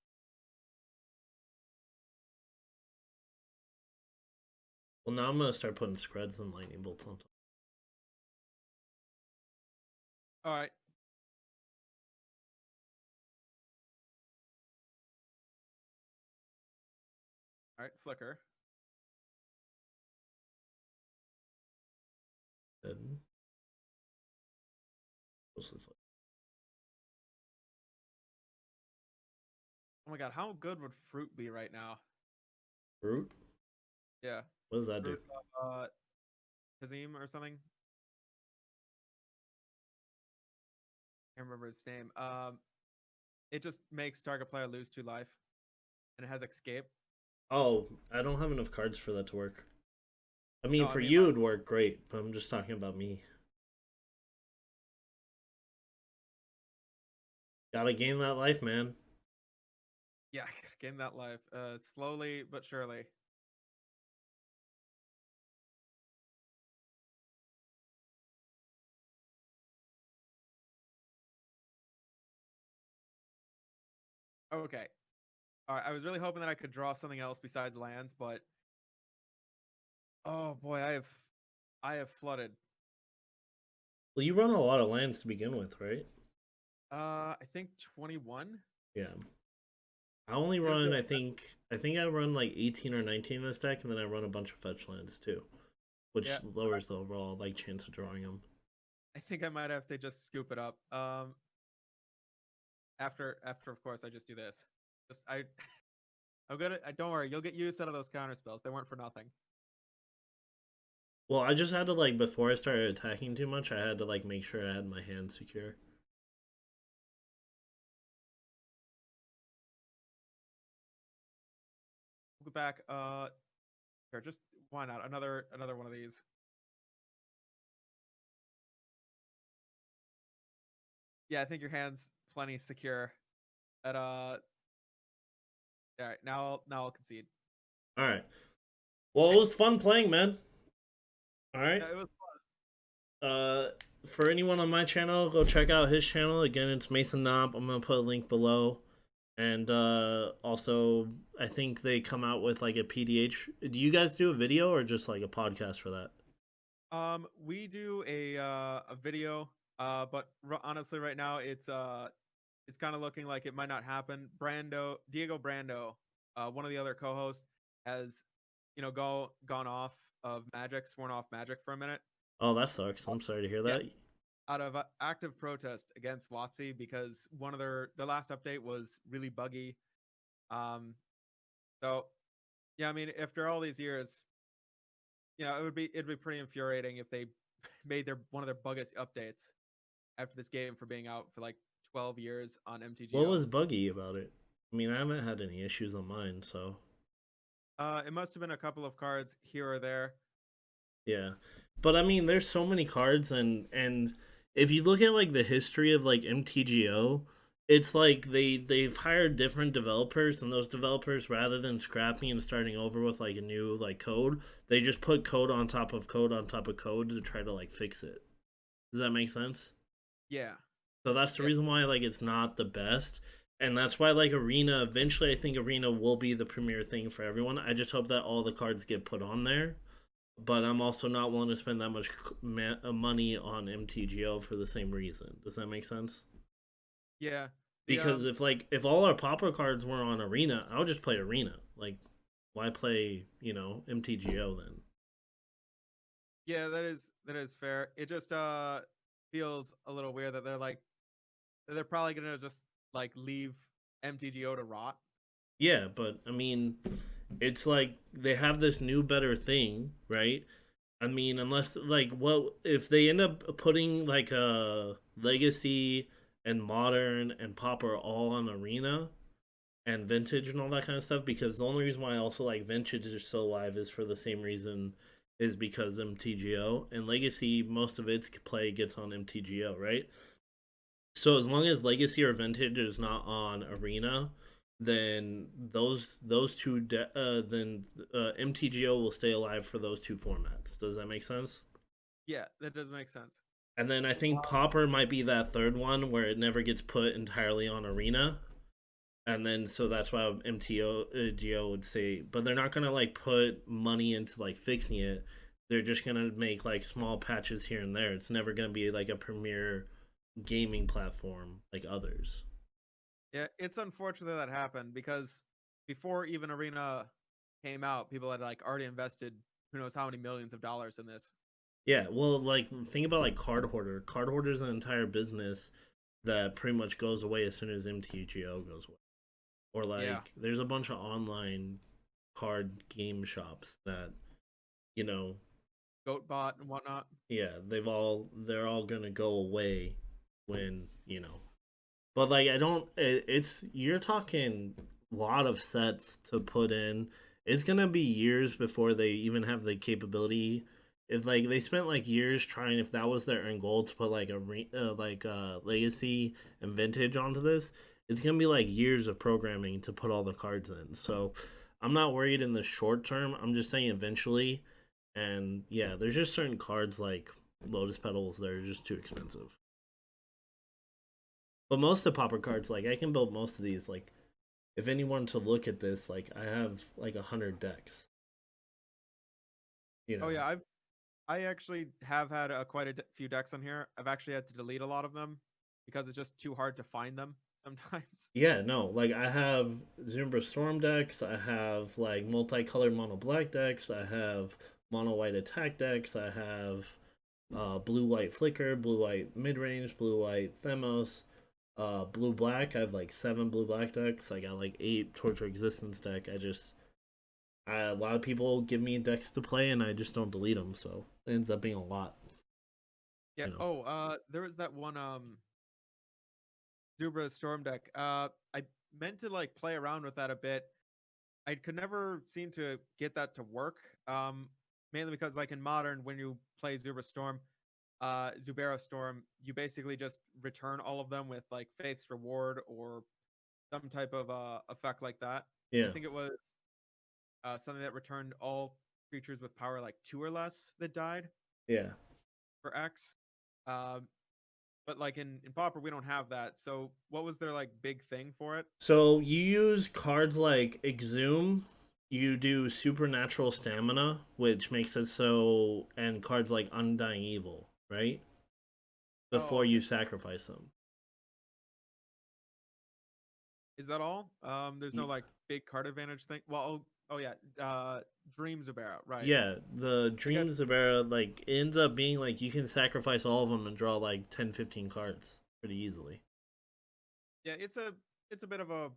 Well, now I'm gonna start putting Screds and Lightning Bolts on top. All right. All right, flicker. Good. Mostly flicker. Oh my god, how good would fruit be right now? Root? Yeah. What does that do? Fruit Kazim or something. Can't remember his name. It just makes target player lose 2 life, and it has escape. Oh, I don't have enough cards for that to work. I mean, No, I for mean you like, it'd work great, but I'm just talking about me. Gotta gain that life, man. yeah, gain that life. Slowly but surely. Okay. All right. I was really hoping that I could draw something else besides lands, but oh boy, I have flooded. Well, you run a lot of lands to begin with, right? I think 21. Yeah. I only It'll be run, like, I think I run like 18 or 19 this deck, and then I run a bunch of fetch lands too, which yeah. lowers the overall like chance of drawing them. I think I might have to just scoop it up. After of course I just do this. Just I'm gonna. Don't worry, you'll get used out of those counter spells. They weren't for nothing. Well, I just had to like before I started attacking too much, I had to like make sure I had my hand secure. We'll go back. Here, just why not another one of these. Yeah, I think your hand's plenty secure. At all right, now I'll concede. All right. Well, it was fun playing, man. All right. Yeah, it was. Uh, for anyone on my channel, go check out his channel. Again, it's Mason Knop. I'm gonna put a link below. And also, I think they come out with like a PDH. Do you guys do a video or just like a podcast for that? We do a video. But honestly, right now it's kind of looking like it might not happen. Diego Brando, one of the other co-hosts, has gone off of Magic, sworn off Magic for a minute Oh, that sucks. I'm sorry to hear yeah, that. out of active protest against WotC because one of their last update was really buggy. Um, so yeah, I mean, after all these years, it'd be pretty infuriating if they made their one of their buggiest updates after this game for being out for like 12 years on What MTGO. was buggy about it? I mean, I haven't had any issues on mine, so It must have been a couple of cards here or there. yeah. But I mean, there's so many cards, and if you look at like the history of like MTGO, it's like they've hired different developers, and those developers, rather than scrapping and starting over with like a new like code, they just put code on top of code on top of code to try to like fix it. Does that make sense? Yeah, So that's the yeah, reason why like it's not the best. And that's why like Arena eventually I think Arena will be the premier thing for everyone. I just hope that all the cards get put on there. But I'm also not willing to spend that much money on MTGO for the same reason. Does that make sense? Yeah. The Because if all our Pauper cards were on Arena, I would just play Arena. Like, why play MTGO then? Yeah, that is fair. It just feels a little weird that they're probably gonna just like leave MTGO to rot. Yeah, but I mean, it's like they have this new better thing, right? I mean, unless like what if they end up putting like a legacy and modern and Pauper all on Arena and vintage and all that kind of stuff, because the only reason why I also like vintage is so live is for the same reason, is because MTGO and legacy, most of its play gets on MTGO, right? So as long as legacy or vintage is not on arena, then then MTGO will stay alive for those two formats. Does that make sense? Yeah, that does make sense. And then I think Um, Pauper might be that third one where it never gets put entirely on arena, and then so that's why MTGO would say, but they're not gonna like put money into like fixing it. They're just gonna make like small patches here and there. It's never gonna be like a premier gaming platform like others. yeah, it's unfortunate that happened because before even Arena came out, people had like already invested who knows how many millions of dollars in this. Yeah, well, like think about like Card Hoarder. Card Hoarder is an entire business that pretty much goes away as soon as MTGO goes away. Or Yeah, like there's a bunch of online card game shops that you know Goatbot and whatnot. yeah, they're all gonna go away when But like I don't, it's you're talking a lot of sets to put in. It's gonna be years before they even have the capability. If like they spent like years trying, if that was their end goal to put like legacy and vintage onto this, it's gonna be like years of programming to put all the cards in. So I'm not worried in the short term. I'm just saying eventually. And yeah, there's just certain cards like Lotus Petals that are just too expensive. But most of the popper cards, like I can build most of these. Like if anyone to look at this, like I have like 100 decks. You Oh know. yeah, I actually have had quite few decks on here. I've actually had to delete a lot of them because it's just too hard to find them sometimes. Yeah, no, like I have Zumbra Storm decks. I have like multicolored mono black decks. I have mono white attack decks. I have blue white flicker, blue white mid range, blue white Themos, blue black. I have like 7 blue black decks. I got like 8 Torture Existence deck. A lot of people give me decks to play, and I just don't delete them, so it ends up being a lot. Yeah. You know. Oh, there was that one Zubra Storm deck. I meant to like play around with that a bit. I could never seem to get that to work. Mainly because like in modern, when you play Zubra Storm, Zubera Storm, you basically just return all of them with like Faith's Reward or some type of effect like that. I Yeah, think it was something that returned all creatures with power like 2 or less that died yeah. for X. Um, but like in Pauper, we don't have that. So what was their like big thing for it? So you use cards like Exhume. You do Supernatural Stamina, which makes it so, and cards like Undying Evil, right? Oh, Before okay. you sacrifice them. Is that all? There's no like big card advantage thing. Well, oh yeah, Dreams about right. Yeah, the I guess Dreams of Era like ends up being like you can sacrifice all of them and draw like 10, 15 cards pretty easily. yeah, it's a bit of a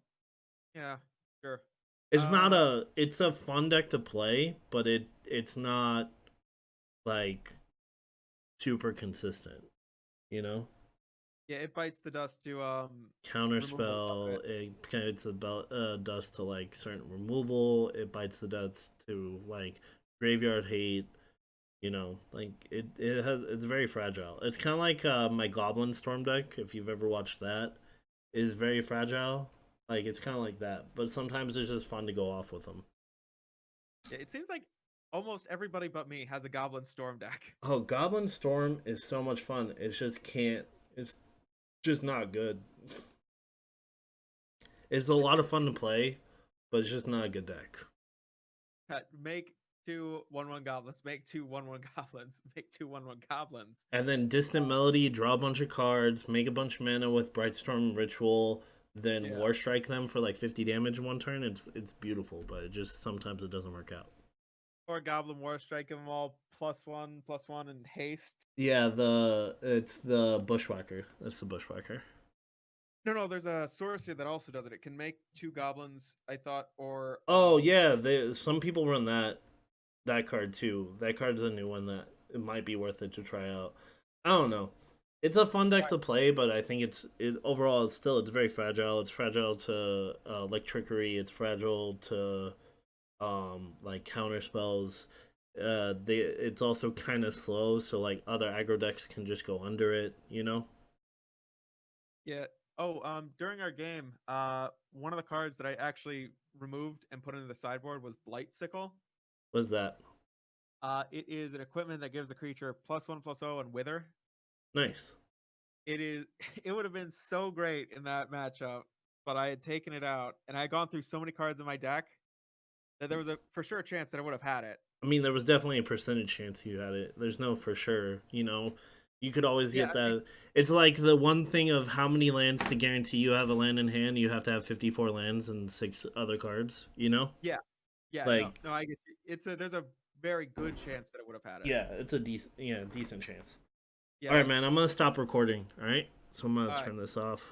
yeah, sure. It's not Uh, a it's a fun deck to play, but it's not like super consistent, you know? yeah, it bites the dust to remove a lot of Counterspell, it. it bites the dust to like certain removal, it bites the dust to like graveyard hate, like it's very fragile. It's kind of like my Goblin Storm deck, if you've ever watched that, is very fragile. Like it's kind of like that, but sometimes it's just fun to go off with them. Yeah, it seems like almost everybody but me has a Goblin Storm deck. Oh, Goblin Storm is so much fun. It's just can't. It's just not good. It's a lot of fun to play, but it's just not a good deck. Make two 1/1 goblins. Make two 1/1 goblins. Make two 1/1 goblins. And then Distant Melody, draw a bunch of cards, make a bunch of mana with Brightstorm Ritual, then Yeah. War Strike them for like 50 damage in one turn. It's beautiful, but it just sometimes it doesn't work out. Or Goblin War Strike them all +1/+1 and haste. Yeah, it's the Bushwhacker. That's the Bushwhacker. No, there's a sorcery that also does it. It can make two goblins, I thought, or Oh yeah, some people run that card too. That card's a new one that it might be worth it to try out. I don't know. It's a fun deck to play, but I think overall it's very fragile. It's fragile to like trickery. It's fragile to like counter spells. It's also kind of slow, so like other aggro decks can just go under it. You know. yeah. During our game, one of the cards that I actually removed and put into the sideboard was Blight Sickle. What's that? It is an equipment that gives a creature +1/+0 and Wither. Nice. It is. It would have been so great in that matchup, but I had taken it out, and I had gone through so many cards in my deck that there was a for sure chance that I would have had it. I mean, there was definitely a percentage chance you had it. There's no for sure. You know, you could always Yeah, get that. It's like the one thing of how many lands to guarantee you have a land in hand. You have to have 54 lands and 6 other cards. You know. yeah, Like, no. I get you. There's a very good chance that I would have had it. yeah, it's a decent chance. Yeah. All right, man. I'm gonna stop recording. All right, so I'm gonna All right. turn this off.